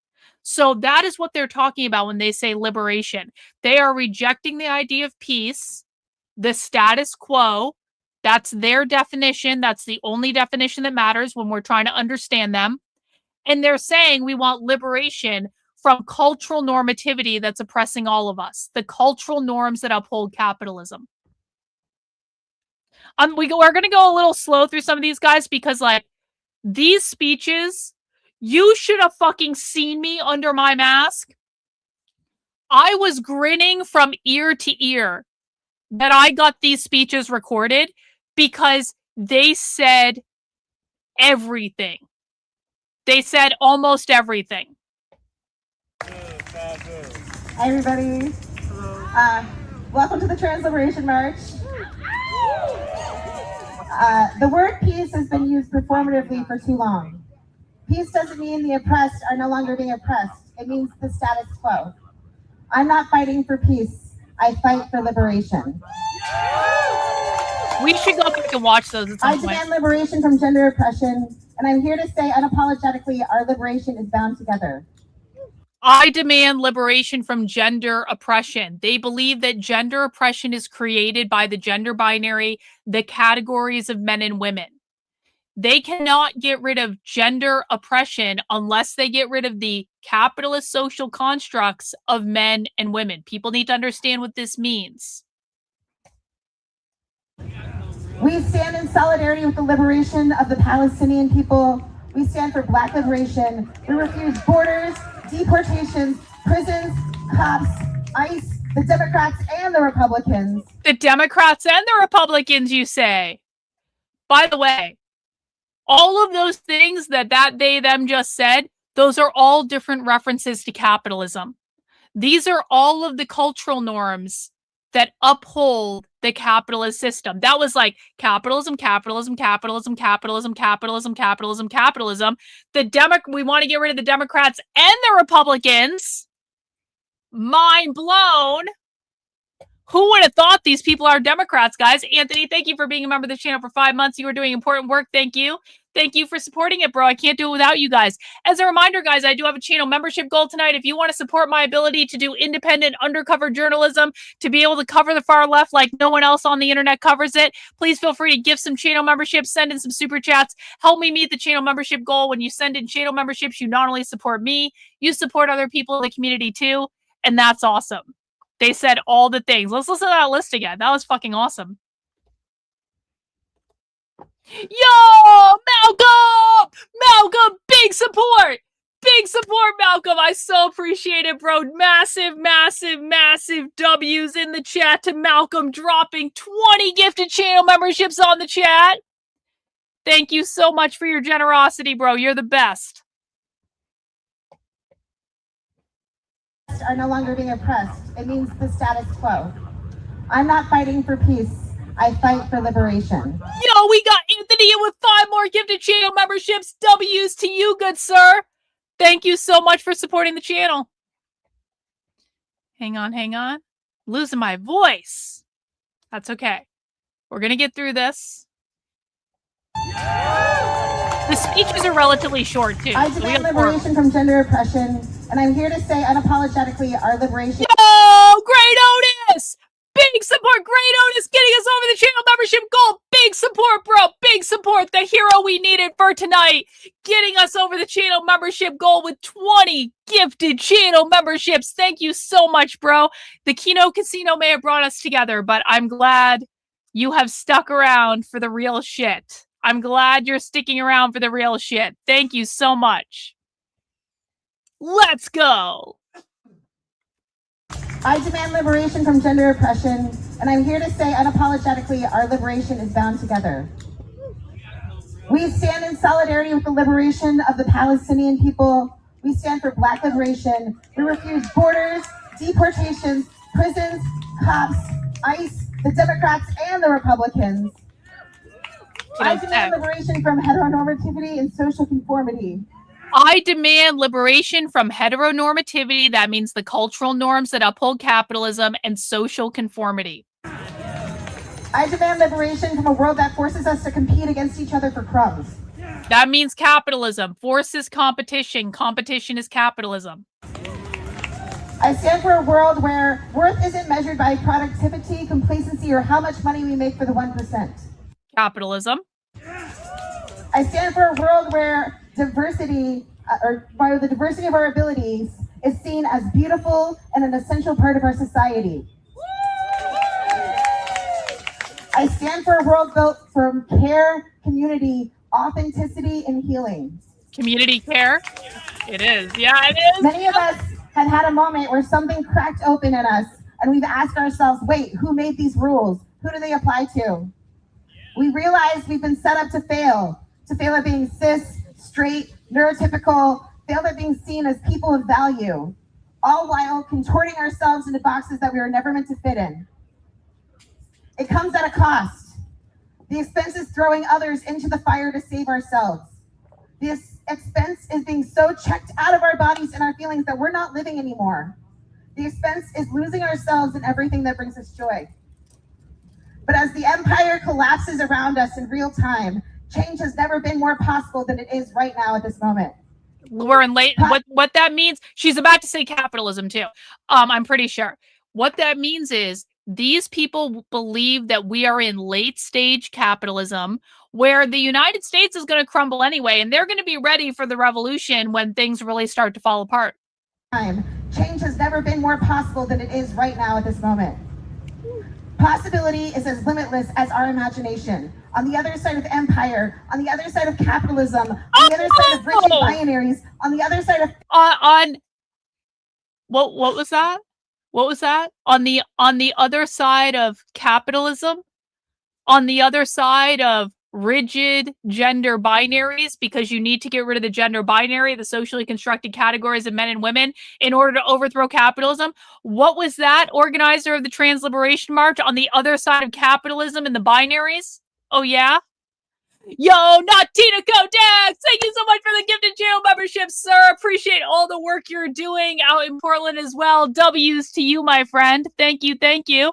So that is what they're talking about when they say liberation. They are rejecting the idea of peace, the status quo. That's their definition. That's the only definition that matters when we're trying to understand them. And they're saying we want liberation from cultural normativity that's oppressing all of us, the cultural norms that uphold capitalism. We're going to go a little slow through some of these guys because, like, these speeches, you should have fucking seen me under my mask. I was grinning from ear to ear that I got these speeches recorded because they said everything. They said almost everything. Hi, everybody. Welcome to the Trans Liberation March. The word peace has been used performatively for too long. Peace doesn't mean the oppressed are no longer being oppressed. It means the status quo. I'm not fighting for peace. I fight for liberation. We should go back and watch those at some point. I demand liberation from gender oppression, and I'm here to say unapologetically our liberation is bound together. I demand liberation from gender oppression. They believe that gender oppression is created by the gender binary, the categories of men and women. They cannot get rid of gender oppression unless they get rid of the capitalist social constructs of men and women. People need to understand what this means. We stand in solidarity with the liberation of the Palestinian people. We stand for Black liberation. We refuse borders, deportations, prisons, cops, ICE, the Democrats and the Republicans. The Democrats and the Republicans, you say? By the way, all of those things that they, them just said, those are all different references to capitalism. These are all of the cultural norms that uphold the capitalist system. That was like capitalism, capitalism, capitalism, capitalism, capitalism, capitalism, capitalism. We want to get rid of the Democrats and the Republicans. Mind blown. Who would have thought these people are Democrats, guys? Anthony, thank you for being a member of the channel for 5 months. You are doing important work. Thank you. Thank you for supporting it, bro. I can't do it without you guys. As a reminder, guys, I do have a channel membership goal tonight. If you want to support my ability to do independent undercover journalism, to be able to cover the far left like no one else on the internet covers it, please feel free to give some channel memberships, send in some super chats, help me meet the channel membership goal. When you send in channel memberships, you not only support me, you support other people in the community too, and that's awesome. They said all the things. Let's listen to that list again. That was fucking awesome. Yo, Malcolm, big support, Malcolm. I so appreciate it, bro. Massive W's in the chat to Malcolm, dropping 20 gifted channel memberships on the chat. Thank you so much for your generosity, bro. You're the best. Are no longer being oppressed. It means the status quo. I'm not fighting for peace. I fight for liberation. Yo, we got Anthony in with 5 more gifted channel memberships. W's to you, good sir. Thank you so much for supporting the channel. Hang on. Losing my voice. That's okay. We're going to get through this. The speeches are relatively short, too. I demand liberation from gender oppression, and I'm here to say unapologetically our liberation. Yo, Great Otis! Big support, Great Otis, getting us over the channel membership goal. Big support, bro. Big support. The hero we needed for tonight. Getting us over the channel membership goal with 20 gifted channel memberships. Thank you so much, bro. The Kino Casino may have brought us together, but I'm glad you have stuck around for the real shit. I'm glad you're sticking around for the real shit. Thank you so much. Let's go. I demand liberation from gender oppression, and I'm here to say unapologetically our liberation is bound together. We stand in solidarity with the liberation of the Palestinian people. We stand for Black liberation. We refuse borders, deportations, prisons, cops, ICE, the Democrats and the Republicans. I demand liberation from heteronormativity and social conformity. I demand liberation from heteronormativity. That means the cultural norms that uphold capitalism and social conformity. I demand liberation from a world that forces us to compete against each other for crumbs. That means capitalism. Force is competition. Competition is capitalism. I stand for a world where worth isn't measured by productivity, complacency, or how much money we make for the 1%. Capitalism. I stand for a world where diversity, or where the diversity of our abilities is seen as beautiful and an essential part of our society. I stand for a world built from care, community, authenticity, and healing. Community care? It is. Yeah, it is. Many of us have had a moment where something cracked open in us, and we've asked ourselves, wait, who made these rules? Who do they apply to? We realize we've been set up to fail at being cis, straight, neurotypical, fail at being seen as people of value, all while contorting ourselves into boxes that we were never meant to fit in. It comes at a cost. The expense is throwing others into the fire to save ourselves. This expense is being so checked out of our bodies and our feelings that we're not living anymore. The expense is losing ourselves in everything that brings us joy. But as the empire collapses around us in real time, change has never been more possible than it is right now at this moment. We're in late. What that means, she's about to say capitalism too. I'm pretty sure. What that means is these people believe that we are in late stage capitalism where the United States is going to crumble anyway, and they're going to be ready for the revolution when things really start to fall apart. Change has never been more possible than it is right now at this moment. Possibility is as limitless as our imagination. On the other side of empire, on the other side of capitalism, on the other side of rigid binaries, on the other side of what was that? What was that? On the other side of capitalism, on the other side of rigid gender binaries, because you need to get rid of the gender binary, the socially constructed categories of men and women, in order to overthrow capitalism. What was that? Organizer of the Trans Liberation March, on the other side of capitalism and the binaries? Oh yeah? Yo, not Tina Kodak! Thank you so much for the gifted channel membership, sir. Appreciate all the work you're doing out in Portland as well. W's to you, my friend. Thank you, thank you.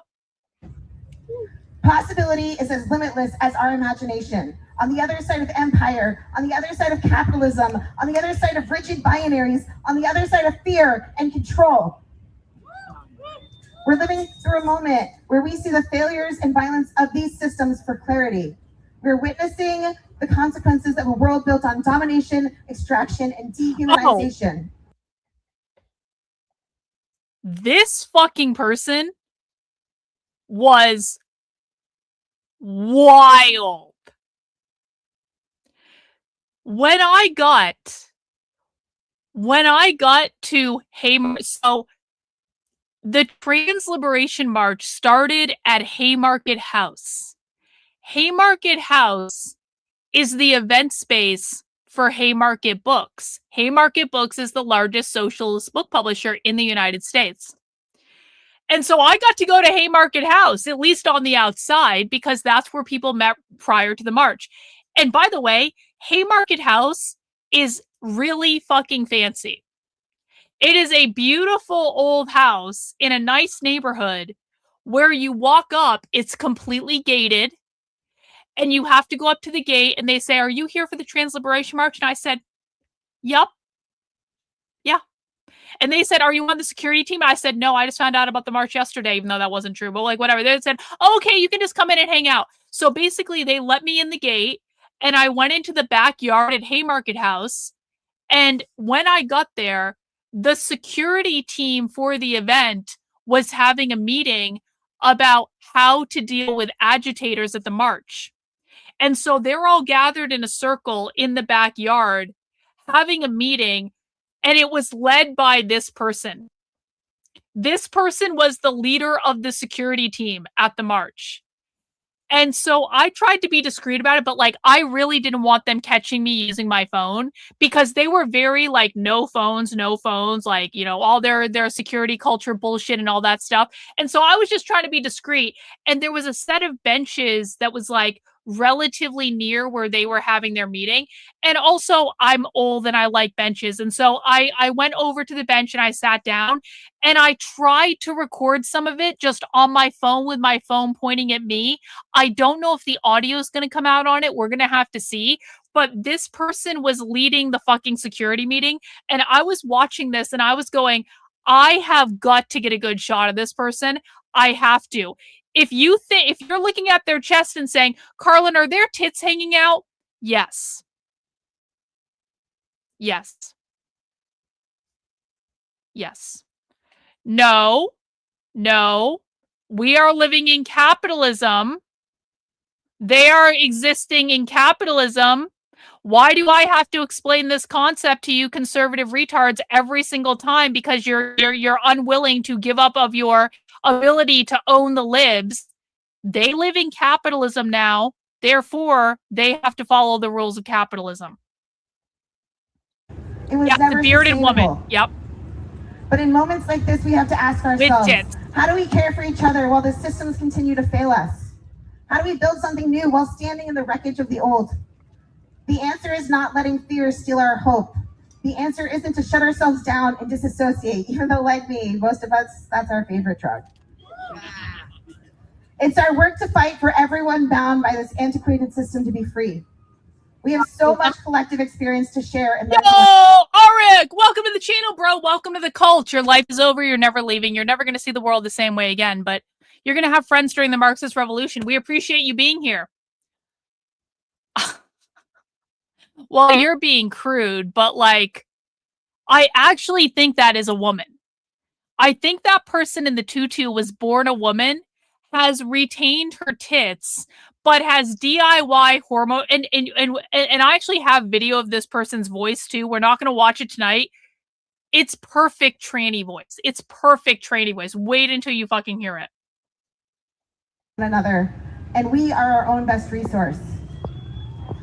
Possibility is as limitless as our imagination. On the other side of empire, on the other side of capitalism, on the other side of rigid binaries, on the other side of fear and control. We're living through a moment where we see the failures and violence of these systems for clarity. We're witnessing the consequences of a world built on domination, extraction, and dehumanization. This fucking person was wild. When I got to Haymarket, so the Trans Liberation March started at Haymarket House. Haymarket House is the event space for Haymarket Books. Haymarket Books is the largest socialist book publisher in the United States. And so I got to go to Haymarket House, at least on the outside, because that's where people met prior to the march. And by the way, Haymarket House is really fucking fancy. It is a beautiful old house in a nice neighborhood where you walk up, it's completely gated, and you have to go up to the gate and they say, "Are you here for the Trans Liberation March?" And I said, "Yup. Yeah." And they said, "Are you on the security team?" I said, "No, I just found out about the march yesterday," even though that wasn't true, but like whatever. They said, "Oh, okay, you can just come in and hang out." So basically they let me in the gate and I went into the backyard at Haymarket House. And when I got there, the security team for the event was having a meeting about how to deal with agitators at the march. And so they're all gathered in a circle in the backyard having a meeting, and it was led by this person. This person was the leader of the security team at the march. And so I tried to be discreet about it, but like I really didn't want them catching me using my phone because they were very like no phones, like, you know, all their security culture bullshit and all that stuff. And so I was just trying to be discreet. And there was a set of benches that was like relatively near where they were having their meeting. And also, I'm old and I like benches. And so I went over to the bench and I sat down and I tried to record some of it just on my phone with my phone pointing at me. I don't know if the audio is going to come out on it. We're going to have to see. But this person was leading the fucking security meeting. And I was watching this and I was going, I have got to get a good shot of this person. I have to. If you're looking at their chest and saying, Karlyn, are their tits hanging out? Yes. Yes. Yes. No. No. We are living in capitalism. They are existing in capitalism. Why do I have to explain this concept to you conservative retards every single time? Because you're unwilling to give up of your ability to own the libs. They live in capitalism now. Therefore, they have to follow the rules of capitalism. It was the bearded woman. Yep. But in moments like this, we have to ask ourselves, how do we care for each other while the systems continue to fail us? How do we build something new while standing in the wreckage of the old? The answer is not letting fear steal our hope. The answer isn't to shut ourselves down and disassociate, even though, like me, most of us, that's our favorite drug. It's our work to fight for everyone bound by this antiquated system to be free. We have so much collective experience to share. And Arik, welcome to the channel, bro. Welcome to the cult. Your life is over. You're never leaving. You're never going to see the world the same way again, but you're going to have friends during the Marxist Revolution. We appreciate you being here. Well, you're being crude, but like, I actually think that is a woman. I think that person in the tutu was born a woman, has retained her tits, but has DIY hormone. And I actually have video of this person's voice too. We're not going to watch it tonight. It's perfect tranny voice. It's perfect tranny voice. Wait until you fucking hear it. Another, and we are our own best resource.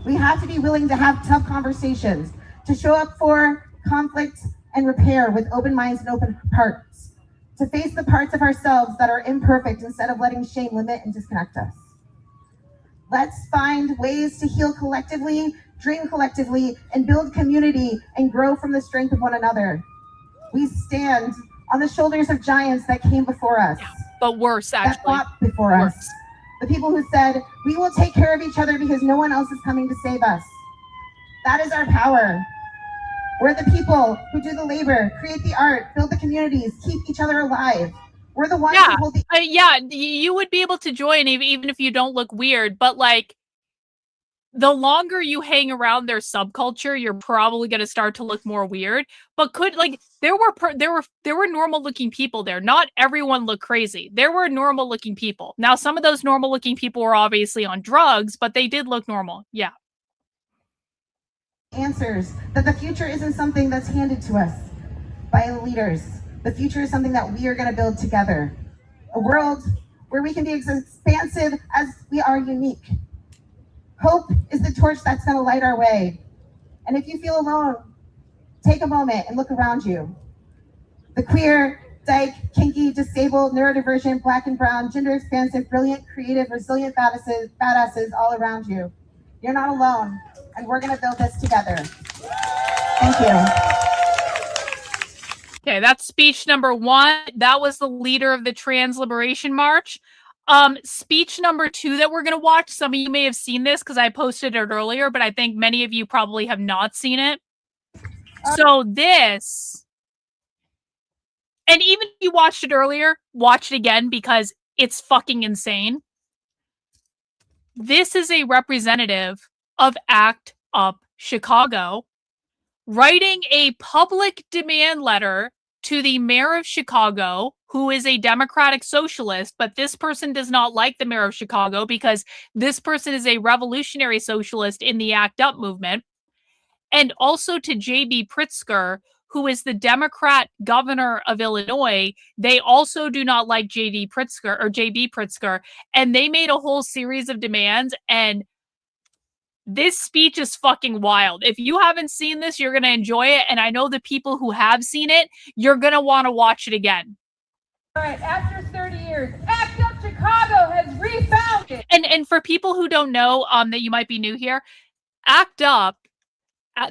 We have to be willing to have tough conversations, to show up for conflict and repair with open minds and open hearts, to face the parts of ourselves that are imperfect instead of letting shame limit and disconnect us. Let's find ways to heal collectively, dream collectively, and build community and grow from the strength of one another. We stand on the shoulders of giants that came before us. But worse, actually. That fought before us. The people who said, we will take care of each other because no one else is coming to save us. That is our power. We're the people who do the labor, create the art, build the communities, keep each other alive. We're the ones who hold the... You would be able to join even if you don't look weird, but like, the longer you hang around their subculture, you're probably going to start to look more weird. But there were normal looking people there. Not everyone looked crazy. There were normal looking people. Now, some of those normal looking people were obviously on drugs, but they did look normal. Yeah. Answers that the future isn't something that's handed to us by the leaders. The future is something that we are going to build together. A world where we can be as expansive as we are unique. Hope is the torch that's going to light our way. And if you feel alone, take a moment and look around you. The queer, dyke, kinky, disabled, neurodivergent, black and brown, gender expansive, brilliant, creative, resilient badasses all around you. You're not alone, and we're going to build this together. Thank you. Okay, that's speech number 1. That was the leader of the Trans Liberation March. Speech number 2 that we're going to watch, some of you may have seen this because I posted it earlier, but I think many of you probably have not seen it. So this, and even if you watched it earlier, watch it again because it's fucking insane. This is a representative of ACT UP Chicago writing a public demand letter to the mayor of Chicago, who is a Democratic socialist, but this person does not like the mayor of Chicago because this person is a revolutionary socialist in the ACT UP movement. And also to J.B. Pritzker, who is the Democrat governor of Illinois. They also do not like J.B. Pritzker, and they made a whole series of demands, and this speech is fucking wild. If you haven't seen this, you're going to enjoy it. And I know the people who have seen it, you're going to want to watch it again. All right, after 30 years, ACT UP Chicago has refounded. And for people who don't know, that you might be new here, ACT UP,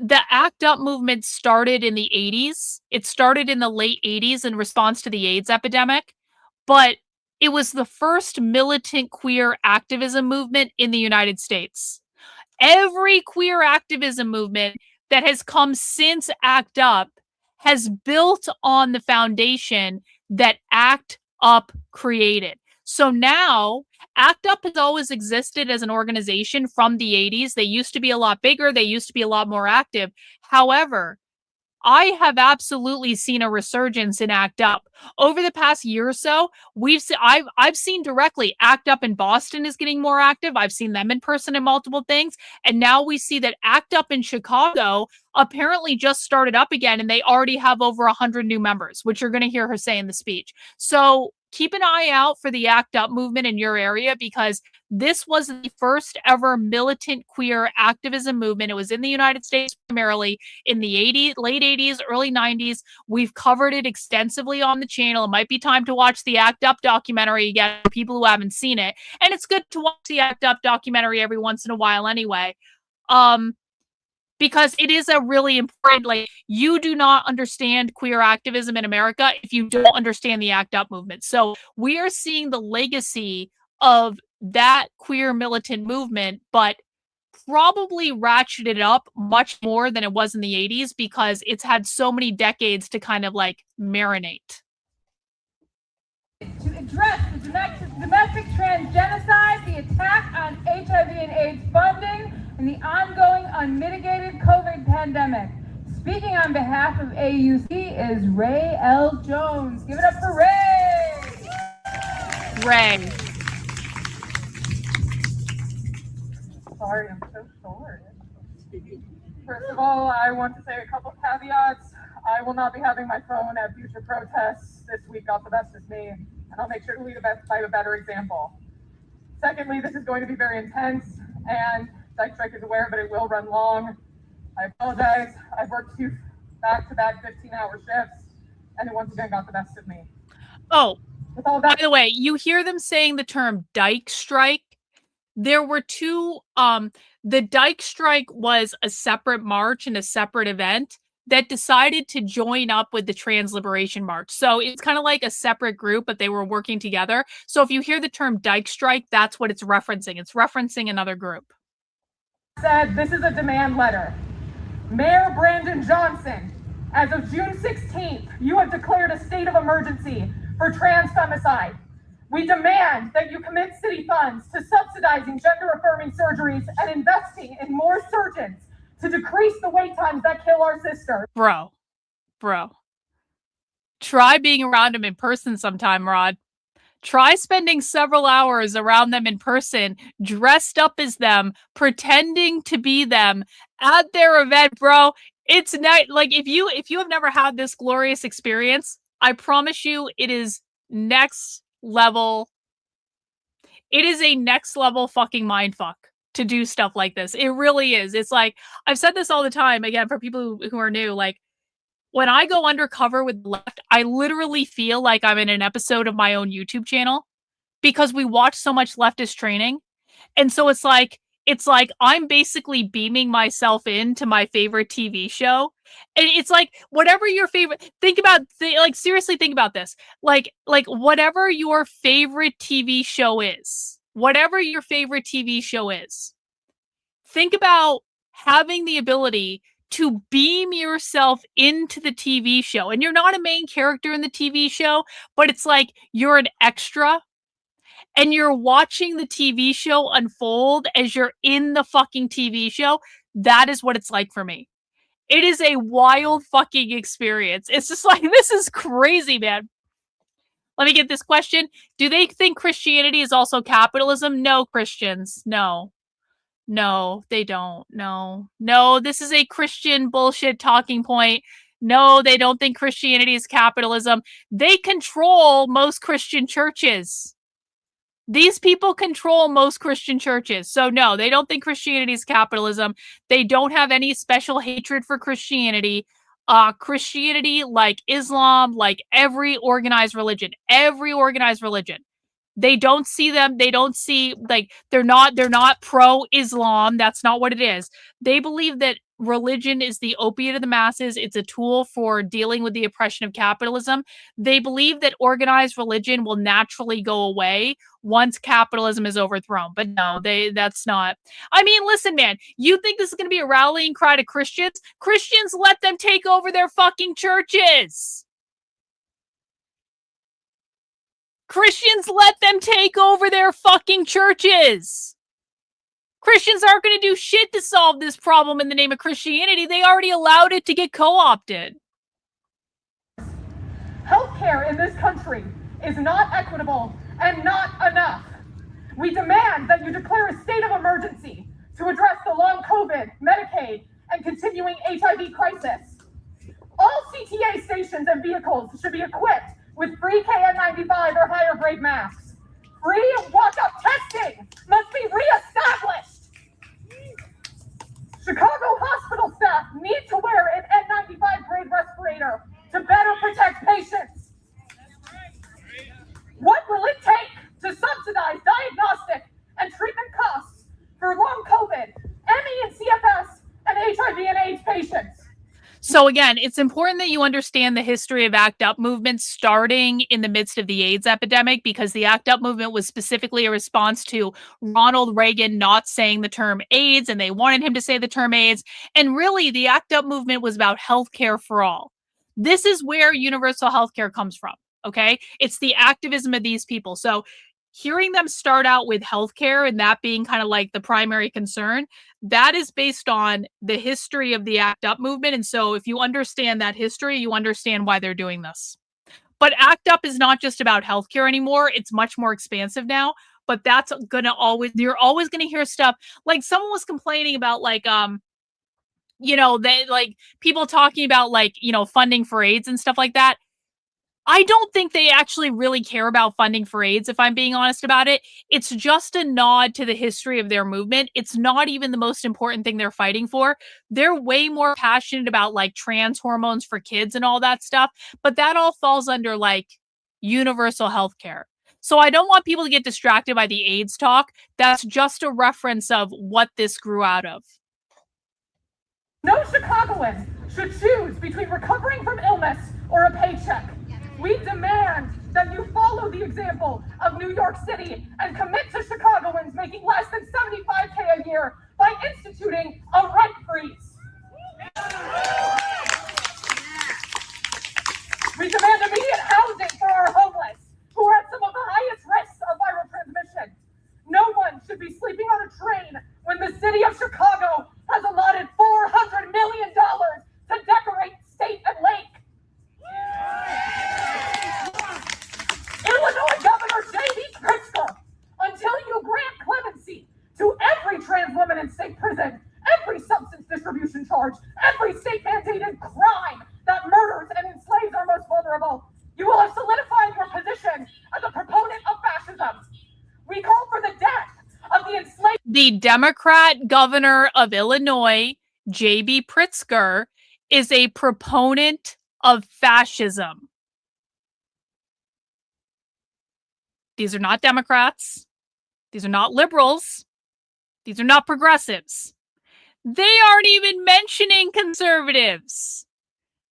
the ACT UP movement started in the 80s. It started in the late 80s in response to the AIDS epidemic, but it was the first militant queer activism movement in the United States. Every queer activism movement that has come since ACT UP has built on the foundation that ACT UP created. So now, ACT UP has always existed as an organization from the 80s. They used to be a lot bigger. They used to be a lot more active. However, I have absolutely seen a resurgence in ACT UP. Over the past year or so, I've seen directly ACT UP in Boston is getting more active. I've seen them in person in multiple things. And now we see that ACT UP in Chicago apparently just started up again, and they already have over 100 new members, which you're going to hear her say in the speech. So keep an eye out for the ACT UP movement in your area, because this was the first ever militant queer activism movement. It was in the United States primarily in the late 80s, early 90s. We've covered it extensively on the channel. It might be time to watch the ACT UP documentary again for people who haven't seen it. And it's good to watch the ACT UP documentary every once in a while anyway. Because it is a really important, like, you do not understand queer activism in America if you don't understand the ACT UP movement. So we are seeing the legacy of that queer militant movement, but probably ratcheted up much more than it was in the 80s because it's had so many decades to kind of like marinate. To address the domestic trans genocide, the attack on HIV and AIDS funding, and the ongoing unmitigated COVID pandemic. Speaking on behalf of AUC is Ray L. Jones. Give it up for Ray! Ray. Sorry, I'm so short. First of all, I want to say a couple caveats. I will not be having my phone at future protests. This week got the best of me, and I'll make sure to lead by a better example. Secondly, this is going to be very intense, and Psych Strike is aware, but it will run long. I apologize. I've worked 2 back-to-back 15-hour shifts, and it once again got the best of me. Oh, with all that, by the way, you hear them saying the term Dyke Strike. There were two, the Dyke Strike was a separate march and a separate event that decided to join up with the Trans Liberation March. So it's kind of like a separate group, but they were working together. So if you hear the term Dyke Strike, that's what it's referencing. It's referencing another group. Said this is a demand letter. Mayor Brandon Johnson, as of June 16th, you have declared a state of emergency for trans femicide. We demand that you commit city funds to subsidizing gender-affirming surgeries and investing in more surgeons to decrease the wait times that kill our sisters. Bro. Try being around them in person sometime, Rod. Try spending several hours around them in person, dressed up as them, pretending to be them at their event, bro. It's not like if you have never had this glorious experience, I promise you it is next level. It is a next level fucking mindfuck to do stuff like this. It really is. It's like, I've said this all the time, again, for people who are new, like, when I go undercover with the left, I literally feel like I'm in an episode of my own YouTube channel because we watch so much leftist training. And so it's like I'm basically beaming myself into my favorite TV show. And it's like, whatever your favorite, seriously think about this. Like whatever your favorite TV show is, think about having the ability to beam yourself into the TV show. And you're not a main character in the TV show, but it's like you're an extra and you're watching the TV show unfold as you're in the fucking TV show. That is what it's like for me. It is a wild fucking experience. It's just like, this is crazy, man. Let me get this question. Do they think Christianity is also capitalism? No, Christians. No, they don't. No, this is a Christian bullshit talking point. No, they don't think Christianity is capitalism. They control most Christian churches. These people control most Christian churches. So no, they don't think Christianity is capitalism. They don't have any special hatred for Christianity. Christianity, like Islam, like every organized religion, They don't see them. They don't see, like, they're not pro-Islam. That's not what it is. They believe that religion is the opiate of the masses. It's a tool for dealing with the oppression of capitalism. They believe that organized religion will naturally go away once capitalism is overthrown. But no, that's not. I mean, listen, man, you think this is going to be a rallying cry to Christians? Christians, let them take over their fucking churches. Christians, let them take over their fucking churches. Christians aren't going to do shit to solve this problem in the name of Christianity. They already allowed it to get co-opted. Healthcare in this country is not equitable and not enough. We demand that you declare a state of emergency to address the long COVID, Medicaid, and continuing HIV crisis. All CTA stations and vehicles should be equipped with free KN95 or higher grade masks. Free walk-up testing must be reestablished. Chicago hospital staff need to wear an N95 grade respirator to better protect patients. What will it take to subsidize diagnostic and treatment costs for long COVID, ME and CFS, and HIV and AIDS patients? So again, it's important that you understand the history of ACT UP movement starting in the midst of the AIDS epidemic, because the ACT UP movement was specifically a response to Ronald Reagan not saying the term AIDS, and they wanted him to say the term AIDS. And really, the ACT UP movement was about healthcare for all. This is where universal healthcare comes from, okay? It's the activism of these people. So hearing them start out with healthcare and that being kind of like the primary concern, that is based on the history of the ACT UP movement. And so if you understand that history, you understand why they're doing this. But ACT UP is not just about healthcare anymore. It's much more expansive now. But that's gonna always, you're always gonna hear stuff like someone was complaining about, like, you know, they like people talking about, like, you know, funding for AIDS and stuff like that. I don't think they actually really care about funding for AIDS, if I'm being honest about it. It's just a nod to the history of their movement. It's not even the most important thing they're fighting for. They're way more passionate about, like, trans hormones for kids and all that stuff, but that all falls under, like, universal health care. So I don't want people to get distracted by the AIDS talk. That's just a reference of what this grew out of. No Chicagoan should choose between recovering from illness or a paycheck. We demand that you follow the example of New York City and commit to Chicagoans making less than $75K a year by instituting a rent freeze. We demand immediate housing for our homeless, who are at some of the highest risks of viral transmission. No one should be sleeping on a train when the city of Chicago has allotted $400 million to decorate state and lake. Illinois Governor J.B. Pritzker, until you grant clemency to every trans woman in state prison, every substance distribution charge, every state-mandated crime that murders and enslaves our most vulnerable, you will have solidified your position as a proponent of fascism. We call for the death of the enslaved. The Democrat governor of Illinois, J.B. Pritzker, is a proponent of fascism. These are not Democrats. These are not liberals. These are not progressives. They aren't even mentioning conservatives.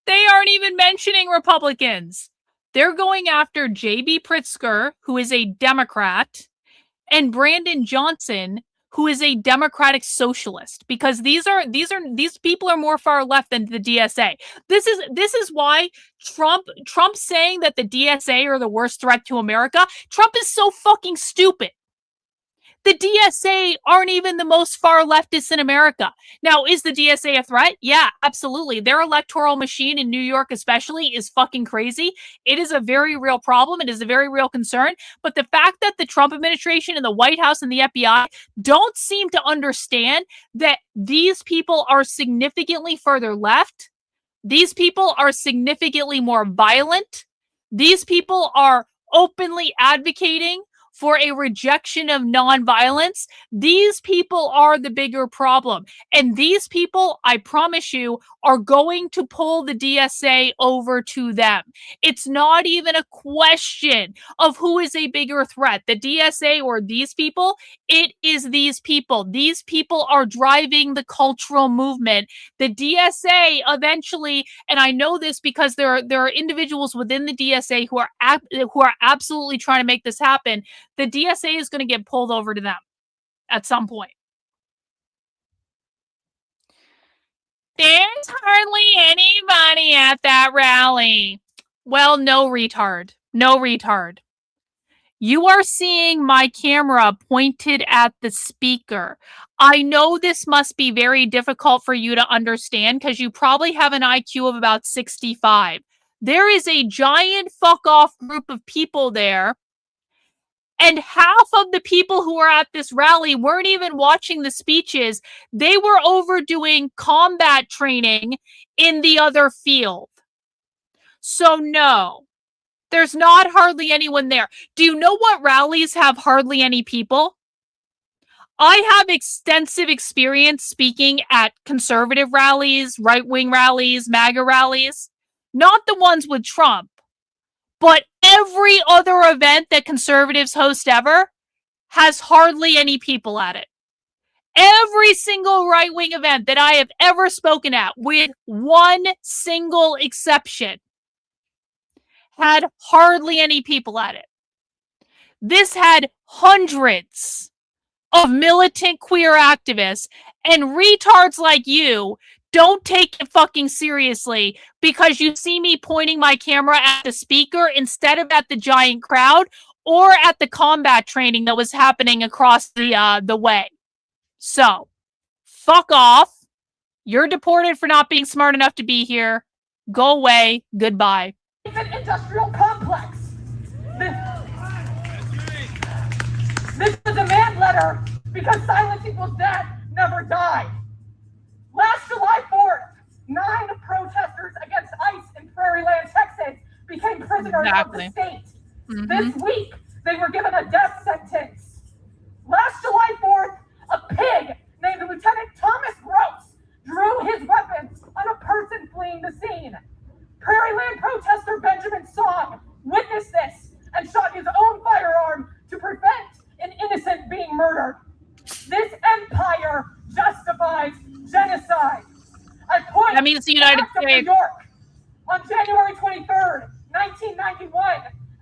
They aren't even mentioning Republicans. They're going after J.B. Pritzker, who is a Democrat, and Brandon Johnson, who is a Democratic socialist, because these people are more far left than the DSA. This is why Trump saying that the DSA are the worst threat to America. Trump is so fucking stupid. The DSA aren't even the most far leftists in America. Now, is the DSA a threat? Yeah, absolutely. Their electoral machine in New York especially is fucking crazy. It is a very real problem. It is a very real concern. But the fact that the Trump administration and the White House and the FBI don't seem to understand that these people are significantly further left, these people are significantly more violent, these people are openly advocating for a rejection of nonviolence, these people are the bigger problem. And these people, I promise you, are going to pull the DSA over to them. It's not even a question of who is a bigger threat, the DSA or these people. It is these people. These people are driving the cultural movement. The DSA eventually, and I know this because there are individuals within the DSA who are absolutely trying to make this happen. The DSA is going to get pulled over to them at some point. There's hardly anybody at that rally. Well, no retard. No retard. You are seeing my camera pointed at the speaker. I know this must be very difficult for you to understand because you probably have an IQ of about 65. There is a giant fuck off group of people there. And half of the people who are at this rally weren't even watching the speeches. They were overdoing combat training in the other field. So no, there's not hardly anyone there. Do you know what rallies have hardly any people? I have extensive experience speaking at conservative rallies, right-wing rallies, MAGA rallies. Not the ones with Trump. But every other event that conservatives host ever has hardly any people at it. Every single right-wing event that I have ever spoken at, with one single exception, had hardly any people at it. This had hundreds of militant queer activists, and retards like you don't take it fucking seriously because you see me pointing my camera at the speaker instead of at the giant crowd or at the combat training that was happening across the way. So, fuck off. You're deported for not being smart enough to be here. Go away. Goodbye. It's an industrial complex. This is a demand letter because silence equals death never died. Last July 4th, 9 protesters against ICE in Prairie Land, Texas, became prisoners of the state. Mm-hmm. This week, they were given a death sentence. Last July 4th, a pig named Lieutenant Thomas Gross drew his weapon on a person fleeing the scene. Prairie Land protester Benjamin Song witnessed this and shot his own firearm to prevent an innocent being murdered. This empire justifies genocide. I point that means the United States. New York on January 23rd, 1991.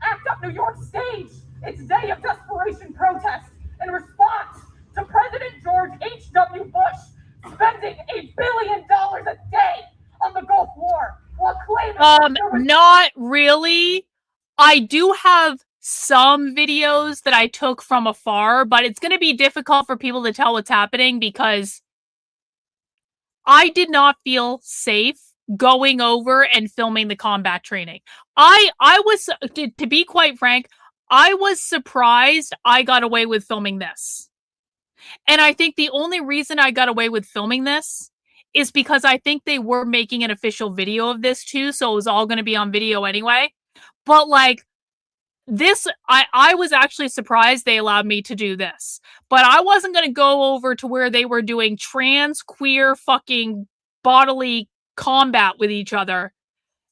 Act Up New York staged its day of desperation protest in response to President George H.W. Bush spending $1 billion a day on the Gulf War while claiming not really. I do have some videos that I took from afar, but it's going to be difficult for people to tell what's happening because I did not feel safe going over and filming the combat training. I was, to be quite frank, I was surprised I got away with filming this. And I think the only reason I got away with filming this is because I think they were making an official video of this too, so it was all going to be on video anyway. But like, this, I was actually surprised they allowed me to do this. But I wasn't going to go over to where they were doing trans, queer, fucking bodily combat with each other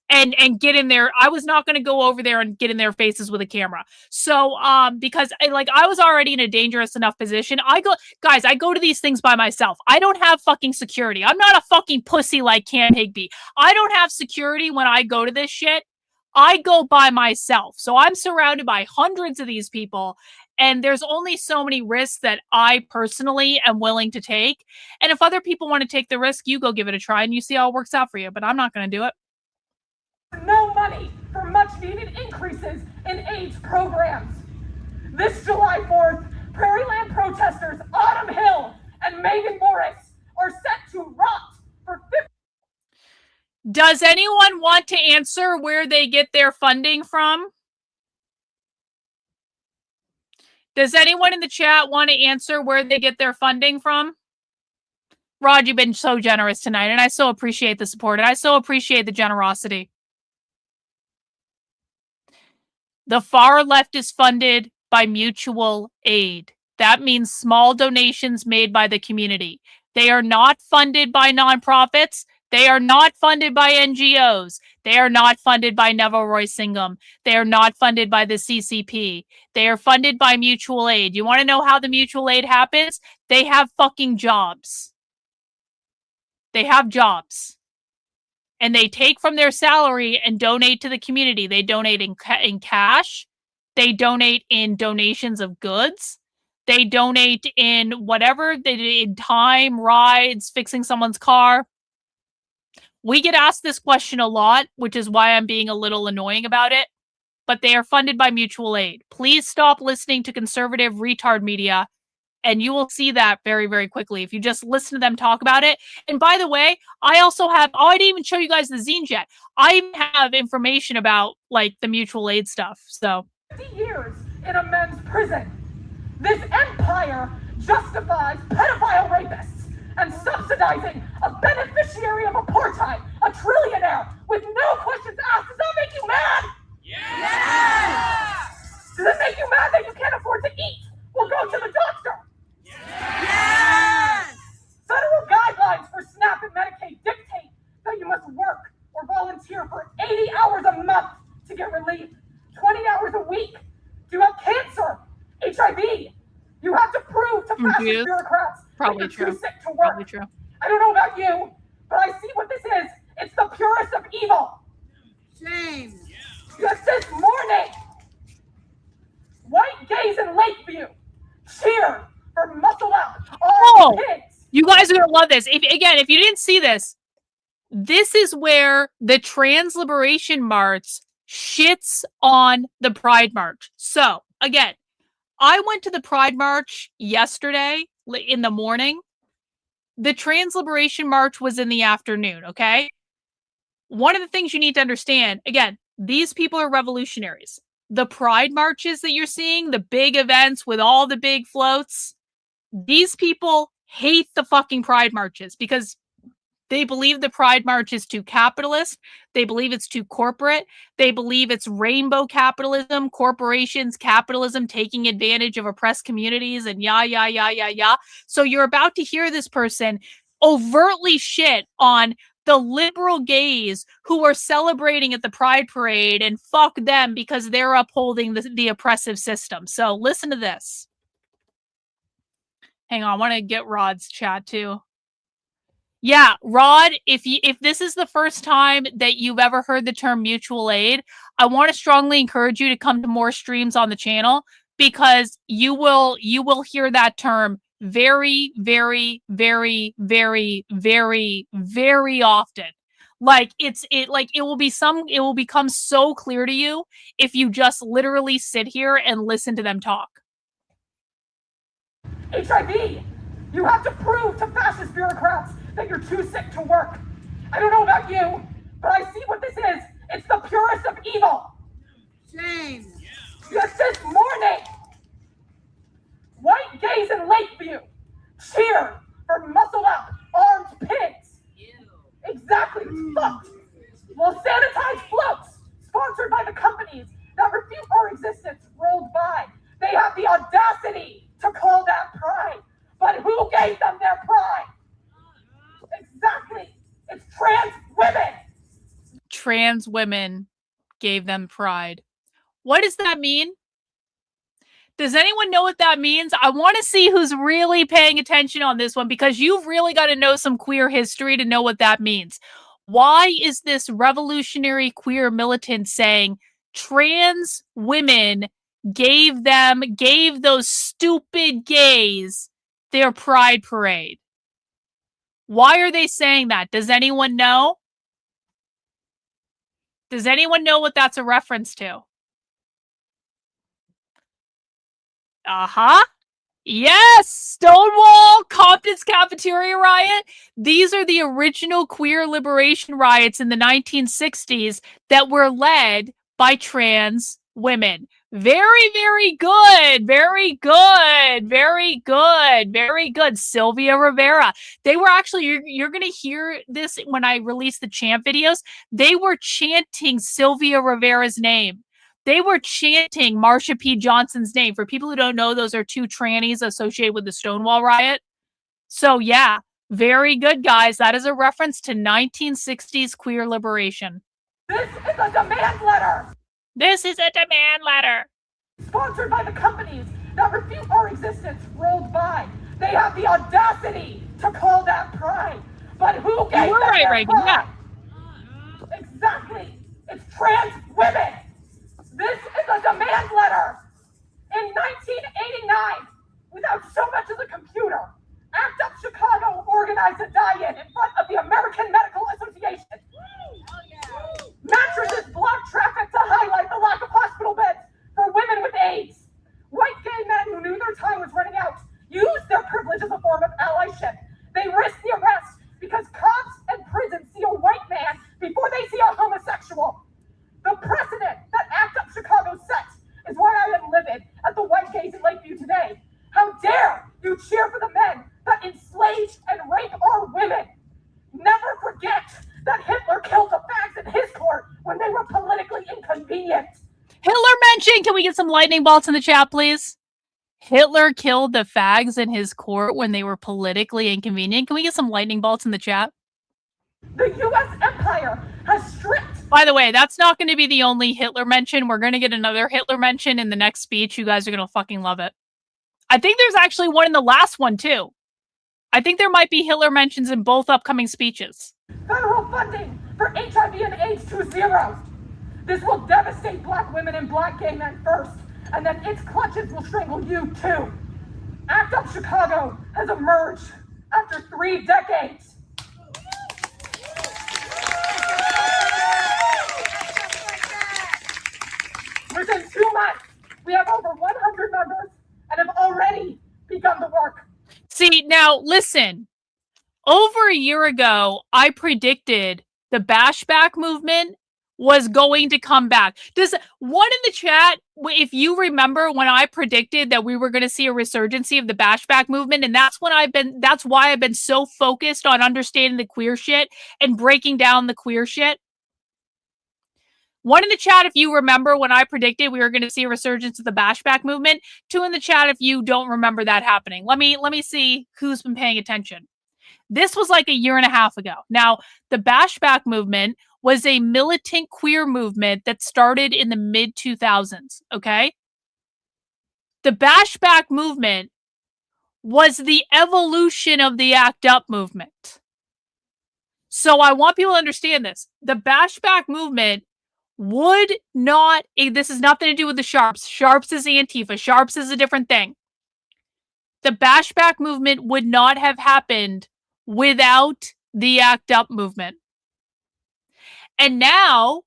and get in there. I was not going to go over there and get in their faces with a camera. So, because I was already in a dangerous enough position. I go to these things by myself. I don't have fucking security. I'm not a fucking pussy like Cam Higby. I don't have security when I go to this shit. I go by myself. So I'm surrounded by hundreds of these people, and there's only so many risks that I personally am willing to take. And if other people want to take the risk, you go give it a try and you see how it works out for you. But I'm not going to do it. No money for much needed increases in AIDS programs. This July 4th, Prairie Land protesters Autumn Hill and Megan Morris are set to rot for 50. Does anyone want to answer where they get their funding from? Does anyone in the chat want to answer where they get their funding from? Rod, you've been so generous tonight, and I so appreciate the support, and I so appreciate the generosity. The far left is funded by mutual aid. That means small donations made by the community. They are not funded by nonprofits. They are not funded by NGOs. They are not funded by Neville Roy Singham. They are not funded by the CCP. They are funded by mutual aid. You want to know how the mutual aid happens? They have fucking jobs. They have jobs. And they take from their salary and donate to the community. They donate in cash. They donate in donations of goods. They donate in whatever, in time, rides, fixing someone's car. We get asked this question a lot, which is why I'm being a little annoying about it. But they are funded by mutual aid. Please stop listening to conservative retard media, and you will see that very, very quickly if you just listen to them talk about it. And by the way, I also have, I didn't even show you guys the zines yet. I even have information about, like, the mutual aid stuff, so. 50 years in a men's prison. This empire justifies pedophile rapists and subsidizing a beneficiary of apartheid, a trillionaire, with no questions asked. Does that make you mad? Yes! Does it make you mad that you can't afford to eat or go to the doctor? Yes! Federal guidelines for SNAP and Medicaid dictate that you must work or volunteer for 80 hours a month to get relief, 20 hours a week. Do you have cancer, HIV? You have to prove to fascist bureaucrats that you're too sick to work. Probably true. I don't know about you, but I see what this is. It's the purest of evil. Shame. Just this morning, white gays in Lakeview cheered for muscle up all kids. You guys are going to love this. If you didn't see this, this is where the Trans Liberation March shits on the Pride March. So, again, I went to the Pride March yesterday in the morning. The Trans Liberation March was in the afternoon, okay? One of the things you need to understand, again, these people are revolutionaries. The Pride Marches that you're seeing, the big events with all the big floats, these people hate the fucking Pride Marches because they believe the Pride March is too capitalist. They believe it's too corporate. They believe it's rainbow capitalism, corporations, capitalism taking advantage of oppressed communities, and yah. So you're about to hear this person overtly shit on the liberal gays who are celebrating at the Pride Parade, and fuck them because they're upholding the oppressive system. So listen to this. Hang on, I want to get Rod's chat too. Yeah, Rod, if this is the first time that you've ever heard the term mutual aid, I want to strongly encourage you to come to more streams on the channel because you will hear that term very, very, very, very, very, very often. Like it will become so clear to you if you just literally sit here and listen to them talk. HIV! You have to prove to fascist bureaucrats that you're too sick to work. I don't know about you, but I see what this is. It's the purest of evil. Shame. Just this morning, white gays in Lakeview cheered for muscle up, armed pigs. Exactly, fucked. While sanitized floats, sponsored by the companies that refute our existence, rolled by. They have the audacity to call that pride. But who gave them their pride? Exactly. It's trans women. Trans women gave them pride. What does that mean? Does anyone know what that means? I want to see who's really paying attention on this one because you've really got to know some queer history to know what that means. Why is this revolutionary queer militant saying trans women gave those stupid gays their pride parade? Why are they saying that? Does anyone know? Does anyone know what that's a reference to? Yes! Stonewall, Compton's Cafeteria Riot. These are the original queer liberation riots in the 1960s that were led by trans women. Very, very good. Very good. Very good. Very good. Sylvia Rivera. They were actually, you're going to hear this when I release the chant videos. They were chanting Sylvia Rivera's name. They were chanting Marsha P. Johnson's name. For people who don't know, those are two trannies associated with the Stonewall riot. So yeah, very good, guys. That is a reference to 1960s queer liberation. This is a demand letter! This is a demand letter! Sponsored by the companies that refute our existence rolled by. They have the audacity to call that pride. But who gave You were them right, their Reagan, yeah. pride? Exactly. It's trans women. This is a demand letter. In 1989, without so much as a computer, ACT UP Chicago organized a die-in front of the American Medical Association. Mattresses blocked traffic to highlight the lack of hospital beds for women with AIDS. White gay men who knew their time was running out used their privilege as a form of allyship. They risked the arrest because cops and prisons see a white man before they see a homosexual. The precedent that ACT UP Chicago set is why I am livid at the white gays in Lakeview today. How dare you cheer for the men that enslave and rape our women? Never forget that Hitler killed the fags in his court when they were politically inconvenient. Hitler mentioned, can we get some lightning bolts in the chat, please? Hitler killed the fags in his court when they were politically inconvenient. Can we get some lightning bolts in the chat? The U.S. empire has stripped. By the way, that's not going to be the only Hitler mention. We're going to get another Hitler mention in the next speech. You guys are going to fucking love it. I think there's actually one in the last one, too. I think there might be Hitler mentions in both upcoming speeches. Federal funding for HIV and AIDS to zero. This will devastate black women and black gay men first, and then its clutches will strangle you too. ACT UP Chicago has emerged after 3 decades. Within 2 months, we have over 100 members and have already begun the work. See, now listen. Over a year ago, I predicted the bashback movement was going to come back. Does one in the chat, if you remember when I predicted that we were going to see a resurgency of the bashback movement, and that's why I've been so focused on understanding the queer shit and breaking down the queer shit. One in the chat if you remember when I predicted we were going to see a resurgence of the bashback movement. 2 in the chat if you don't remember that happening. Let me see who's been paying attention. This was like a year and a half ago. Now, the bashback movement was a militant queer movement that started in the mid-2000s, okay? The bashback movement was the evolution of the ACT UP movement. So I want people to understand this. The bashback movement would not, this has nothing to do with the Sharps. Sharps is Antifa. Sharps is a different thing. The bashback movement would not have happened without the ACT UP movement. And now,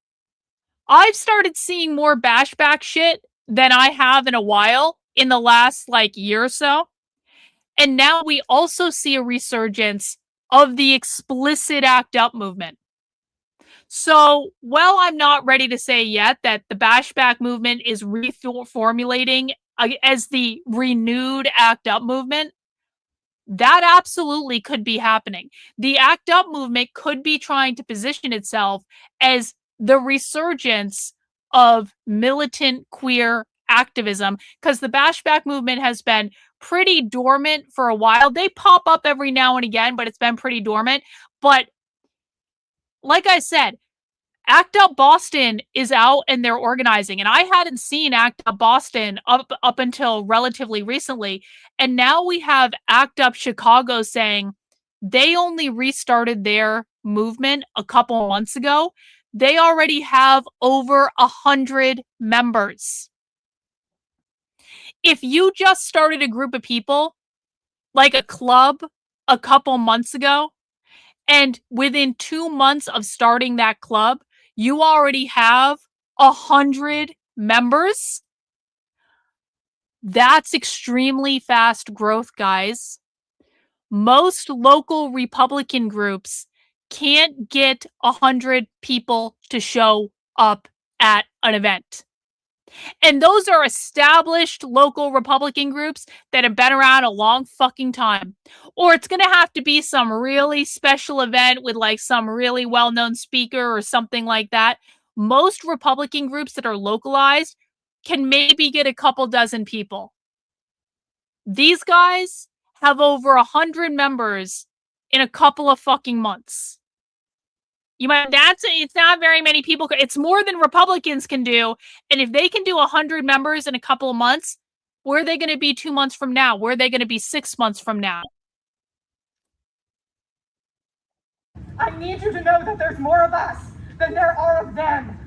I've started seeing more bashback shit than I have in a while in the last, year or so. And now we also see a resurgence of the explicit ACT UP movement. So, while I'm not ready to say yet that the bashback movement is reformulating as the renewed ACT UP movement, that absolutely could be happening. The ACT UP movement could be trying to position itself as the resurgence of militant queer activism, because the bashback movement has been pretty dormant for a while. They pop up every now and again, but it's been pretty dormant. But like I said, ACT UP Boston is out and they're organizing. And I hadn't seen ACT UP Boston up until relatively recently. And now we have ACT UP Chicago saying they only restarted their movement a couple months ago. They already have over 100 members. If you just started a group of people, like a club, a couple months ago, and within 2 months of starting that club, you already have 100 members. That's extremely fast growth, guys. Most local Republican groups can't get 100 people to show up at an event. And those are established local Republican groups that have been around a long fucking time. Or it's going to have to be some really special event with some really well-known speaker or something like that. Most Republican groups that are localized can maybe get a couple dozen people. These guys have over 100 members in a couple of fucking months. It's not very many people. It's more than Republicans can do. And if they can do 100 members in a couple of months, where are they going to be 2 months from now? Where are they going to be 6 months from now? I need you to know that there's more of us than there are of them.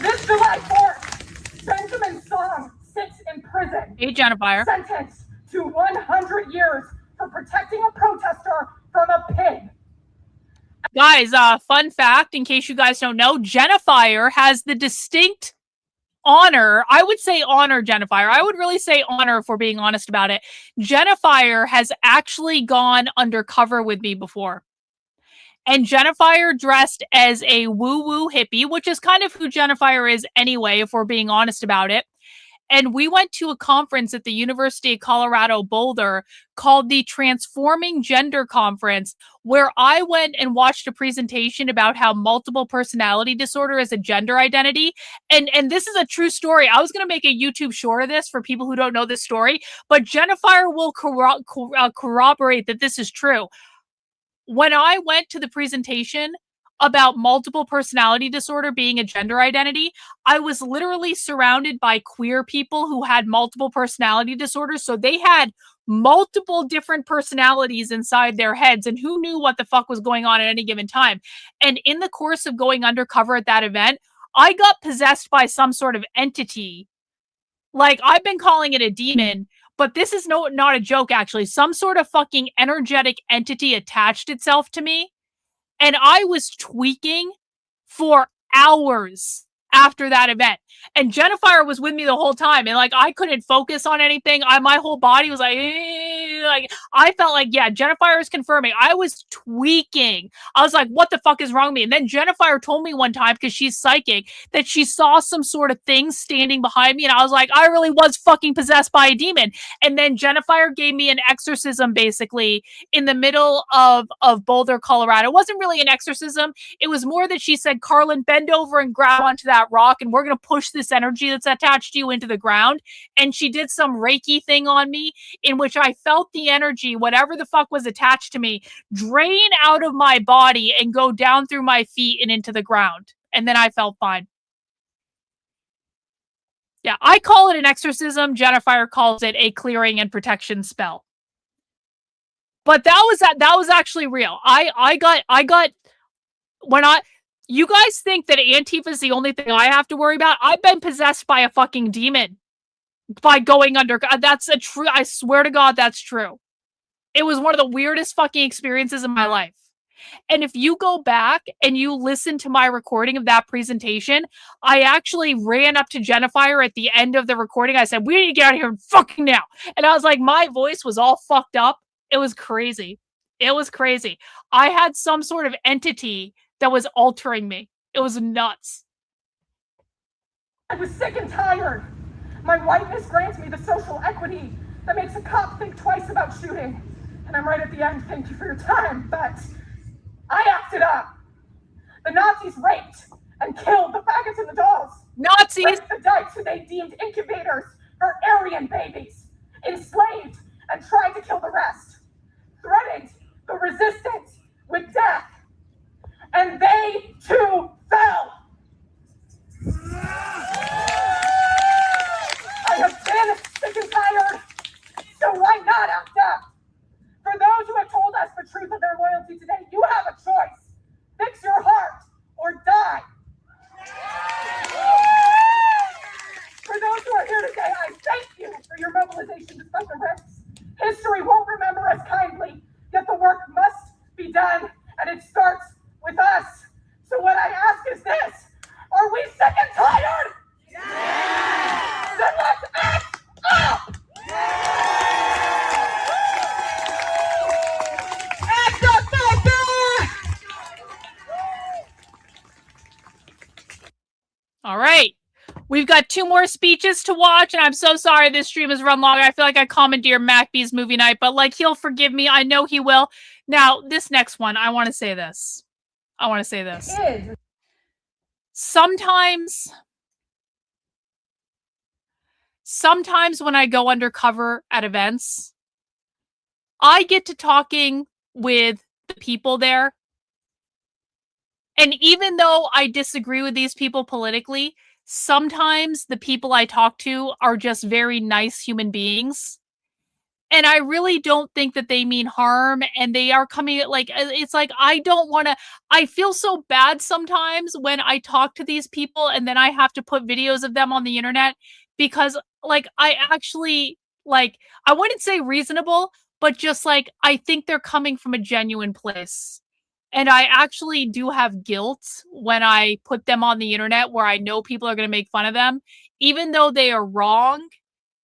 This July 4th, Benjamin Song sits in prison. Hey, Jennifer. Sentenced to 100 years for protecting a protester from a pig. Guys, fun fact, in case you guys don't know, Jennifer has the distinct honor, I would say honor, Jennifer. I would really say honor if we're being honest about it. Jennifer has actually gone undercover with me before. And Jennifer dressed as a woo-woo hippie, which is kind of who Jennifer is anyway, if we're being honest about it. And we went to a conference at the University of Colorado Boulder called the Transforming Gender Conference, where I went and watched a presentation about how multiple personality disorder is a gender identity. And this is a true story. I was going to make a YouTube short of this for people who don't know this story, but Jennifer will corroborate that this is true. When I went to the presentation about multiple personality disorder being a gender identity, I was literally surrounded by queer people who had multiple personality disorders. So they had multiple different personalities inside their heads, and who knew what the fuck was going on at any given time. And in the course of going undercover at that event, I got possessed by some sort of entity. Like, I've been calling it a demon, but this is not a joke, actually. Some sort of fucking energetic entity attached itself to me. And I was tweaking for hours after that event. And Jennifer was with me the whole time. And like, I couldn't focus on anything. My whole body was like I felt like, yeah, Jennifer is confirming. I was tweaking. I was like, what the fuck is wrong with me? And then Jennifer told me one time, because she's psychic, that she saw some sort of thing standing behind me. And I was like, I really was fucking possessed by a demon. And then Jennifer gave me an exorcism, basically, in the middle of Boulder, Colorado. It wasn't really an exorcism. It was more that she said, Karlyn, bend over and grab onto that rock, and we're going to push this energy that's attached to you into the ground. And she did some Reiki thing on me, in which I felt the energy, whatever the fuck was attached to me, drain out of my body and go down through my feet and into the ground. And then I felt fine. Yeah, I call it an exorcism. Jennifer calls it a clearing and protection spell. But that was actually real. You guys think that Antifa is the only thing I have to worry about? I've been possessed by a fucking demon by going under. I swear to God, that's true. It was one of the weirdest fucking experiences in my life. And if you go back and you listen to my recording of that presentation, I actually ran up to Jennifer at the end of the recording. I said, we need to get out of here fucking now. And I was like, my voice was all fucked up. It was crazy. It was crazy. I had some sort of entity that was altering me. It was nuts. I was sick and tired. My whiteness grants me the social equity that makes a cop think twice about shooting. And I'm right at the end, thank you for your time, but I acted up. The Nazis raped and killed the faggots and the dolls. Nazis! Raped the dykes who they deemed incubators for Aryan babies. Enslaved and tried to kill the rest. Threatened the resistance with death. And they too fell. I have been sick and tired, so why not act up? For those who have told us the truth of their loyalty today, you have a choice. Fix your heart or die. For those who are here today, I thank you for your mobilization despite the risks. History won't remember us kindly, yet the work must be done, and it starts with us. So what I ask is this: are we sick and tired? Yeah! Then let's act up! Act up, baby! All right. We've got 2 more speeches to watch, and I'm so sorry this stream has run long. I feel like I commandeered MacBee's movie night, but like, he'll forgive me. I know he will. Now, this next one, I want to say this. I want to say this. Is Sometimes when I go undercover at events, I get to talking with the people there. And even though I disagree with these people politically, sometimes the people I talk to are just very nice human beings. And I really don't think that they mean harm, and they are coming like, it's like, I feel so bad sometimes when I talk to these people and then I have to put videos of them on the internet, because like, I actually, like, I wouldn't say reasonable, but just like, I think they're coming from a genuine place. And I actually do have guilt when I put them on the internet where I know people are going to make fun of them, even though they are wrong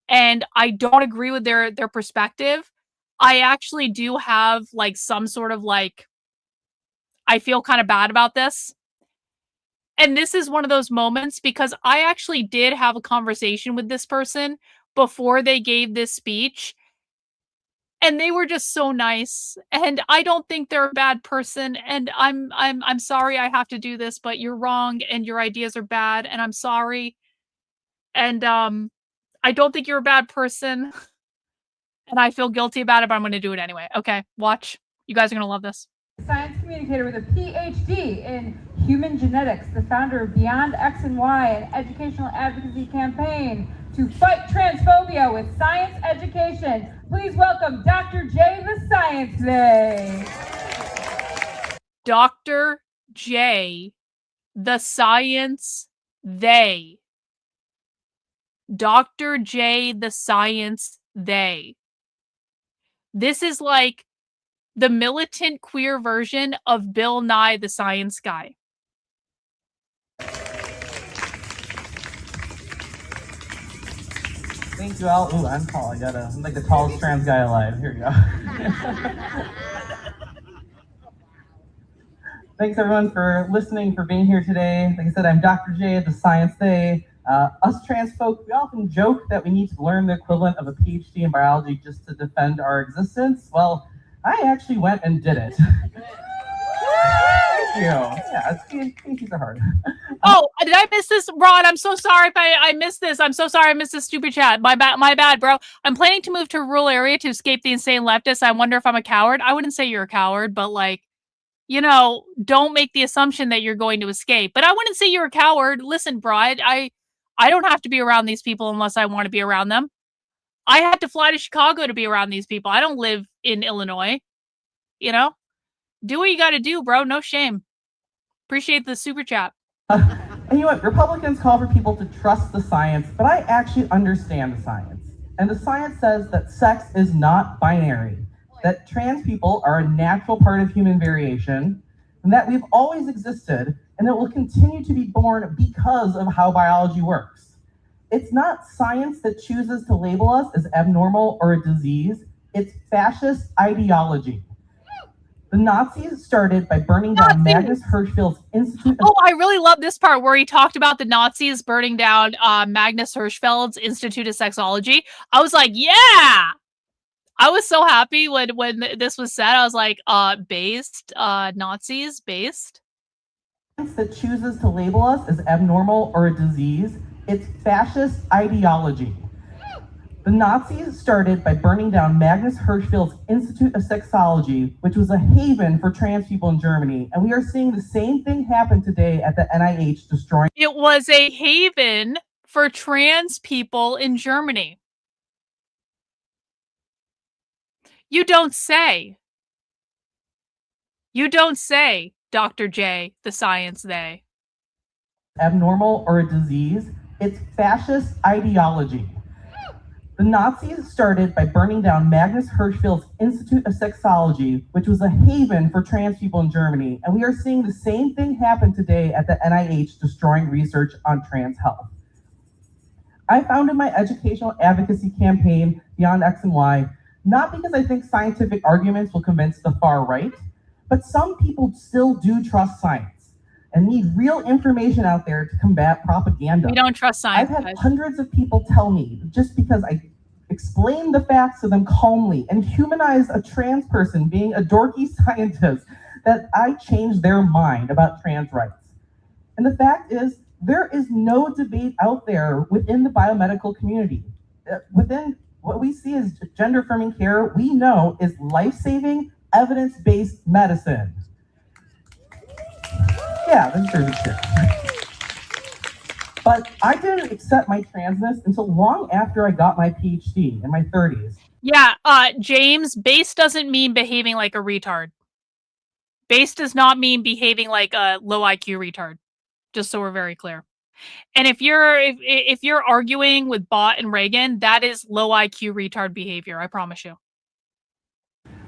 and I don't agree with their perspective. I actually do have like some sort of like, I feel kind of bad about this. And this is one of those moments because I actually did have a conversation with this person before they gave this speech. And they were just so nice. And I don't think they're a bad person. And I'm sorry I have to do this, but you're wrong and your ideas are bad. And I'm sorry. And I don't think you're a bad person. And I feel guilty about it, but I'm going to do it anyway. Okay, watch. You guys are going to love this. science communicator with a PhD in human genetics, the founder of Beyond X and Y, an educational advocacy campaign to fight transphobia with science education. Please welcome Dr. J, the Science Day. Dr. J, the Science They. Dr. J, the Science They. This is like the militant queer version of Bill Nye, the Science Guy. Thank you all. Ooh, I'm tall. I'm like the tallest trans guy alive. Here we go. Thanks everyone for listening, for being here today. Like I said, I'm Dr. J at the Science Day. Us trans folk, we often joke that we need to learn the equivalent of a PhD in biology just to defend our existence. Well, I actually went and did it. Thank you. Yeah, PhDs are hard. Oh, did I miss this, Rod? I'm so sorry if I missed this. I'm so sorry I missed this stupid chat. My bad, bro. I'm planning to move to a rural area to escape the insane leftists. I wonder if I'm a coward. I wouldn't say you're a coward, but like, you know, don't make the assumption that you're going to escape. But I wouldn't say you're a coward. Listen, Bride, I don't have to be around these people unless I want to be around them. I had to fly to Chicago to be around these people. I don't live in Illinois. You know? Do what you got to do, bro. No shame. Appreciate the super chat. And you know what? Republicans call for people to trust the science, but I actually understand the science. And the science says that sex is not binary, that trans people are a natural part of human variation, and that we've always existed, and that will continue to be born because of how biology works. It's not science that chooses to label us as abnormal or a disease. It's fascist ideology. The Nazis started by burning down Magnus Hirschfeld's Institute of... Oh, I really love this part where he talked about the Nazis burning down Magnus Hirschfeld's Institute of Sexology. I was like, yeah! I was so happy when this was said. I was like, Nazis, based? That chooses to label us as abnormal or a disease. It's fascist ideology. The Nazis started by burning down Magnus Hirschfeld's Institute of Sexology, which was a haven for trans people in Germany. And we are seeing the same thing happen today at the NIH, destroying... It was a haven for trans people in Germany. You don't say. You don't say, Dr. J, the Science They. Abnormal or a disease. It's fascist ideology. The Nazis started by burning down Magnus Hirschfeld's Institute of Sexology, which was a haven for trans people in Germany. And we are seeing the same thing happen today at the NIH, destroying research on trans health. I founded my educational advocacy campaign, Beyond X and Y, not because I think scientific arguments will convince the far right, but some people still do trust science and need real information out there to combat propaganda. We don't trust science. I've had hundreds of people tell me, just because I explained the facts to them calmly and humanized a trans person being a dorky scientist, that I changed their mind about trans rights. And the fact is, there is no debate out there within the biomedical community. Within what we see as gender affirming care, we know is life-saving, evidence-based medicine. Yeah, that's true. But I didn't accept my transness until long after I got my PhD in my 30s. Yeah, James, base doesn't mean behaving like a retard. Base does not mean behaving like a low IQ retard. Just so we're very clear. And if you're arguing with Bot and Reagan, that is low IQ retard behavior, I promise you.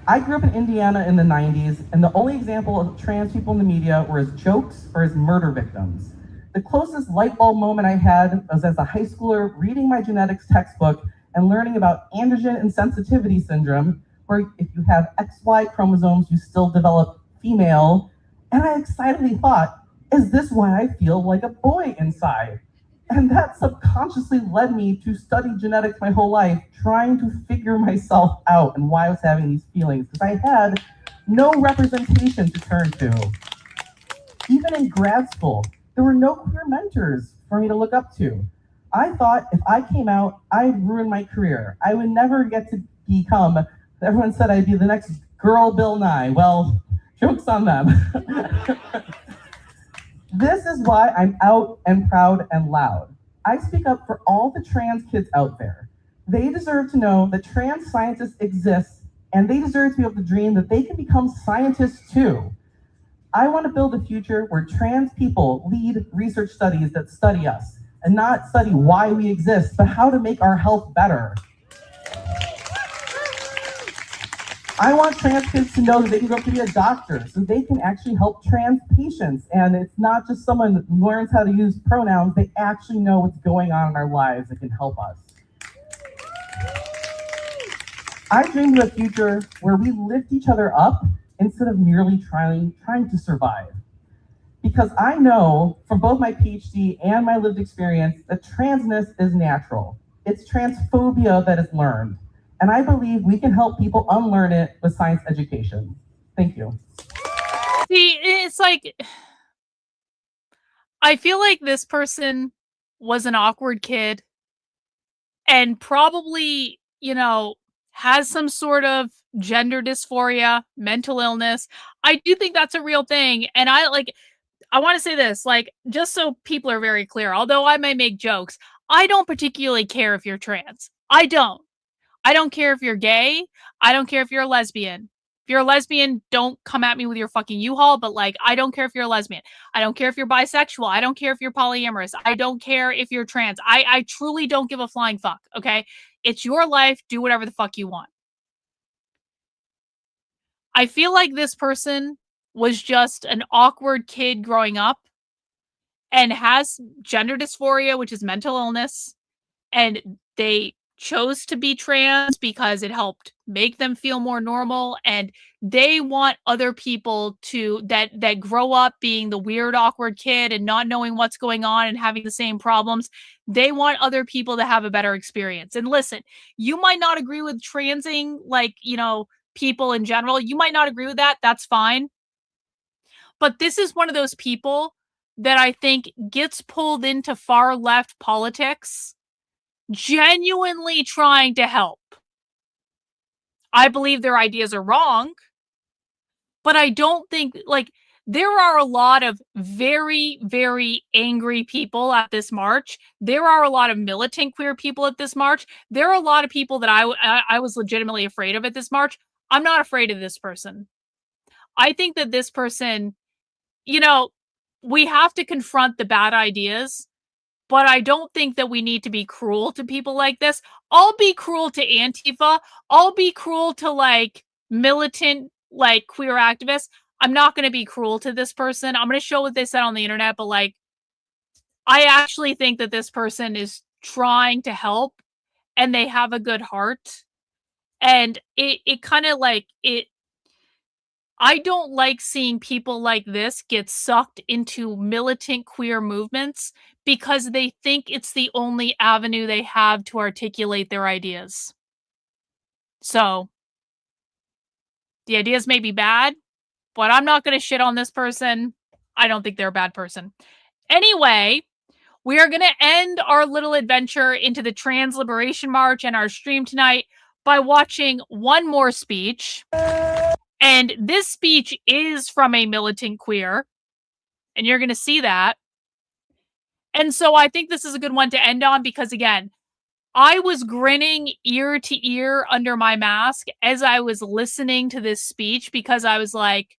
I grew up in Indiana in the 90s, and the only example of trans people in the media were as jokes or as murder victims. The closest light bulb moment I had was as a high schooler reading my genetics textbook and learning about androgen insensitivity syndrome, where if you have XY chromosomes, you still develop female. And I excitedly thought, is this why I feel like a boy inside? And that subconsciously led me to study genetics my whole life, trying to figure myself out and why I was having these feelings, because I had no representation to turn to. Even in grad school, there were no queer mentors for me to look up to. I thought if I came out, I'd ruin my career. I would never get to become, everyone said I'd be the next girl Bill Nye. Well, joke's on them. This is why I'm out and proud and loud. I speak up for all the trans kids out there. They deserve to know that trans scientists exist, and they deserve to be able to dream that they can become scientists too. I want to build a future where trans people lead research studies that study us, and not study why we exist, but how to make our health better. I want trans kids to know that they can grow up to be a doctor, so they can actually help trans patients. And it's not just someone who learns how to use pronouns, they actually know what's going on in our lives that can help us. I dream of a future where we lift each other up instead of merely trying to survive. Because I know from both my PhD and my lived experience that transness is natural. It's transphobia that is learned. And I believe we can help people unlearn it with science education. Thank you. See, it's like, I feel like this person was an awkward kid and probably, you know, has some sort of gender dysphoria, mental illness. I do think that's a real thing. And I want to say this, like, just so people are very clear, although I may make jokes, I don't particularly care if you're trans. I don't. I don't care if you're gay. I don't care if you're a lesbian. If you're a lesbian, don't come at me with your fucking U-Haul, but like, I don't care if you're a lesbian. I don't care if you're bisexual. I don't care if you're polyamorous. I don't care if you're trans. I truly don't give a flying fuck, okay? It's your life. Do whatever the fuck you want. I feel like this person was just an awkward kid growing up and has gender dysphoria, which is mental illness, and they chose to be trans because it helped make them feel more normal, and they want other people to that grow up being the weird awkward kid and not knowing what's going on and having the same problems. They want other people to have a better experience. And listen, you might not agree with transing, like, you know, people in general. You might not agree with that. That's fine. But this is one of those people that I think gets pulled into far left politics genuinely trying to help. I believe their ideas are wrong, but I don't think, like, there are a lot of very, very angry people at this march. There are a lot of militant queer people at this march. There are a lot of people that I was legitimately afraid of at this march. I'm not afraid of this person. I think that this person, you know, we have to confront the bad ideas, but I don't think that we need to be cruel to people like this. I'll be cruel to Antifa. I'll be cruel to, like, militant, like, queer activists. I'm not going to be cruel to this person. I'm going to show what they said on the internet, but, like, I actually think that this person is trying to help and they have a good heart. And it kind of, like, I don't like seeing people like this get sucked into militant queer movements because they think it's the only avenue they have to articulate their ideas. So, the ideas may be bad, but I'm not going to shit on this person. I don't think they're a bad person. Anyway, we are going to end our little adventure into the Trans Liberation March and our stream tonight by watching one more speech. And this speech is from a militant queer, and you're going to see that. And so I think this is a good one to end on because, again, I was grinning ear to ear under my mask as I was listening to this speech because I was like,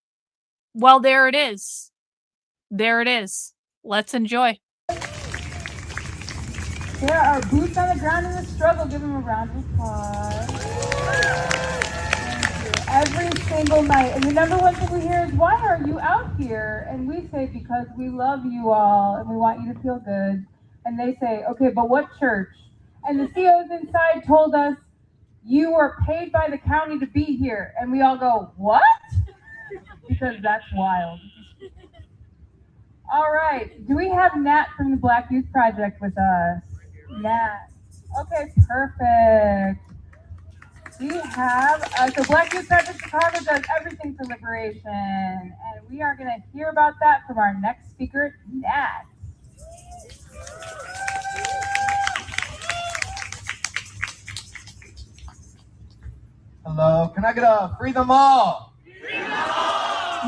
well, there it is. There it is. Let's enjoy. There are boots on the ground in the struggle. Give them a round of applause. Every single night. And the number one thing we hear is, why are you out here? And we say, because we love you all and we want you to feel good. And they say, okay, but what church? And the COs inside told us, you were paid by the county to be here. And we all go, what? Because that's wild. All right. Do we have Nat from the Black Youth Project with us? Nat. Okay, perfect. We have, so Black Youth Project Chicago does everything for liberation. And we are going to hear about that from our next speaker, Nat. Hello, can I get a free them all?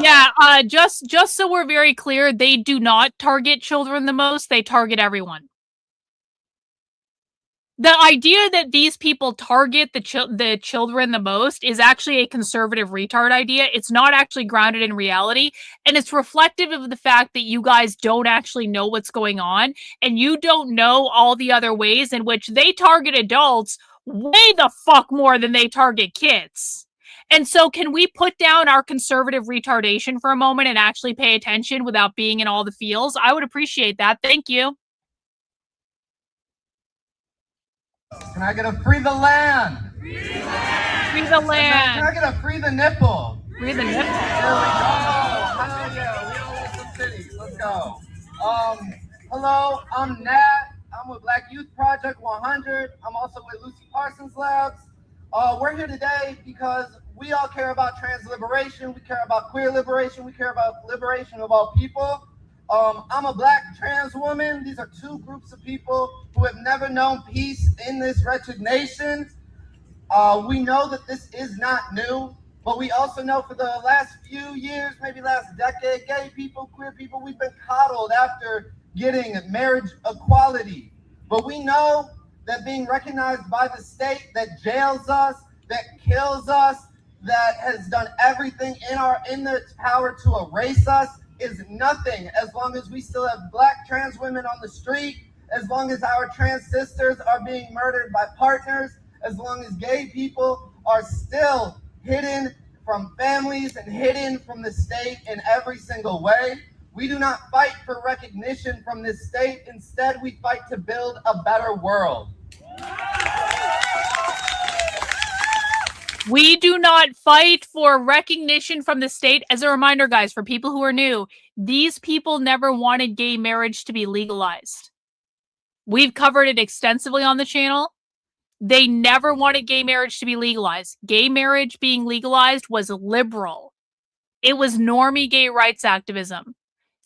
Yeah, just so we're very clear, they do not target children the most, they target everyone. The idea that these people target the children the most is actually a conservative retard idea. It's not actually grounded in reality, and it's reflective of the fact that you guys don't actually know what's going on, and you don't know all the other ways in which they target adults way the fuck more than they target kids. And so can we put down our conservative retardation for a moment and actually pay attention without being in all the feels? I would appreciate that. Thank you. Can I get a free the land? Free the land. Can I get a free the nipple? Free the nipple. There we go. Hell yeah, we all want some titties. Let's go. Hello, I'm Nat. I'm with Black Youth Project 100. I'm also with Lucy Parsons Labs. We're here today because we all care about trans liberation. We care about queer liberation. We care about liberation of all people. I'm a Black trans woman. These are two groups of people who have never known peace in this wretched nation. We know that this is not new, but we also know for the last few years, maybe last decade, gay people, queer people, we've been coddled after getting marriage equality. But we know that being recognized by the state that jails us, that kills us, that has done everything in its power to erase us is nothing as long as we still have Black trans women on the street, as long as our trans sisters are being murdered by partners, as long as gay people are still hidden from families and hidden from the state in every single way. We do not fight for recognition from this state. Instead, we fight to build a better world. We do not fight for recognition from the state. As a reminder, guys, for people who are new, these people never wanted gay marriage to be legalized. We've covered it extensively on the channel. They never wanted gay marriage to be legalized. Gay marriage being legalized was liberal. It was normie gay rights activism.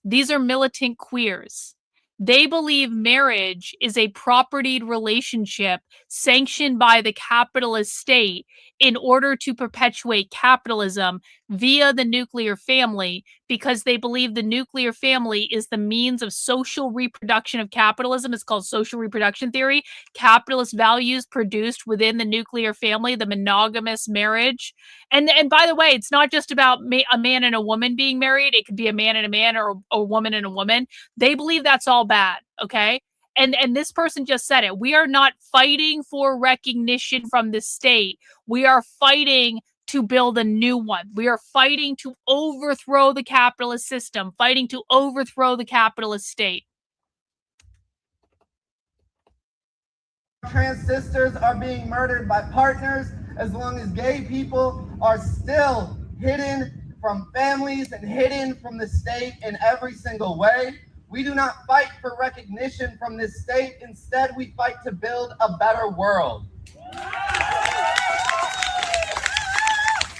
These are militant queers. They believe marriage is a propertied relationship sanctioned by the capitalist state in order to perpetuate capitalism via the nuclear family, because they believe the nuclear family is the means of social reproduction of capitalism. It's called social reproduction theory. Capitalist values produced within the nuclear family, the monogamous marriage. And by the way, it's not just about a man and a woman being married. It could be a man and a man, or a woman and a woman. They believe that's all bad, okay? And this person just said it. We are not fighting for recognition from the state. We are fighting to build a new one. We are fighting to overthrow the capitalist system, fighting to overthrow the capitalist state. Trans sisters are being murdered by partners, as long as gay people are still hidden from families and hidden from the state in every single way. We do not fight for recognition from this state. Instead, we fight to build a better world.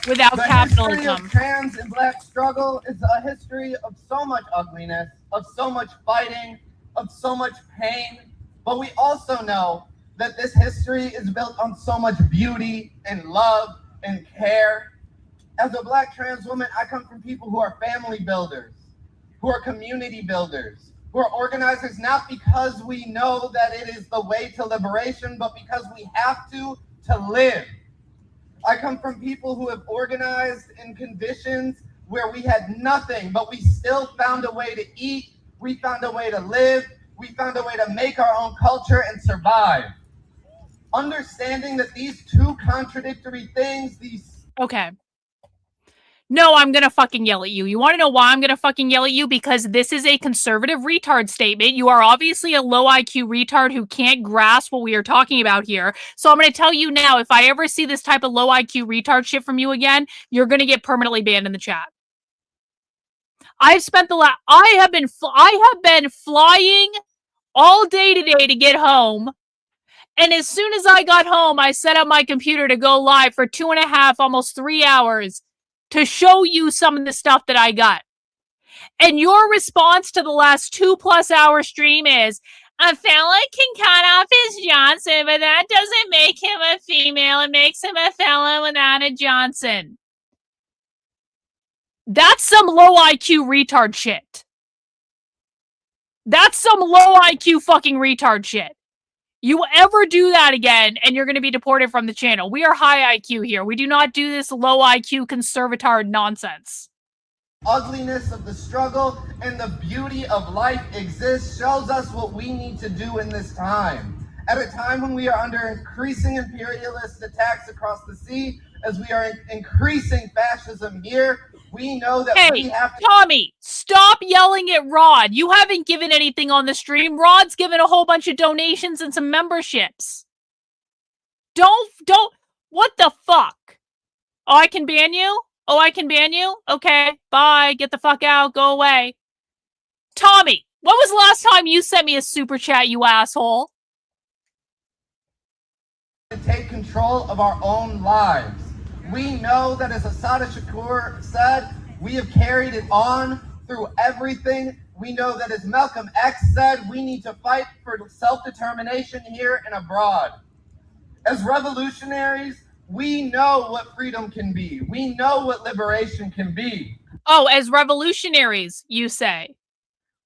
without The history capitalism. of trans and black struggle is a history of so much ugliness, of so much fighting, of so much pain. But we also know that this history is built on so much beauty and love and care. As a black trans woman, I come from people who are family builders, who are community builders, who are organizers, not because we know that it is the way to liberation, but because we have to live. I come from people who have organized in conditions where we had nothing, but we still found a way to eat, we found a way to live, we found a way to make our own culture and survive. Understanding that these two contradictory things, Okay. No, I'm gonna fucking yell at you. You wanna know why I'm gonna fucking yell at you? Because this is a conservative retard statement. You are obviously a low IQ retard who can't grasp what we are talking about here. So I'm gonna tell you now, if I ever see this type of low IQ retard shit from you again, you're gonna get permanently banned in the chat. I have been flying all day today to get home. And as soon as I got home, I set up my computer to go live for 2.5, almost 3 hours to show you some of the stuff that I got. And your response to the last 2+ hour stream is, a fella can cut off his Johnson, but that doesn't make him a female. It makes him a fella without a Johnson. That's some low IQ retard shit. That's some low IQ fucking retard shit. You ever do that again, and you're going to be deported from the channel. We are high IQ here. We do not do this low IQ conservatard nonsense. Ugliness of the struggle and the beauty of life exists shows us what we need to do in this time. At a time when we are under increasing imperialist attacks across the sea, as we are increasing fascism here, we know that we have to— Tommy, stop yelling at Rod. You haven't given anything on the stream. Rod's given a whole bunch of donations and some memberships. Don't, what the fuck? Oh, I can ban you? Oh, I can ban you? Okay, bye. Get the fuck out. Go away. Tommy, when was the last time you sent me a super chat, you asshole? To take control of our own lives. We know that, as Assata Shakur said, we have carried it on through everything. We know that, as Malcolm X said, we need to fight for self-determination here and abroad. As revolutionaries, we know what freedom can be. We know what liberation can be. Oh, as revolutionaries, you say.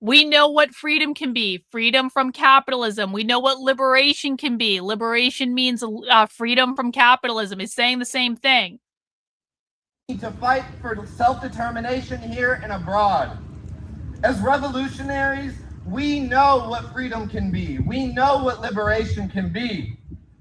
We know what freedom can be. Freedom from capitalism. We know what liberation can be. Liberation means freedom from capitalism. It's saying the same thing. We need to fight for self-determination here and abroad. As revolutionaries, we know what freedom can be. We know what liberation can be.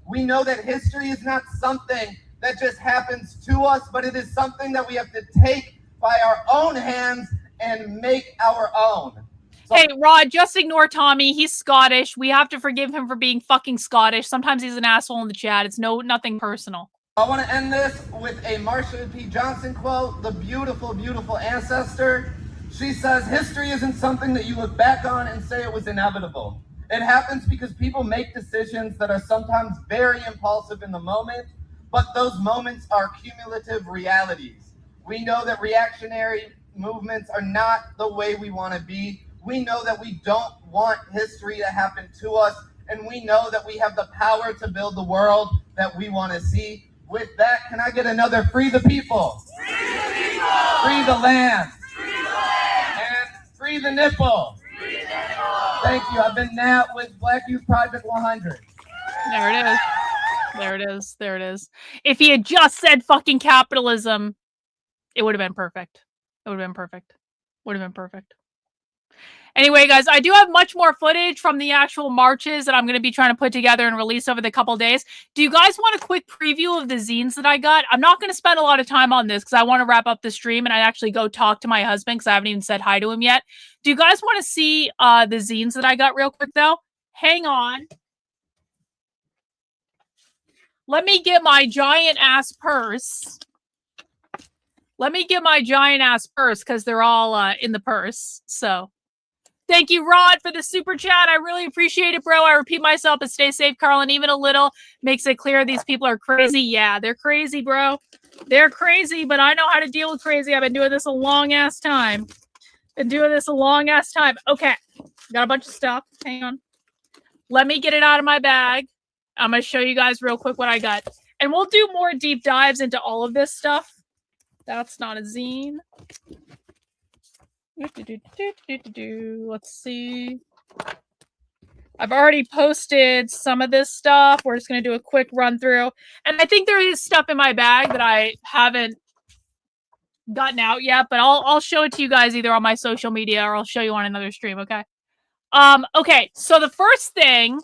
We know that history is not something that just happens to us, but it is something that we have to take by our own hands and make our own. Hey, Rod, just ignore Tommy. He's Scottish. We have to forgive him for being fucking Scottish. Sometimes he's an asshole in the chat. It's nothing personal. I want to end this with a Marsha P. Johnson quote, the beautiful, beautiful ancestor. She says, history isn't something that you look back on and say it was inevitable. It happens because people make decisions that are sometimes very impulsive in the moment, but those moments are cumulative realities. We know that reactionary movements are not the way we want to be. We know that we don't want history to happen to us, and we know that we have the power to build the world that we want to see. With that, can I get another free the people? Free the people! Free the land! Free the land! And free the nipple! Free the nipple! Thank you. I've been Nat with Black Youth Project 100. There it is. There it is. There it is. If he had just said fucking capitalism, it would have been perfect. It would have been perfect. Would have been perfect. Anyway, guys, I do have much more footage from the actual marches that I'm going to be trying to put together and release over the couple days. Do you guys want a quick preview of the zines that I got? I'm not going to spend a lot of time on this because I want to wrap up the stream and I actually go talk to my husband because I haven't even said hi to him yet. Do you guys want to see the zines that I got real quick, though? Hang on. Let me get my giant-ass purse. Let me get my giant-ass purse because they're all in the purse, so... Thank you, Rod, for the super chat. I really appreciate it, bro. I repeat myself, but stay safe, Karlyn. Even a little makes it clear these people are crazy. Yeah, they're crazy, bro. They're crazy, but I know how to deal with crazy. I've been doing this a long-ass time. Okay, got a bunch of stuff. Hang on. Let me get it out of my bag. I'm going to show you guys real quick what I got. And we'll do more deep dives into all of this stuff. That's not a zine. Let's see. I've already posted some of this stuff. We're just going to do a quick run through. And I think there is stuff in my bag that I haven't gotten out yet, but I'll show it to you guys either on my social media or I'll show you on another stream, okay? Okay, so the first thing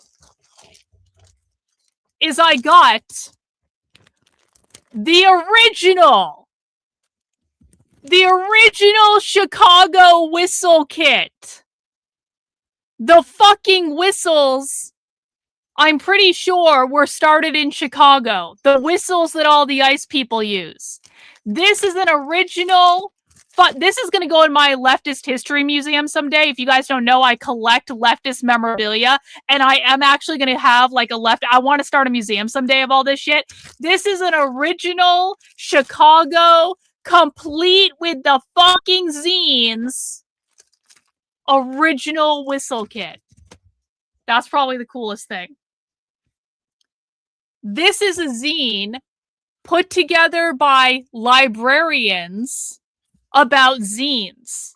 is I got the original Chicago whistle kit. The fucking whistles, I'm pretty sure, were started in Chicago. The whistles that all the ice people use. This is an original... This is going to go in my leftist history museum someday. If you guys don't know, I collect leftist memorabilia, and I am actually going to have like a I want to start a museum someday of all this shit. This is an original Chicago, complete with the fucking zines, original whistle kit. That's probably the coolest thing. This is a zine put together by librarians about zines.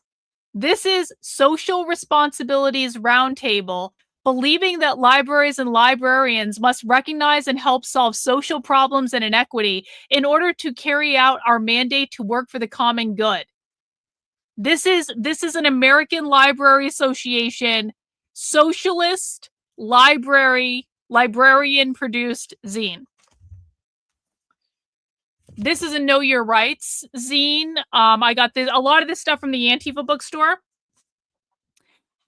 This is Social Responsibilities Roundtable, believing that libraries and librarians must recognize and help solve social problems and inequity in order to carry out our mandate to work for the common good. This is an American Library Association socialist librarian produced zine. This is a Know Your Rights zine. I got a lot of this stuff from the Antifa bookstore.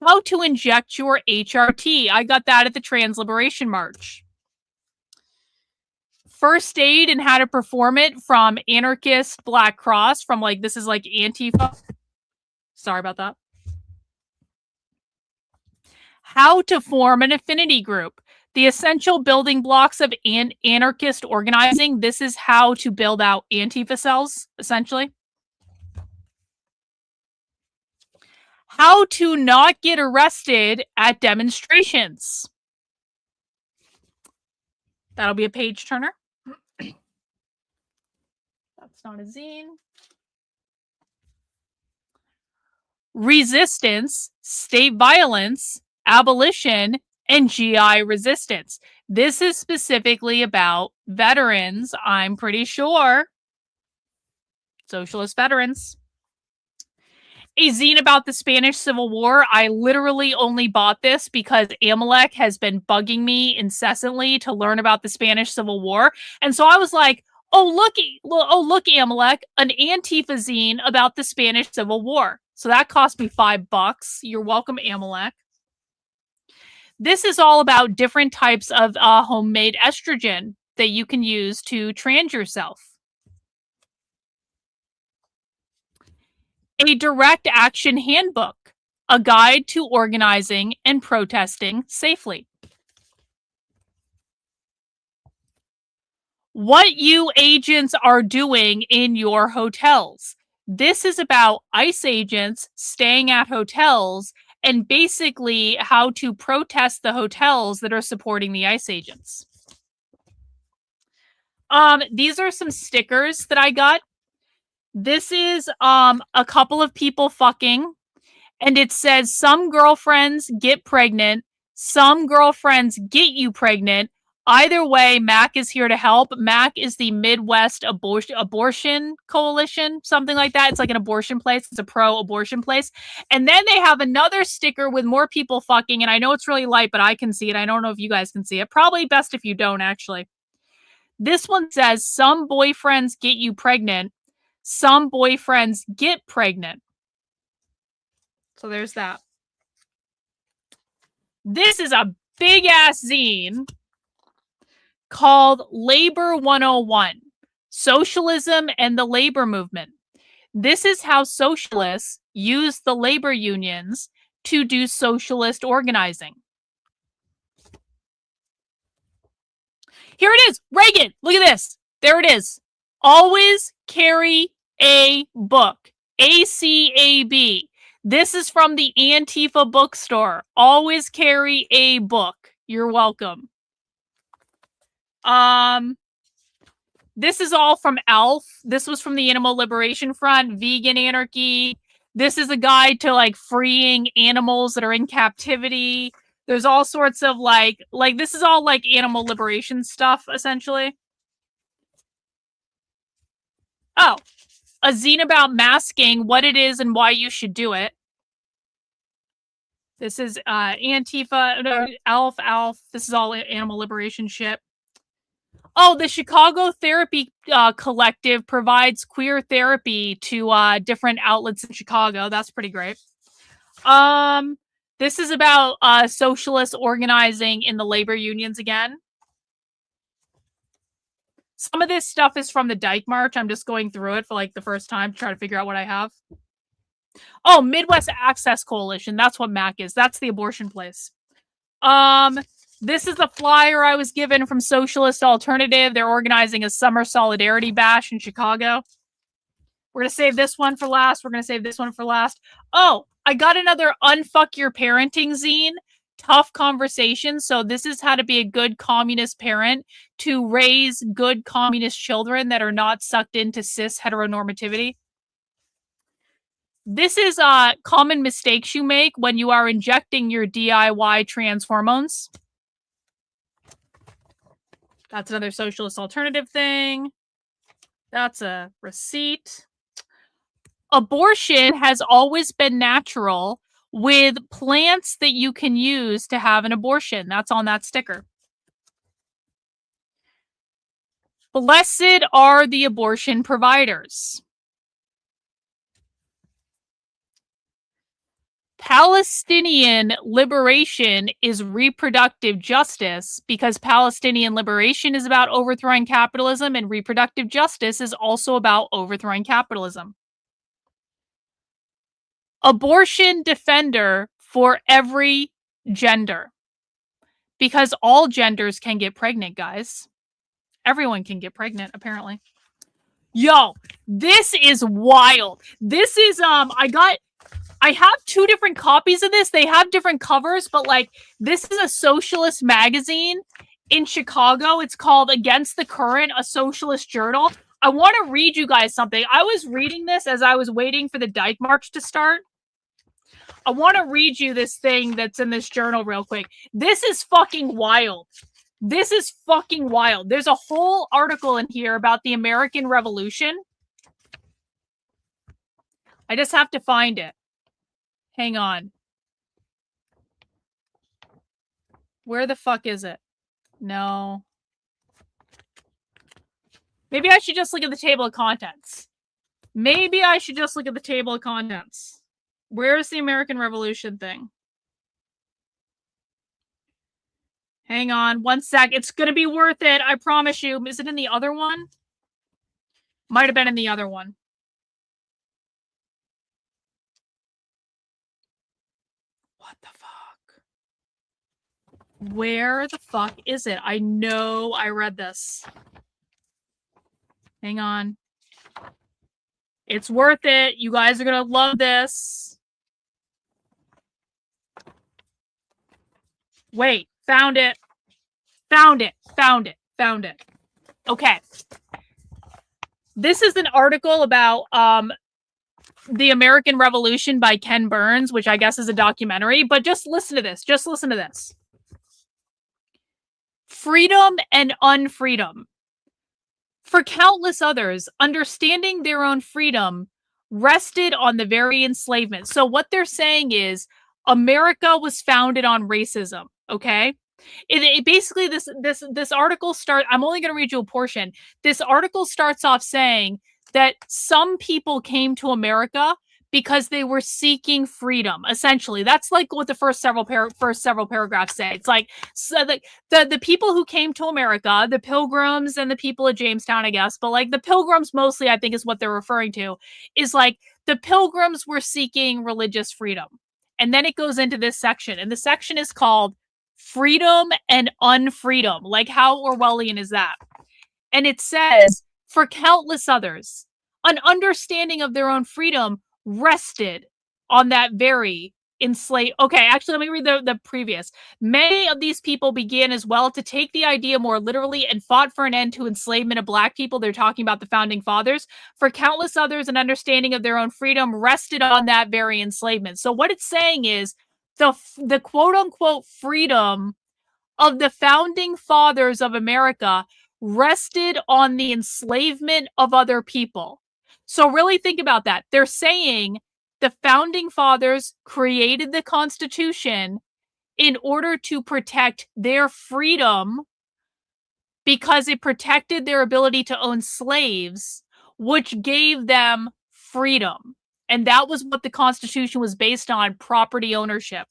How to Inject Your HRT. I got that at the Trans Liberation March. First Aid and How to Perform It from Anarchist Black Cross. From this is like Antifa. Sorry about that. How to Form an Affinity Group. The essential building blocks of anarchist organizing. This is how to build out Antifa cells, essentially. How to not get arrested at demonstrations. That'll be a page turner. That's not a zine. Resistance, state violence, abolition, and GI resistance. This is specifically about veterans, I'm pretty sure. Socialist veterans. A zine about the Spanish Civil War. I literally only bought this because Amalek has been bugging me incessantly to learn about the Spanish Civil War. And so I was like, oh, look, Amalek, an Antifa zine about the Spanish Civil War. So that cost me $5. You're welcome, Amalek. This is all about different types of homemade estrogen that you can use to trans yourself. A Direct Action Handbook, a guide to organizing and protesting safely. What you agents are doing in your hotels. This is about ICE agents staying at hotels and basically how to protest the hotels that are supporting the ICE agents. These are some stickers that I got. This is a couple of people fucking, and it says some girlfriends get pregnant, some girlfriends get you pregnant. Either way, MAC is here to help. MAC is the Midwest Abortion Coalition, something like that. It's like an abortion place. It's a pro-abortion place. And then they have another sticker with more people fucking, and I know it's really light, but I can see it. I don't know if you guys can see it. Probably best if you don't, actually. This one says, some boyfriends get you pregnant, some boyfriends get pregnant. So there's that. This is a big-ass zine called Labor 101, Socialism and the Labor Movement. This is how socialists use the labor unions to do socialist organizing. Here it is. Reagan, look at this. There it is. Always carry a book. ACAB. This is from the Antifa bookstore. Always carry a book. You're welcome. This is all from ALF. This was from the Animal Liberation Front, Vegan Anarchy. This is a guide to like freeing animals that are in captivity. There's all sorts of like this is all like animal liberation stuff, essentially. Oh, a zine about masking, what it is and why you should do it. This is Antifa, no, ALF. This is all animal liberation shit. Oh, the Chicago Therapy Collective provides queer therapy to different outlets in Chicago. That's pretty great. This is about socialist organizing in the labor unions again. Some of this stuff is from the Dyke March. I'm just going through it for like the first time to try to figure out what I have. Oh, Midwest Access Coalition. That's what MAC is. That's the abortion place. This is the flyer I was given from Socialist Alternative. They're organizing a summer solidarity bash in Chicago. We're going to save this one for last. We're going to save this one for last. Oh, I got another Unfuck Your Parenting zine. Tough conversation. So this is how to be a good communist parent to raise good communist children that are not sucked into cis heteronormativity. This is common mistakes you make when you are injecting your DIY trans hormones. That's another Socialist Alternative thing. That's a receipt. Abortion has always been natural with plants that you can use to have an abortion. That's on that sticker. Blessed are the abortion providers. Palestinian liberation is reproductive justice because Palestinian liberation is about overthrowing capitalism and reproductive justice is also about overthrowing capitalism. Abortion defender for every gender because all genders can get pregnant, guys. Everyone can get pregnant, apparently. Yo, this is wild. This is, I have two different copies of this. They have different covers, but like this is a socialist magazine in Chicago. It's called Against the Current, a socialist journal. I want to read you guys something. I was reading this as I was waiting for the Dyke March to start. I want to read you this thing that's in this journal real quick. This is fucking wild. This is fucking wild. There's a whole article in here about the American Revolution. I just have to find it. Hang on. Where the fuck is it? No. Maybe I should just look at the table of contents. Maybe I should just look at the table of contents. Where's the American Revolution thing? Hang on 1 sec. It's going to be worth it. I promise you. Is it in the other one? Might have been in the other one. What the fuck? Where the fuck is it? I know I read this. Hang on. It's worth it. You guys are going to love this. Wait, found it. Found it. Found it. Found it. Okay. This is an article about the American Revolution by Ken Burns, which I guess is a documentary, but just listen to this. Just listen to this. Freedom and unfreedom. For countless others, understanding their own freedom rested on the very enslavement. So what they're saying is America was founded on racism, okay? It basically, this article starts, I'm only going to read you a portion. This article starts off saying that some people came to America because they were seeking freedom. Essentially, that's like what the first several paragraphs say. It's like so the people who came to America, the Pilgrims and the people of Jamestown, I guess, but like the Pilgrims mostly, I think is what they're referring to, is like the Pilgrims were seeking religious freedom. And then it goes into this section. And the section is called Freedom and Unfreedom. Like, how Orwellian is that? And it says, for countless others, an understanding of their own freedom rested on that very enslaved. Okay, actually, let me read the previous. Many of these people began as well to take the idea more literally and fought for an end to enslavement of Black people. They're talking about the founding fathers. For countless others, an understanding of their own freedom rested on that very enslavement. So what it's saying is the quote unquote freedom of the founding fathers of America rested on the enslavement of other people. So really think about that. They're saying the founding fathers created the Constitution in order to protect their freedom because it protected their ability to own slaves, which gave them freedom. And that was what the Constitution was based on, property ownership.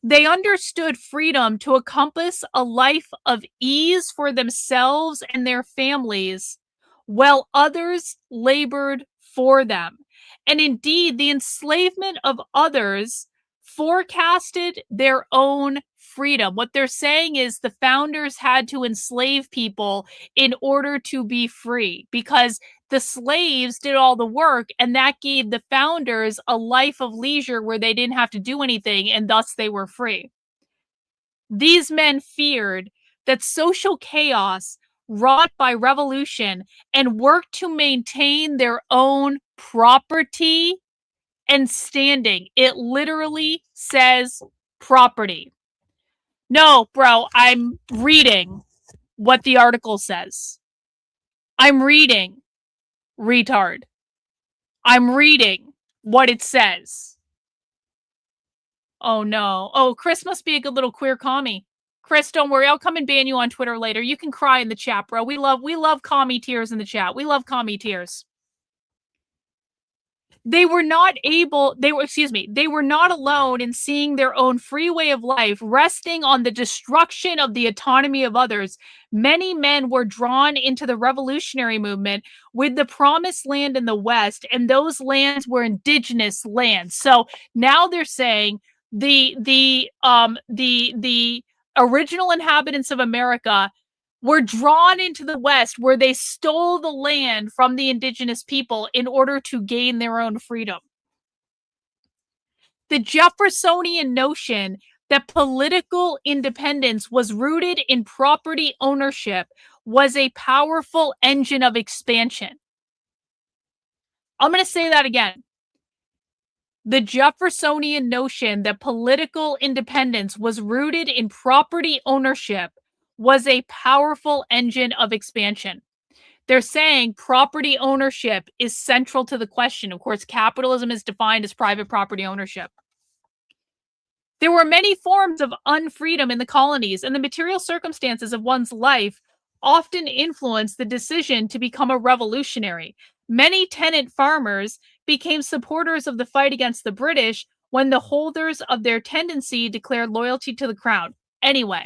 They understood freedom to encompass a life of ease for themselves and their families, while others labored for them. And indeed, the enslavement of others forecasted their own freedom. What they're saying is the founders had to enslave people in order to be free, because the slaves did all the work, and that gave the founders a life of leisure where they didn't have to do anything, and thus they were free. These men feared that social chaos wrought by revolution and worked to maintain their own property and standing. It literally says property. No, bro, I'm reading what the article says. I'm reading, retard. I'm reading what it says. Oh no. Oh, Chris must be a good little queer commie. Chris, don't worry. I'll come and ban you on Twitter later. You can cry in the chat, bro. We love commie tears in the chat. We love commie tears. They were not alone in seeing their own free way of life resting on the destruction of the autonomy of others. Many men were drawn into the revolutionary movement with the promised land in the West, and those lands were indigenous lands. So now they're saying the original inhabitants of America were drawn into the West, where they stole the land from the indigenous people in order to gain their own freedom. The Jeffersonian notion that political independence was rooted in property ownership was a powerful engine of expansion. I'm going to say that again. The Jeffersonian notion that political independence was rooted in property ownership was a powerful engine of expansion. They're saying property ownership is central to the question. Of course, capitalism is defined as private property ownership. There were many forms of unfreedom in the colonies, and the material circumstances of one's life often influenced the decision to become a revolutionary. Many tenant farmers became supporters of the fight against the British when the holders of their tenancy declared loyalty to the crown. Anyway,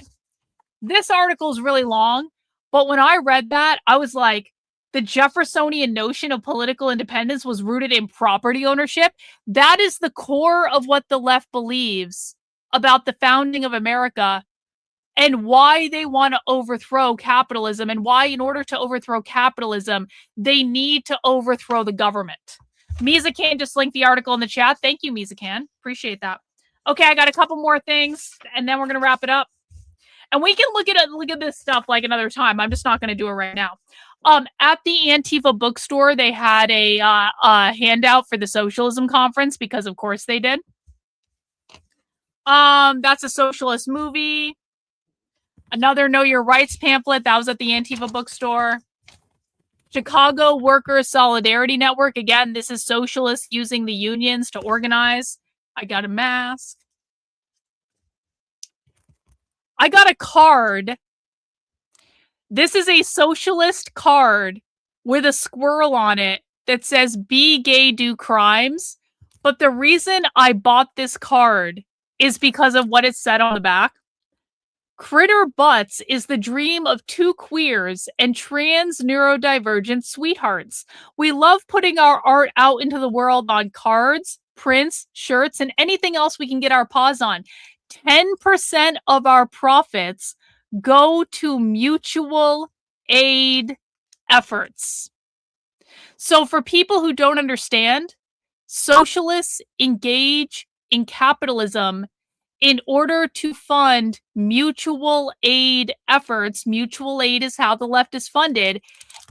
this article is really long, but when I read that, I was like, the Jeffersonian notion of political independence was rooted in property ownership. That is the core of what the left believes about the founding of America and why they want to overthrow capitalism, and why, in order to overthrow capitalism, they need to overthrow the government. Mizakan just linked the article in the chat. Thank you, Mizakan. Appreciate that. Okay, I got a couple more things, and then we're going to wrap it up. And we can look at this stuff like another time. I'm just not going to do it right now. At the Antifa bookstore, they had a handout for the Socialism Conference, because of course they did. That's a socialist movie. Another Know Your Rights pamphlet. That was at the Antifa bookstore. Chicago Workers Solidarity Network. Again, this is socialists using the unions to organize. I got a mask. I got a card. This is a socialist card with a squirrel on it that says, "Be gay, do crimes." But the reason I bought this card is because of what it said on the back. Critter Butts is the dream of two queers and trans neurodivergent sweethearts. We love putting our art out into the world on cards, prints, shirts, and anything else we can get our paws on. 10% of our profits go to mutual aid efforts. So for people who don't understand, socialists engage in capitalism in order to fund mutual aid efforts. Mutual aid is how the left is funded,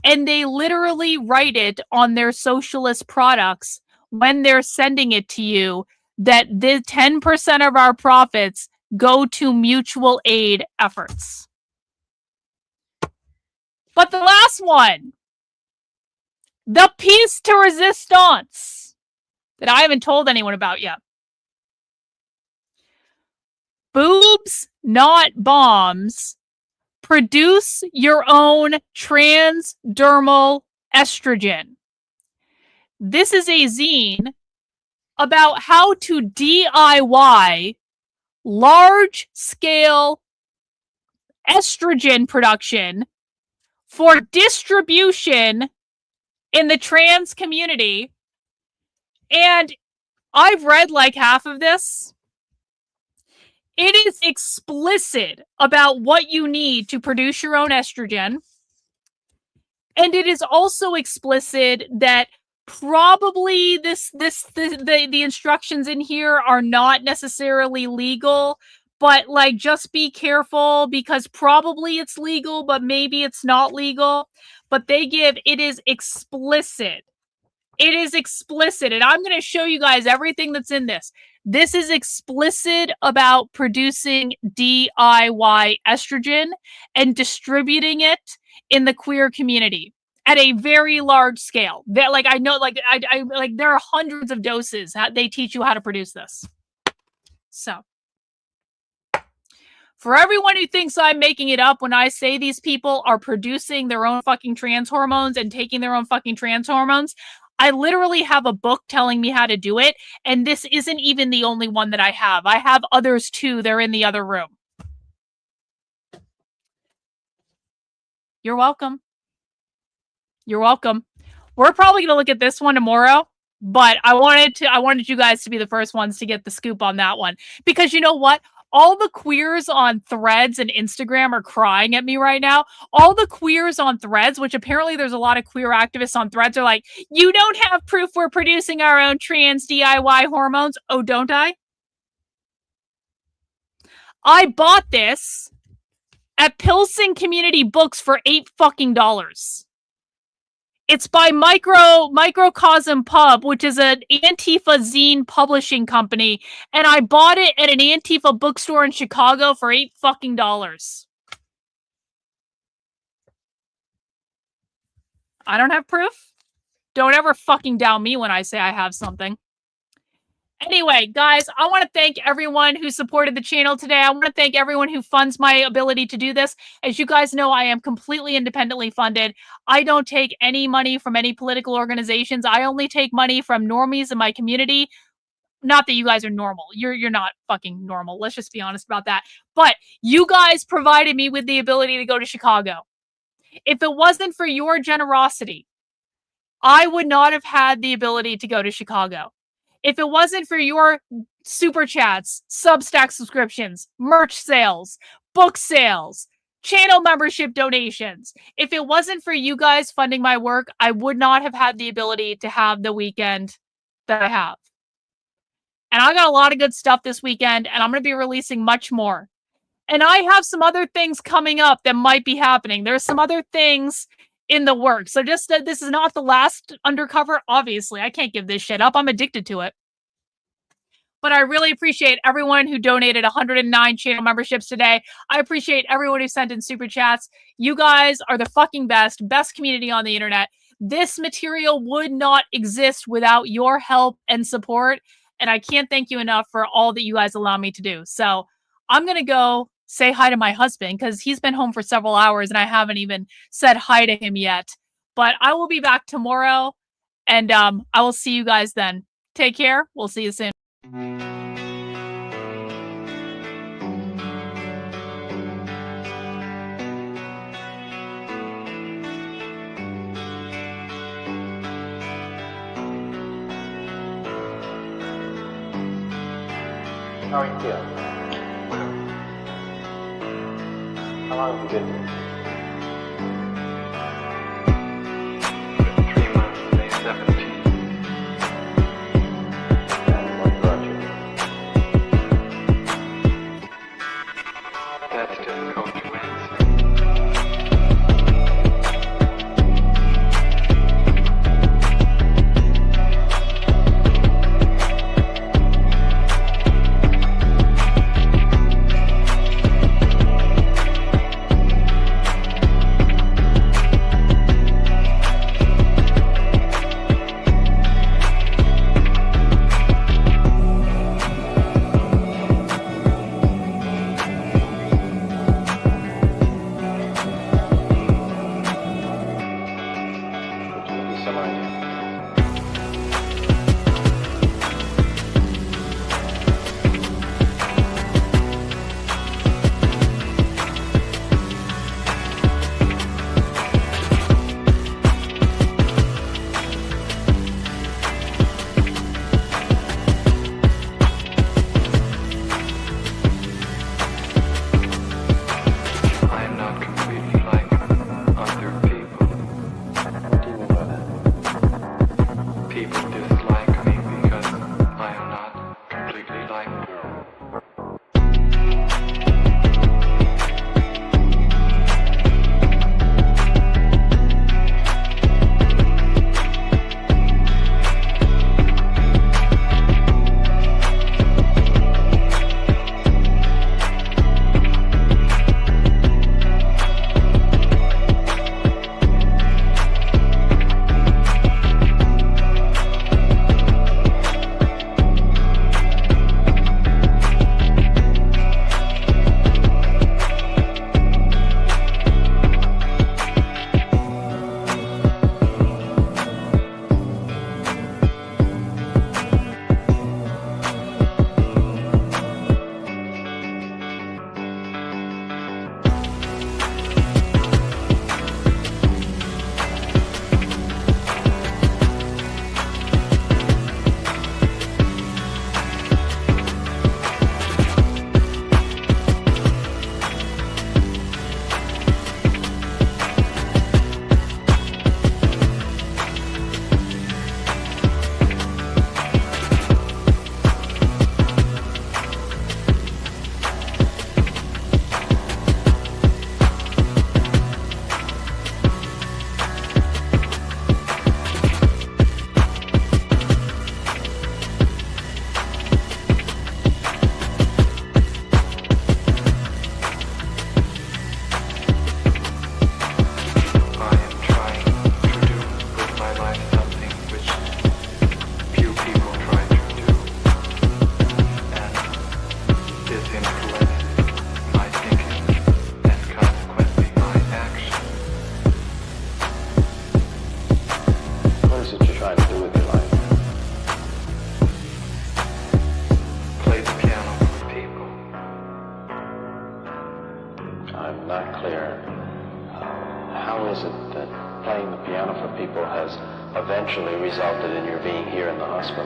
and they literally write it on their socialist products when they're sending it to you that the 10% of our profits go to mutual aid efforts. But the last one, the piece de resistance, that I haven't told anyone about yet. Boobs, not bombs. Produce your own transdermal estrogen. This is a zine about how to DIY large-scale estrogen production for distribution in the trans community. And I've read like half of this. It is explicit about what you need to produce your own estrogen. And it is also explicit that probably the instructions in here are not necessarily legal, but like just be careful because probably it's legal, but maybe it's not legal. But it is explicit. It is explicit. And I'm going to show you guys everything that's in this. This is explicit about producing DIY estrogen and distributing it in the queer community at a very large scale. That, like, I know, like, I like there are hundreds of doses. They teach you how to produce this. So, for everyone who thinks I'm making it up when I say these people are producing their own fucking trans hormones and taking their own fucking trans hormones, I literally have a book telling me how to do it, and this isn't even the only one that I have. I have others too. They're in the other room. You're welcome. You're welcome. We're probably going to look at this one tomorrow, but I wanted you guys to be the first ones to get the scoop on that one. Because you know what? All the queers on Threads and Instagram are crying at me right now. All the queers on Threads, which apparently there's a lot of queer activists on Threads, are like, you don't have proof we're producing our own trans DIY hormones. Oh, don't I? I bought this at Pilsen Community Books for $8 fucking. It's by Microcosm Pub, which is an Antifa zine publishing company, and I bought it at an Antifa bookstore in Chicago for $8 fucking. I don't have proof. Don't ever fucking doubt me when I say I have something. Anyway, guys, I want to thank everyone who supported the channel today. I want to thank everyone who funds my ability to do this. As you guys know, I am completely independently funded. I don't take any money from any political organizations. I only take money from normies in my community. Not that you guys are normal. You're not fucking normal. Let's just be honest about that. But you guys provided me with the ability to go to Chicago. If it wasn't for your generosity, I would not have had the ability to go to Chicago. If it wasn't for your super chats, Substack subscriptions, merch sales, book sales, channel membership donations, if it wasn't for you guys funding my work, I would not have had the ability to have the weekend that I have. And I got a lot of good stuff this weekend, and I'm going to be releasing much more. And I have some other things coming up that might be happening. There's some other things in the works. So just this is not the last undercover. Obviously, I can't give this shit up. I'm addicted to it. But I really appreciate everyone who donated 109 channel memberships today. I appreciate everyone who sent in super chats. You guys are the fucking best community on the internet. This material would not exist without your help and support. And I can't thank you enough for all that you guys allow me to do. So I'm going to go say hi to my husband because he's been home for several hours and I haven't even said hi to him yet. But I will be back tomorrow and I will see you guys then. Take care. We'll see you soon. How are you feeling? How long have you been here? 3 months, May 17th. And what brought you? That's difficult to answer. eventually resulted in your being here in the hospital.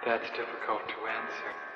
That's difficult to answer.